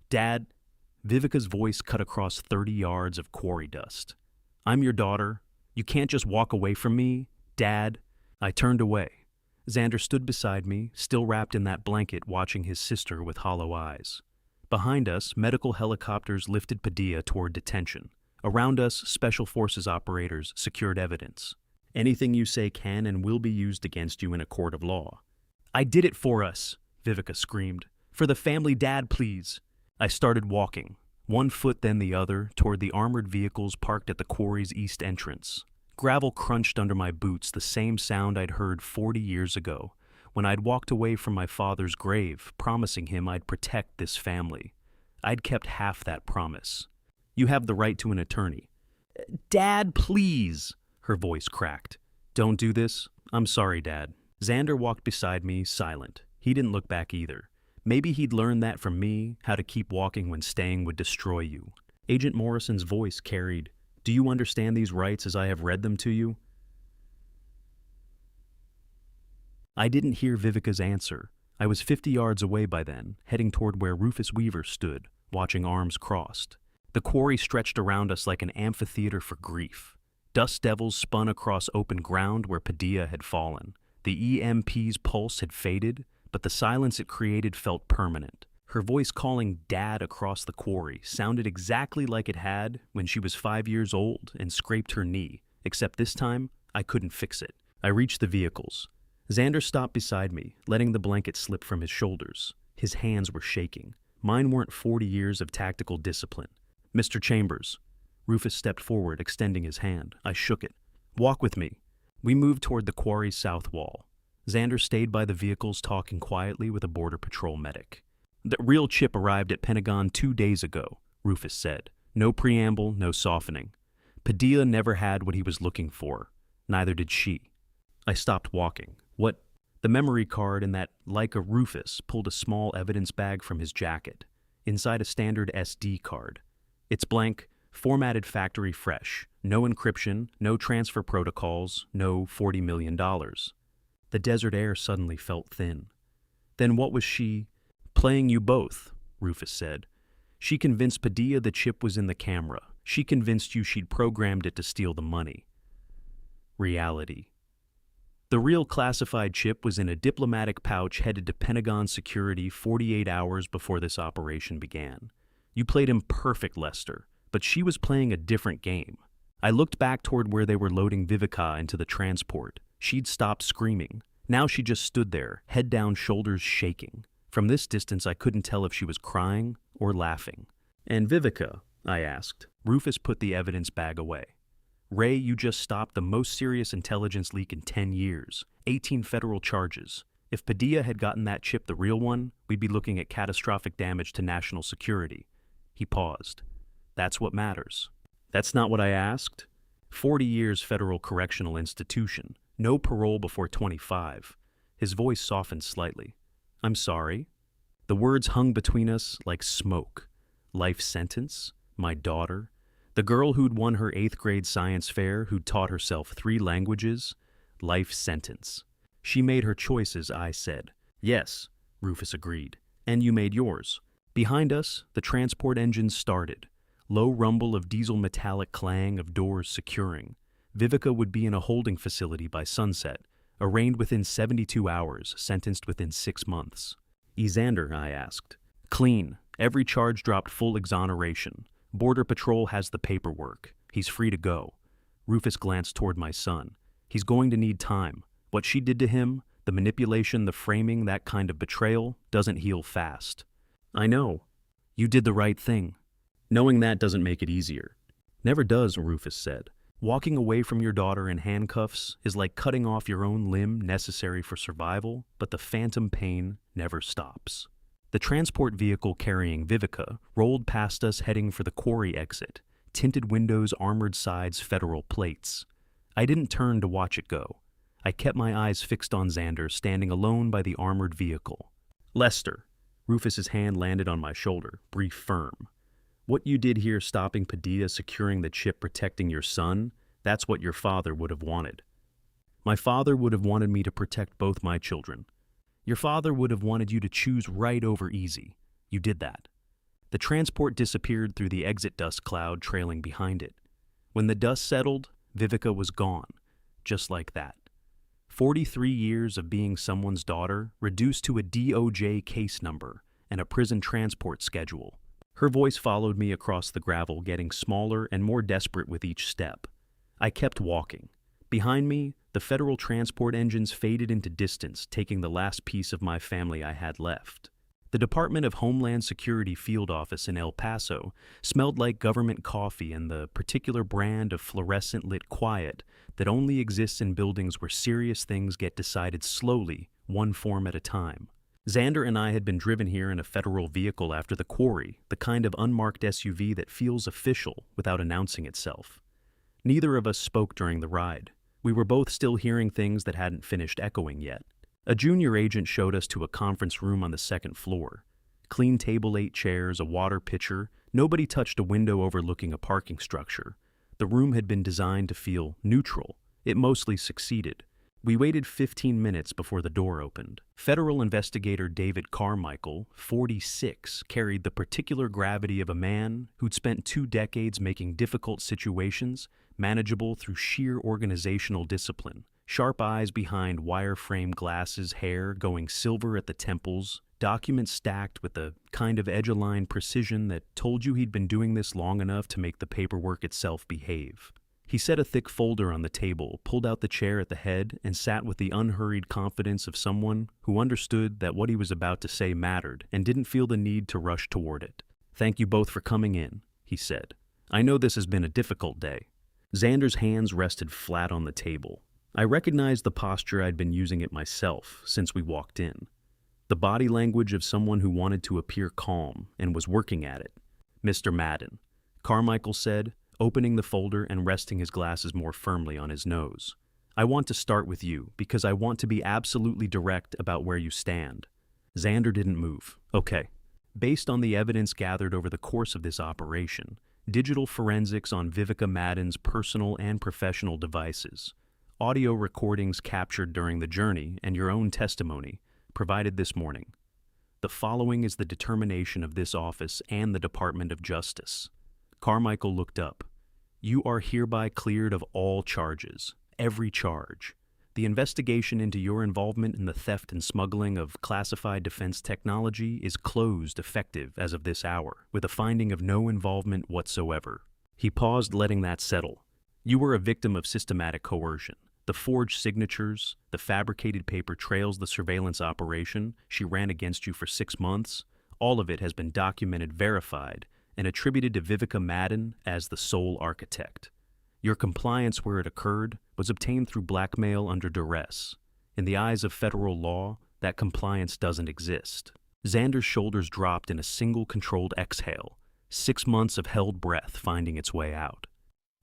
Dad," Vivica's voice cut across 30 yards of quarry dust. "I'm your daughter. You can't just walk away from me. Dad." I turned away. Xander stood beside me, still wrapped in that blanket, watching his sister with hollow eyes. Behind us, medical helicopters lifted Padilla toward detention. Around us, Special Forces operators secured evidence. "Anything you say can and will be used against you in a court of law." "I did it for us," Vivica screamed. "For the family, Dad, please." I started walking, 1 foot then the other, toward the armored vehicles parked at the quarry's east entrance. Gravel crunched under my boots, the same sound I'd heard 40 years ago, when I'd walked away from my father's grave, promising him I'd protect this family. I'd kept half that promise. "You have the right to an attorney." "Dad, please," her voice cracked. "Don't do this. I'm sorry, Dad. Xander walked beside me, silent. He didn't look back either. Maybe he'd learned that from me, how to keep walking when staying would destroy you. Agent Morrison's voice carried, "Do you understand these rights as I have read them to you?" I didn't hear Vivica's answer. I was 50 yards away by then, heading toward where Rufus Weaver stood, watching arms crossed. The quarry stretched around us like an amphitheater for grief. Dust devils spun across open ground where Padilla had fallen. The EMP's pulse had faded, but the silence it created felt permanent. Her voice calling Dad across the quarry sounded exactly like it had when she was 5 years old and scraped her knee, except this time, I couldn't fix it. I reached the vehicles. Xander stopped beside me, letting the blanket slip from his shoulders. His hands were shaking. Mine weren't 40 years of tactical discipline. "Mr. Chambers." Rufus stepped forward, extending his hand. I shook it. "Walk with me." We moved toward the quarry's south wall. Xander stayed by the vehicles, talking quietly with a Border Patrol medic. "The real chip arrived at Pentagon 2 days ago," Rufus said. No preamble, no softening. Padilla never had what he was looking for. Neither did she. I stopped walking. "What?" The memory card in that Leica Rufus pulled a small evidence bag from his jacket. Inside a standard SD card. It's blank, formatted factory fresh. No encryption, no transfer protocols, no $40 million. The desert air suddenly felt thin. "Then what was she—" "Playing you both," Rufus said. "She convinced Padilla the chip was in the camera. She convinced you she'd programmed it to steal the money." Reality. The real classified chip was in a diplomatic pouch headed to Pentagon security 48 hours before this operation began. You played him perfect, Lester, but she was playing a different game. I looked back toward where they were loading Vivica into the transport. She'd stopped screaming. Now she just stood there, head down, shoulders shaking. From this distance, I couldn't tell if she was crying or laughing. "And Vivica?" I asked. Rufus put the evidence bag away. "Ray, you just stopped the most serious intelligence leak in 10 years. 18 federal charges. If Padilla had gotten that chip, the real one, we'd be looking at catastrophic damage to national security." He paused. "That's what matters." "That's not what I asked." 40 years federal correctional institution. No parole before 25. His voice softened slightly. "I'm sorry." The words hung between us like smoke. Life sentence? My daughter? The girl who'd won her 8th grade science fair, who'd taught herself 3 languages? Life sentence. "She made her choices," I said. "Yes," Rufus agreed. "And you made yours." Behind us, the transport engines started. Low rumble of diesel metallic clang of doors securing. Vivica would be in a holding facility by sunset, arraigned within 72 hours, sentenced within 6 months. "Xander?" I asked. "Clean. Every charge dropped, full exoneration. Border Patrol has the paperwork. He's free to go." Rufus glanced toward my son. "He's going to need time. What she did to him, the manipulation, the framing, that kind of betrayal, doesn't heal fast." "I know. You did the right thing." "Knowing that doesn't make it easier." "Never does," Rufus said. "Walking away from your daughter in handcuffs is like cutting off your own limb necessary for survival, but the phantom pain never stops." The transport vehicle carrying Vivica rolled past us, heading for the quarry exit. Tinted windows, armored sides, federal plates. I didn't turn to watch it go. I kept my eyes fixed on Xander, standing alone by the armored vehicle. "Lester." Rufus's hand landed on my shoulder, brief, firm. "What you did here, stopping Padilla, securing the chip, protecting your son, that's what your father would have wanted." "My father would have wanted me to protect both my children." "Your father would have wanted you to choose right over easy. You did that." The transport disappeared through the exit dust cloud trailing behind it. When the dust settled, Vivica was gone, just like that. 43 years of being someone's daughter, reduced to a DOJ case number and a prison transport schedule. Her voice followed me across the gravel, getting smaller and more desperate with each step. I kept walking. Behind me, the federal transport engines faded into distance, taking the last piece of my family I had left. The Department of Homeland Security field office in El Paso smelled like government coffee and the particular brand of fluorescent-lit quiet that only exists in buildings where serious things get decided slowly, one form at a time. Xander and I had been driven here in a federal vehicle after the quarry, the kind of unmarked SUV that feels official without announcing itself. Neither of us spoke during the ride. We were both still hearing things that hadn't finished echoing yet. A junior agent showed us to a conference room on the second floor. Clean table, 8 chairs, a water pitcher. Nobody touched a window overlooking a parking structure. The room had been designed to feel neutral. It mostly succeeded. We waited 15 minutes before the door opened. Federal investigator David Carmichael, 46, carried the particular gravity of a man who'd spent 2 decades making difficult situations manageable through sheer organizational discipline. Sharp eyes behind wire-frame glasses, hair going silver at the temples, documents stacked with the kind of edge-align precision that told you he'd been doing this long enough to make the paperwork itself behave. He set a thick folder on the table, pulled out the chair at the head, and sat with the unhurried confidence of someone who understood that what he was about to say mattered and didn't feel the need to rush toward it. "Thank you both for coming in," he said. "I know this has been a difficult day." Xander's hands rested flat on the table. I recognized the posture I'd been using it myself since we walked in. The body language of someone who wanted to appear calm and was working at it. "Mr. Madden," Carmichael said, opening the folder and resting his glasses more firmly on his nose. "I want to start with you because I want to be absolutely direct about where you stand." Xander didn't move. "Okay. Based on the evidence gathered over the course of this operation, digital forensics on Vivica Madden's personal and professional devices, audio recordings captured during the journey, and your own testimony provided this morning, the following is the determination of this office and the Department of Justice." Carmichael looked up. "You are hereby cleared of all charges, every charge. The investigation into your involvement in the theft and smuggling of classified defense technology is closed effective as of this hour, with a finding of no involvement whatsoever." He paused, letting that settle. "You were a victim of systematic coercion. The forged signatures, the fabricated paper trails, the surveillance operation she ran against you for 6 months, all of it has been documented, verified, and attributed to Vivica Madden as the sole architect. Your compliance where it occurred was obtained through blackmail under duress. In the eyes of federal law, that compliance doesn't exist." Xander's shoulders dropped in a single controlled exhale, 6 months of held breath finding its way out.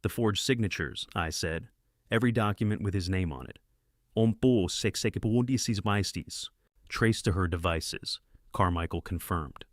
"The forged signatures," I said. "Every document with his name on it. Traced to her devices," Carmichael confirmed.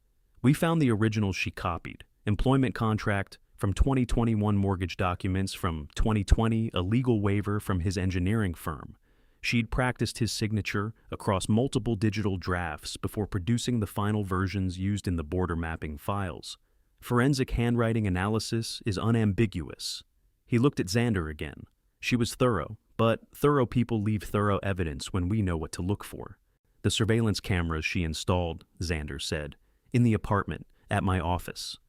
"We found the originals she copied. Employment contract from 2021, mortgage documents from 2020, a legal waiver from his engineering firm. She'd practiced his signature across multiple digital drafts before producing the final versions used in the border mapping files. Forensic handwriting analysis is unambiguous." He looked at Xander again. "She was thorough, but thorough people leave thorough evidence when we know what to look for." "The surveillance cameras she installed," Xander said, "in the apartment, at my office.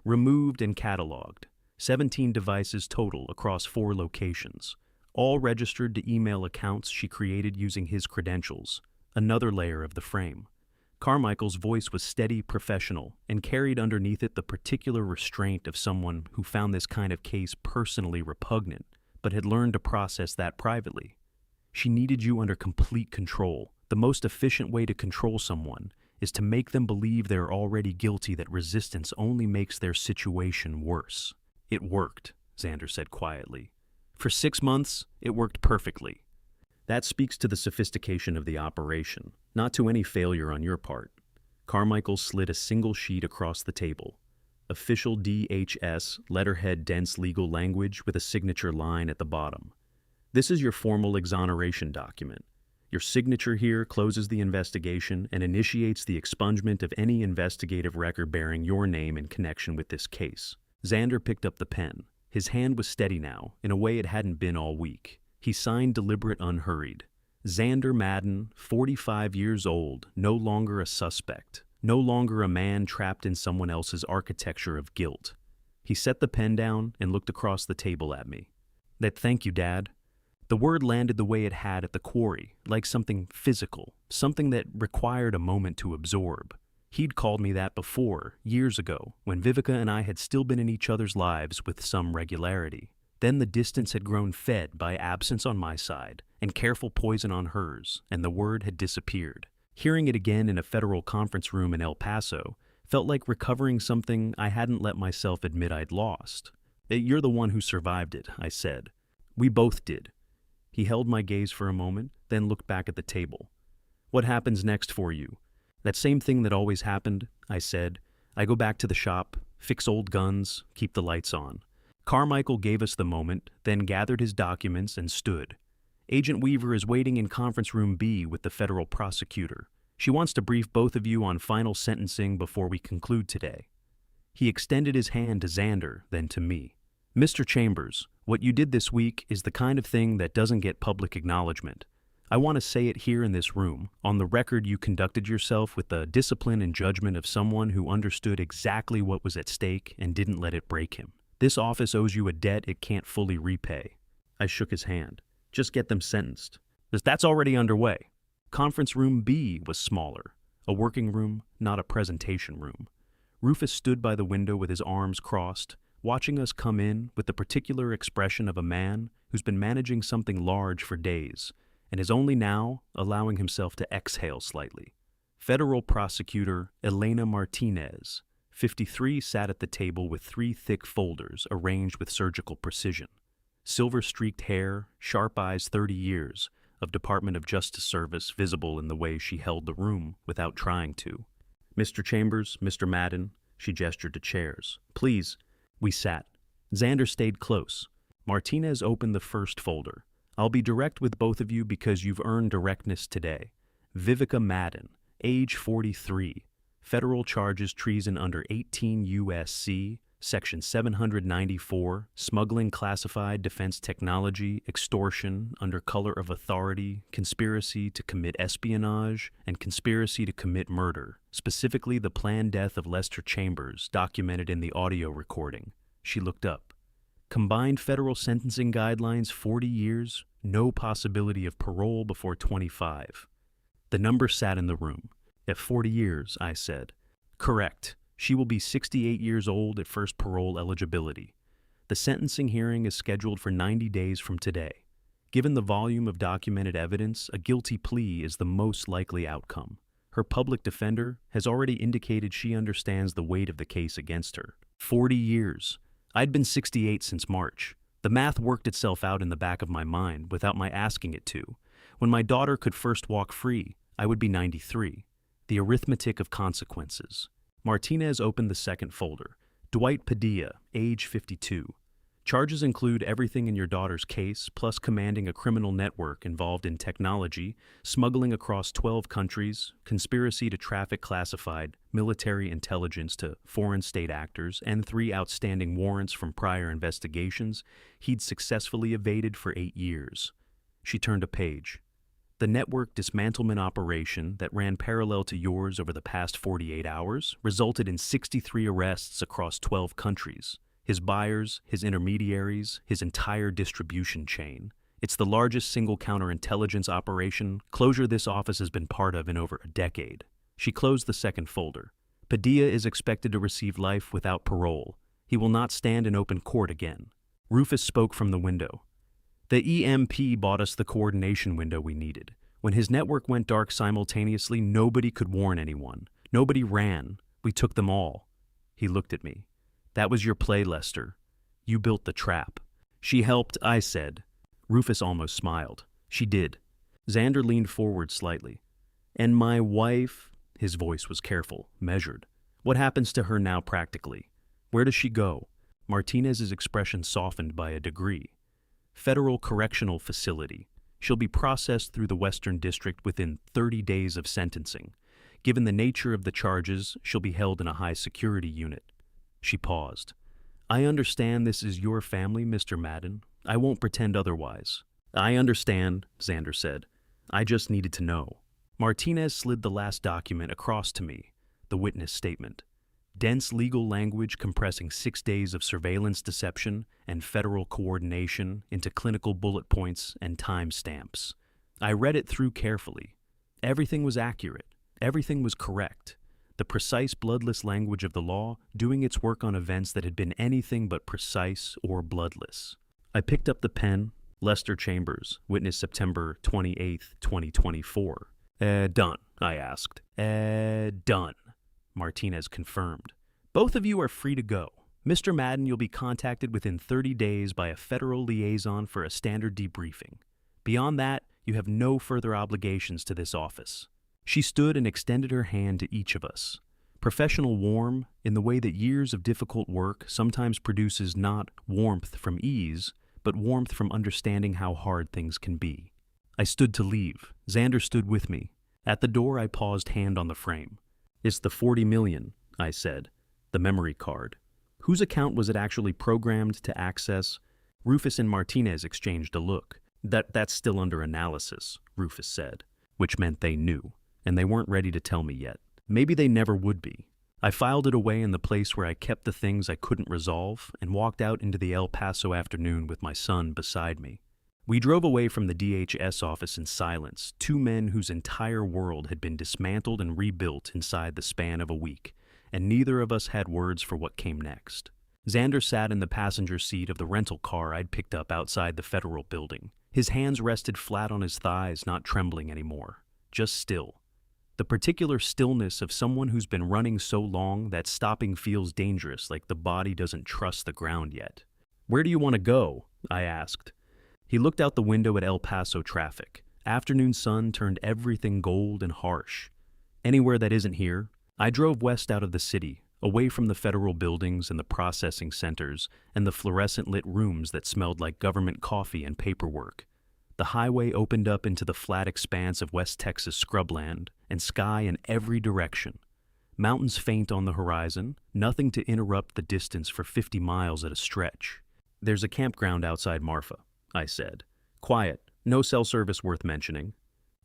Removed and cataloged. 17 devices total across 4 locations, all registered to email accounts she created using his credentials. Another layer of the frame." Carmichael's voice was steady, professional, and carried underneath it the particular restraint of someone who found this kind of case personally repugnant, but had learned to process that privately. "She needed you under complete control. The most efficient way to control someone is to make them believe they're already guilty, that resistance only makes their situation worse." "It worked," Xander said quietly. "For 6 months, it worked perfectly." "That speaks to the sophistication of the operation, not to any failure on your part." Carmichael slid a single sheet across the table. Official DHS, letterhead, dense legal language with a signature line at the bottom. "This is your formal exoneration document. Your signature here closes the investigation and initiates the expungement of any investigative record bearing your name in connection with this case." Xander picked up the pen. His hand was steady now, in a way it hadn't been all week. He signed deliberate, unhurried. "Xander Madden, 45 years old, no longer a suspect, no longer a man trapped in someone else's architecture of guilt." He set the pen down and looked across the table at me. "Thank you, Dad." The word landed the way it had at the quarry, like something physical, something that required a moment to absorb. He'd called me that before, years ago, when Vivica and I had still been in each other's lives with some regularity. Then the distance had grown fed by absence on my side and careful poison on hers, and the word had disappeared. Hearing it again in a federal conference room in El Paso felt like recovering something I hadn't let myself admit I'd lost. "You're the one who survived it," I said. "We both did. He held my gaze for a moment, then looked back at the table. What happens next for you? That same thing that always happened, I said. I go back to the shop, fix old guns, keep the lights on. Carmichael gave us the moment, then gathered his documents and stood. Agent Weaver is waiting in conference room B with the federal prosecutor. She wants to brief both of you on final sentencing before we conclude today. He extended his hand to Xander, then to me. Mr. Chambers, what you did this week is the kind of thing that doesn't get public acknowledgement. I want to say it here in this room. On the record, you conducted yourself with the discipline and judgment of someone who understood exactly what was at stake and didn't let it break him. This office owes you a debt it can't fully repay. I shook his hand. Just get them sentenced. That's already underway. Conference room B was smaller. A working room, not a presentation room. Rufus stood by the window with his arms crossed, watching us come in with the particular expression of a man who's been managing something large for days and is only now allowing himself to exhale slightly. Federal prosecutor Elena Martinez, 53, sat at the table with 3 thick folders arranged with surgical precision. Silver-streaked hair, sharp eyes, 30 years of Department of Justice service visible in the way she held the room without trying to. Mr. Chambers, Mr. Madden, she gestured to chairs. Please. We sat. Xander stayed close. Martinez opened the first folder. I'll be direct with both of you because you've earned directness today. Vivica Madden, age 43. Federal charges treason under 18 U.S.C., Section 794, smuggling classified defense technology, extortion under color of authority, conspiracy to commit espionage, and conspiracy to commit murder, specifically the planned death of Lester Chambers, documented in the audio recording. She looked up. Combined federal sentencing guidelines, 40 years, no possibility of parole before 25. The number sat in the room. At 40 years, I said. Correct. She will be 68 years old at first parole eligibility. The sentencing hearing is scheduled for 90 days from today. Given the volume of documented evidence, a guilty plea is the most likely outcome. Her public defender has already indicated she understands the weight of the case against her. 40 years. I'd been 68 since March. The math worked itself out in the back of my mind without my asking it to. When my daughter could first walk free, I would be 93. The arithmetic of consequences. Martinez opened the second folder. Dwight Padilla, age 52. Charges include everything in your daughter's case, plus commanding a criminal network involved in technology, smuggling across 12 countries, conspiracy to traffic classified military intelligence to foreign state actors, and 3 outstanding warrants from prior investigations he'd successfully evaded for 8 years. She turned a page. The network dismantlement operation that ran parallel to yours over the past 48 hours resulted in 63 arrests across 12 countries. His buyers, his intermediaries, his entire distribution chain. It's the largest single counterintelligence operation closure this office has been part of in over a decade. She closed the second folder. Padilla is expected to receive life without parole. He will not stand in open court again. Rufus spoke from the window. The EMP bought us the coordination window we needed. When his network went dark simultaneously, nobody could warn anyone. Nobody ran. We took them all. He looked at me. That was your play, Lester. You built the trap. She helped, I said. Rufus almost smiled. She did. Xander leaned forward slightly. And my wife, his voice was careful, measured. What happens to her now practically? Where does she go? Martinez's expression softened by a degree. Federal Correctional Facility. She'll be processed through the Western District within 30 days of sentencing. Given the nature of the charges, she'll be held in a high-security unit. She paused. I understand this is your family, Mr. Madden. I won't pretend otherwise. I understand, Xander said. I just needed to know. Martinez slid the last document across to me, the witness statement. Dense legal language compressing 6 days of surveillance deception and federal coordination into clinical bullet points and timestamps. I read it through carefully. Everything was accurate. Everything was correct. The precise, bloodless language of the law doing its work on events that had been anything but precise or bloodless. I picked up the pen. Lester Chambers, witness September 28, 2024. Done, I asked. Done. Martinez confirmed. Both of you are free to go. Mr. Madden, you'll be contacted within 30 days by a federal liaison for a standard debriefing. Beyond that, you have no further obligations to this office." She stood and extended her hand to each of us. Professional warm, in the way that years of difficult work sometimes produces not warmth from ease, but warmth from understanding how hard things can be. I stood to leave. Xander stood with me. At the door, I paused, hand on the frame. "It's the 40 million, I said. The memory card. Whose account was it actually programmed to access?" Rufus and Martinez exchanged a look. That's still under analysis," Rufus said, which meant they knew, and they weren't ready to tell me yet. Maybe they never would be. I filed it away in the place where I kept the things I couldn't resolve and walked out into the El Paso afternoon with my son beside me. We drove away from the DHS office in silence, two men whose entire world had been dismantled and rebuilt inside the span of a week, and neither of us had words for what came next. Xander sat in the passenger seat of the rental car I'd picked up outside the federal building. His hands rested flat on his thighs, not trembling anymore, just still. The particular stillness of someone who's been running so long that stopping feels dangerous, like the body doesn't trust the ground yet. "Where do you want to go?" I asked. He looked out the window at El Paso traffic. Afternoon sun turned everything gold and harsh. "Anywhere that isn't here." I drove west out of the city, away from the federal buildings and the processing centers and the fluorescent-lit rooms that smelled like government coffee and paperwork. The highway opened up into the flat expanse of West Texas scrubland and sky in every direction. Mountains faint on the horizon, nothing to interrupt the distance for 50 miles at a stretch. "There's a campground outside Marfa," I said. "Quiet, no cell service worth mentioning."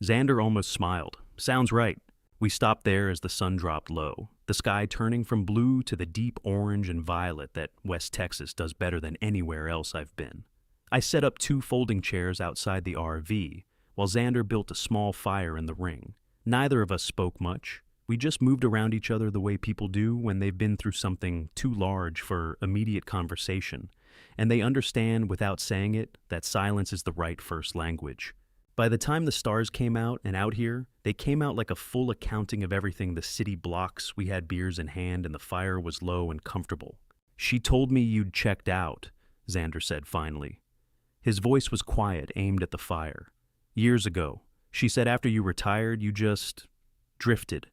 Xander almost smiled. "Sounds right." We stopped there as the sun dropped low, the sky turning from blue to the deep orange and violet that West Texas does better than anywhere else I've been. I set up 2 folding chairs outside the RV, while Xander built a small fire in the ring. Neither of us spoke much. We just moved around each other the way people do when they've been through something too large for immediate conversation, and they understand without saying it that silence is the right first language. By the time the stars came out and out here, they came out like a full accounting of everything the city blocks. We had beers in hand and the fire was low and comfortable. "She told me you'd checked out," Xander said finally. His voice was quiet, aimed at the fire. "Years ago, she said after you retired, you just drifted.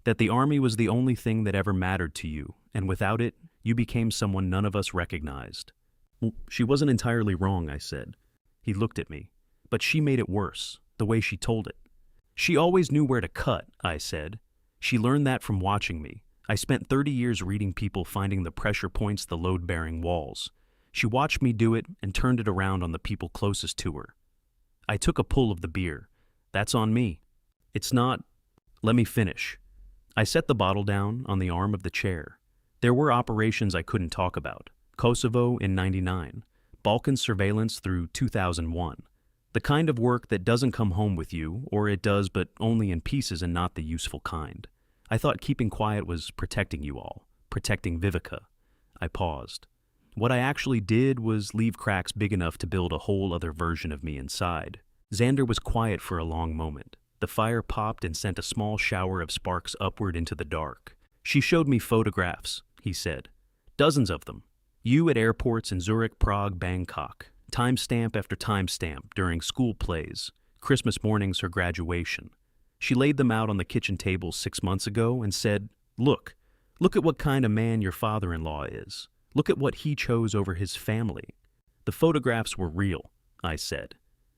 That the army was the only thing that ever mattered to you, and without it, you became someone none of us recognized." "Well, she wasn't entirely wrong," I said. He looked at me. "But she made it worse, the way she told it." "She always knew where to cut," I said. "She learned that from watching me. I spent 30 years reading people finding the pressure points, the load-bearing walls. She watched me do it and turned it around on the people closest to her." I took a pull of the beer. "That's on me." "It's not—" "Let me finish." I set the bottle down on the arm of the chair. There were operations I couldn't talk about. Kosovo in '99, Balkan surveillance through 2001. The kind of work that doesn't come home with you, or it does but only in pieces and not the useful kind. I thought keeping quiet was protecting you all, protecting Vivica. I paused. What I actually did was leave cracks big enough to build a whole other version of me inside. Xander was quiet for a long moment. The fire popped and sent a small shower of sparks upward into the dark. "She showed me photographs," he said. "Dozens of them. You at airports in Zurich, Prague, Bangkok. Timestamp after timestamp during school plays. Christmas mornings, her graduation. She laid them out on the kitchen table 6 months ago and said, look at what kind of man your father-in-law is. Look at what he chose over his family." "The photographs were real," I said.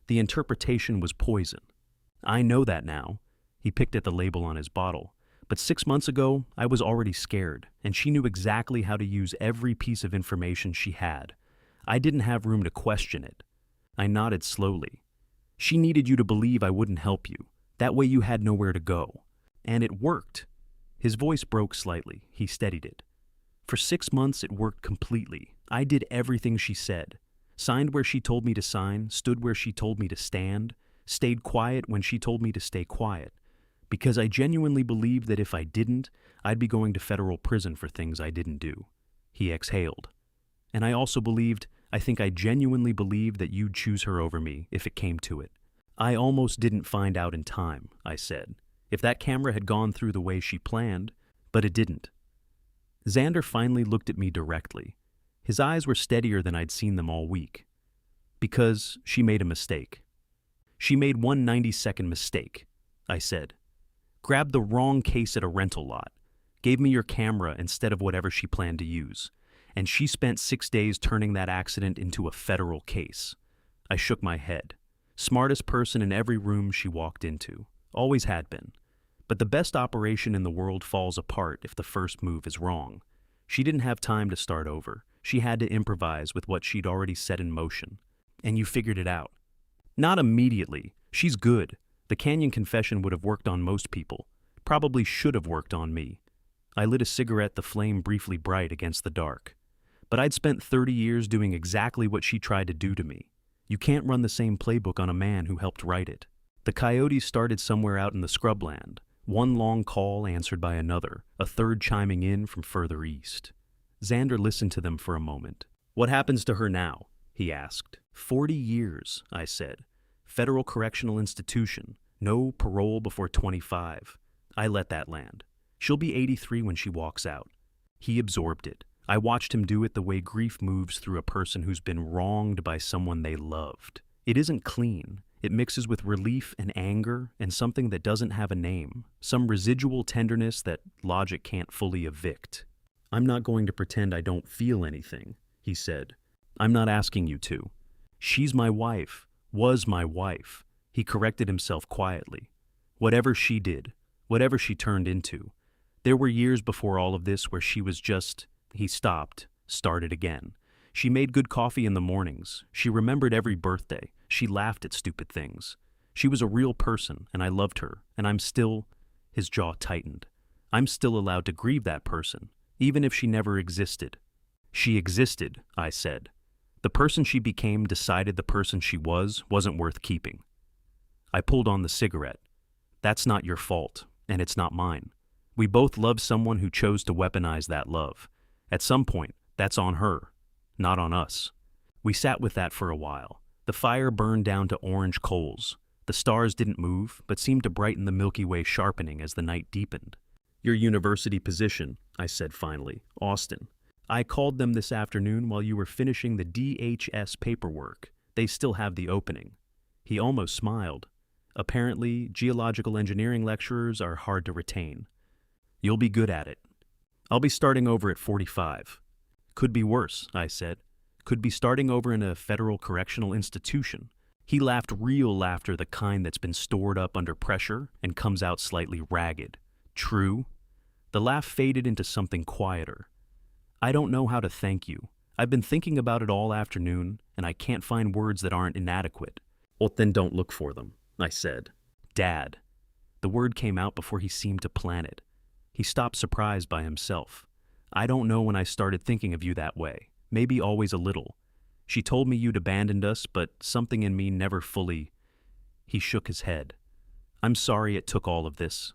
"The interpretation was poison. I know that now." He picked at the label on his bottle. "But 6 months ago, I was already scared, and she knew exactly how to use every piece of information she had. I didn't have room to question it." I nodded slowly. "She needed you to believe I wouldn't help you. That way you had nowhere to go. And it worked." His voice broke slightly. He steadied it. "For 6 months, it worked completely. I did everything she said. Signed where she told me to sign, stood where she told me to stand, stayed quiet when she told me to stay quiet. Because I genuinely believed that if I didn't, I'd be going to federal prison for things I didn't do." He exhaled. "And I also I genuinely believed that you'd choose her over me if it came to it. I almost didn't find out in time," I said. "If that camera had gone through the way she planned, but it didn't." Xander finally looked at me directly. His eyes were steadier than I'd seen them all week. "Because she made a mistake." She made one 90-second mistake, I said. Grabbed the wrong case at a rental lot. Gave me your camera instead of whatever she planned to use. And she spent 6 days turning that accident into a federal case. I shook my head. Smartest person in every room she walked into. Always had been. But the best operation in the world falls apart if the first move is wrong. She didn't have time to start over. She had to improvise with what she'd already set in motion. And you figured it out. Not immediately. She's good. The Canyon confession would have worked on most people. Probably should have worked on me. I lit a cigarette, the flame briefly bright against the dark. But I'd spent 30 years doing exactly what she tried to do to me. You can't run the same playbook on a man who helped write it. The coyotes started somewhere out in the scrubland. One long call answered by another, a third chiming in from further east. Xander listened to them for a moment. What happens to her now? He asked. 40 years, I said. Federal correctional institution. No parole before 25. I let that land. She'll be 83 when she walks out. He absorbed it. I watched him do it the way grief moves through a person who's been wronged by someone they loved. It isn't clean. It mixes with relief and anger and something that doesn't have a name, some residual tenderness that logic can't fully evict. I'm not going to pretend I don't feel anything, he said. I'm not asking you to. She's my wife, was my wife. He corrected himself quietly. Whatever she did, whatever she turned into. There were years before all of this where she was just... He stopped, started again. She made good coffee in the mornings. She remembered every birthday. She laughed at stupid things. She was a real person, and I loved her, and I'm still... His jaw tightened. I'm still allowed to grieve that person, even if she never existed. She existed, I said. The person she became decided the person she wasn't worth keeping. I pulled on the cigarette. That's not your fault, and it's not mine. We both love someone who chose to weaponize that love. At some point, that's on her, not on us. We sat with that for a while. The fire burned down to orange coals. The stars didn't move, but seemed to brighten the Milky Way, sharpening as the night deepened. Your university position, I said finally. Austin. I called them this afternoon while you were finishing the DHS paperwork. They still have the opening. He almost smiled. Apparently, geological engineering lecturers are hard to retain. You'll be good at it. I'll be starting over at 45. Could be worse, I said. Could be starting over in a federal correctional institution. He laughed, real laughter, the kind that's been stored up under pressure and comes out slightly ragged. True? The laugh faded into something quieter. I don't know how to thank you. I've been thinking about it all afternoon, and I can't find words that aren't inadequate. Well, then don't look for them, I said. Dad. The word came out before he seemed to plan it. He stopped, surprised by himself. I don't know when I started thinking of you that way. Maybe always a little. She told me you'd abandoned us, but something in me never fully... He shook his head. I'm sorry it took all of this.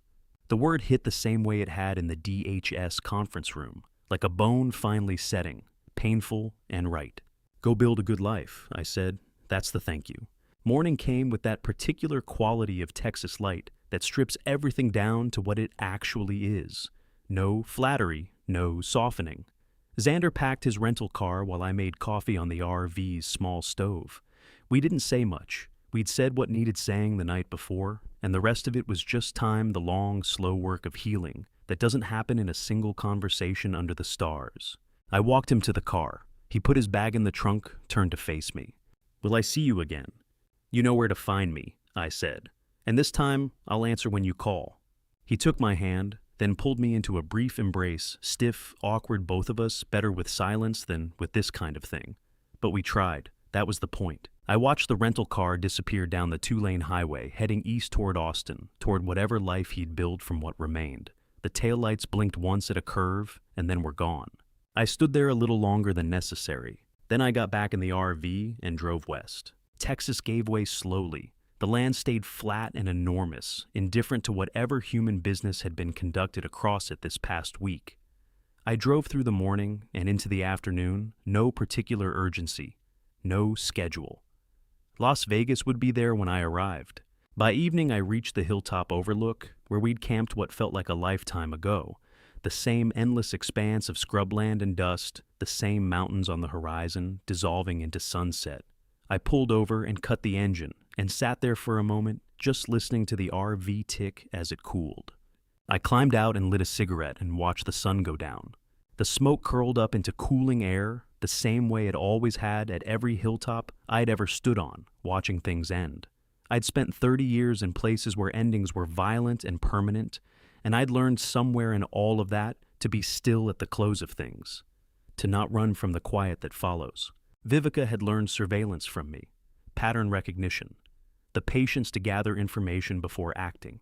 The word hit the same way it had in the DHS conference room, like a bone finally setting, painful and right. Go build a good life, I said. That's the thank you. Morning came with that particular quality of Texas light that strips everything down to what it actually is. No flattery, no softening. Xander packed his rental car while I made coffee on the RV's small stove. We didn't say much. We'd said what needed saying the night before, and the rest of it was just time, the long, slow work of healing that doesn't happen in a single conversation under the stars. I walked him to the car. He put his bag in the trunk, turned to face me. Will I see you again? You know where to find me, I said. And this time, I'll answer when you call. He took my hand, then pulled me into a brief embrace, stiff, awkward, both of us, better with silence than with this kind of thing. But we tried. That was the point. I watched the rental car disappear down the 2-lane highway, heading east toward Austin, toward whatever life he'd built from what remained. The taillights blinked once at a curve, and then were gone. I stood there a little longer than necessary. Then I got back in the RV and drove west. Texas gave way slowly. The land stayed flat and enormous, indifferent to whatever human business had been conducted across it this past week. I drove through the morning and into the afternoon, no particular urgency, no schedule. Las Vegas would be there when I arrived. By evening, I reached the hilltop overlook, where we'd camped what felt like a lifetime ago. The same endless expanse of scrubland and dust, the same mountains on the horizon, dissolving into sunset. I pulled over and cut the engine, and sat there for a moment, just listening to the RV tick as it cooled. I climbed out and lit a cigarette and watched the sun go down. The smoke curled up into cooling air, the same way it always had at every hilltop I'd ever stood on, watching things end. I'd spent 30 years in places where endings were violent and permanent, and I'd learned somewhere in all of that to be still at the close of things, to not run from the quiet that follows. Vivica had learned surveillance from me, pattern recognition, the patience to gather information before acting,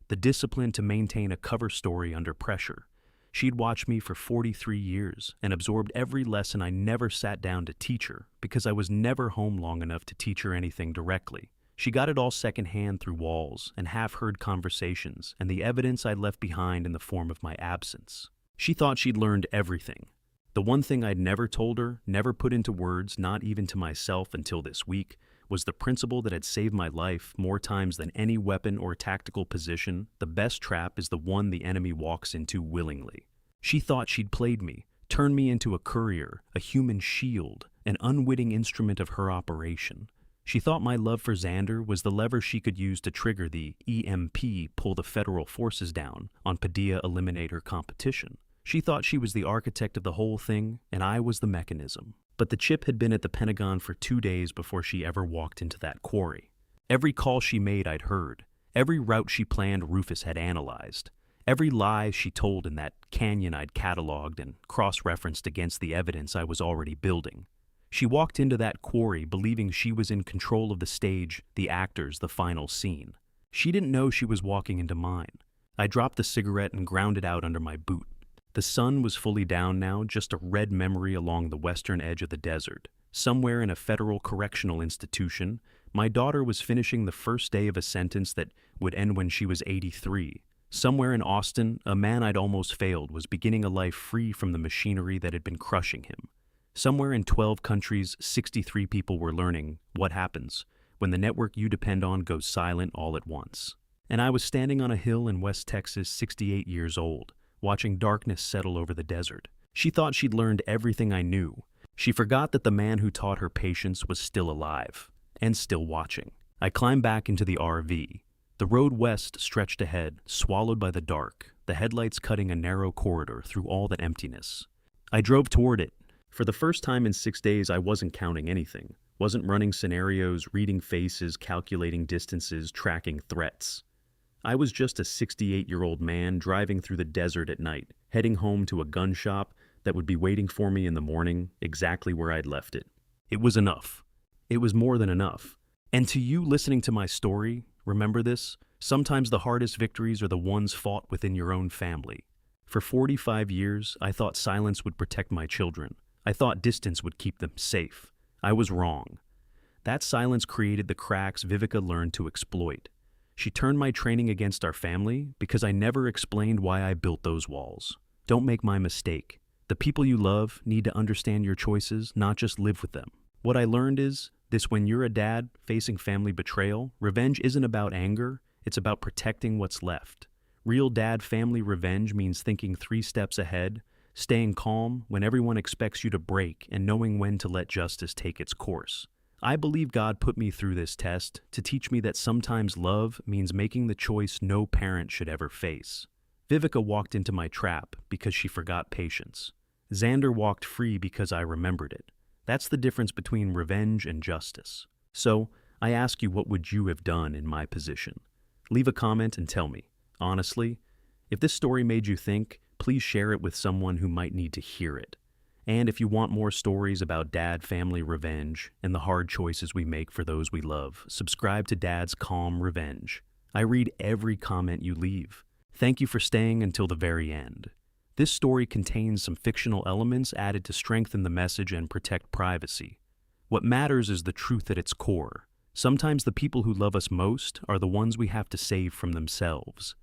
the discipline to maintain a cover story under pressure. She'd watched me for 43 years and absorbed every lesson I never sat down to teach her because I was never home long enough to teach her anything directly. She got it all secondhand through walls and half-heard conversations and the evidence I'd left behind in the form of my absence. She thought she'd learned everything. The one thing I'd never told her, never put into words, not even to myself until this week, was the principle that had saved my life more times than any weapon or tactical position. The best trap is the one the enemy walks into willingly. She thought she'd played me, turned me into a courier, a human shield, an unwitting instrument of her operation. She thought my love for Xander was the lever she could use to trigger the EMP, pull the federal forces down, on Padilla eliminate her competition. She thought she was the architect of the whole thing, and I was the mechanism. But the chip had been at the Pentagon for 2 days before she ever walked into that quarry. Every call she made I'd heard. Every route she planned Rufus had analyzed. Every lie she told in that canyon I'd cataloged and cross-referenced against the evidence I was already building. She walked into that quarry believing she was in control of the stage, the actors, the final scene. She didn't know she was walking into mine. I dropped the cigarette and ground it out under my boot. The sun was fully down now, just a red memory along the western edge of the desert. Somewhere in a federal correctional institution, my daughter was finishing the first day of a sentence that would end when she was 83. Somewhere in Austin, a man I'd almost failed was beginning a life free from the machinery that had been crushing him. Somewhere in 12 countries, 63 people were learning what happens when the network you depend on goes silent all at once. And I was standing on a hill in West Texas, 68 years old, watching darkness settle over the desert. She thought she'd learned everything I knew. She forgot that the man who taught her patience was still alive, and still watching. I climbed back into the RV. The road west stretched ahead, swallowed by the dark, the headlights cutting a narrow corridor through all that emptiness. I drove toward it. For the first time in 6 days, I wasn't counting anything. Wasn't running scenarios, reading faces, calculating distances, tracking threats. I was just a 68-year-old man driving through the desert at night, heading home to a gun shop that would be waiting for me in the morning, exactly where I'd left it. It was enough. It was more than enough. And to you listening to my story, remember this, sometimes the hardest victories are the ones fought within your own family. For 45 years, I thought silence would protect my children. I thought distance would keep them safe. I was wrong. That silence created the cracks Vivica learned to exploit. She turned my training against our family because I never explained why I built those walls. Don't make my mistake. The people you love need to understand your choices, not just live with them. What I learned is this: when you're a dad facing family betrayal, revenge isn't about anger, it's about protecting what's left. Real dad-family revenge means thinking 3 steps ahead, staying calm when everyone expects you to break, and knowing when to let justice take its course. I believe God put me through this test to teach me that sometimes love means making the choice no parent should ever face. Vivica walked into my trap because she forgot patience. Xander walked free because I remembered it. That's the difference between revenge and justice. So, I ask you, what would you have done in my position? Leave a comment and tell me. Honestly, if this story made you think, please share it with someone who might need to hear it. And if you want more stories about dad-family revenge and the hard choices we make for those we love, subscribe to Dad's Calm Revenge. I read every comment you leave. Thank you for staying until the very end. This story contains some fictional elements added to strengthen the message and protect privacy. What matters is the truth at its core. Sometimes the people who love us most are the ones we have to save from themselves.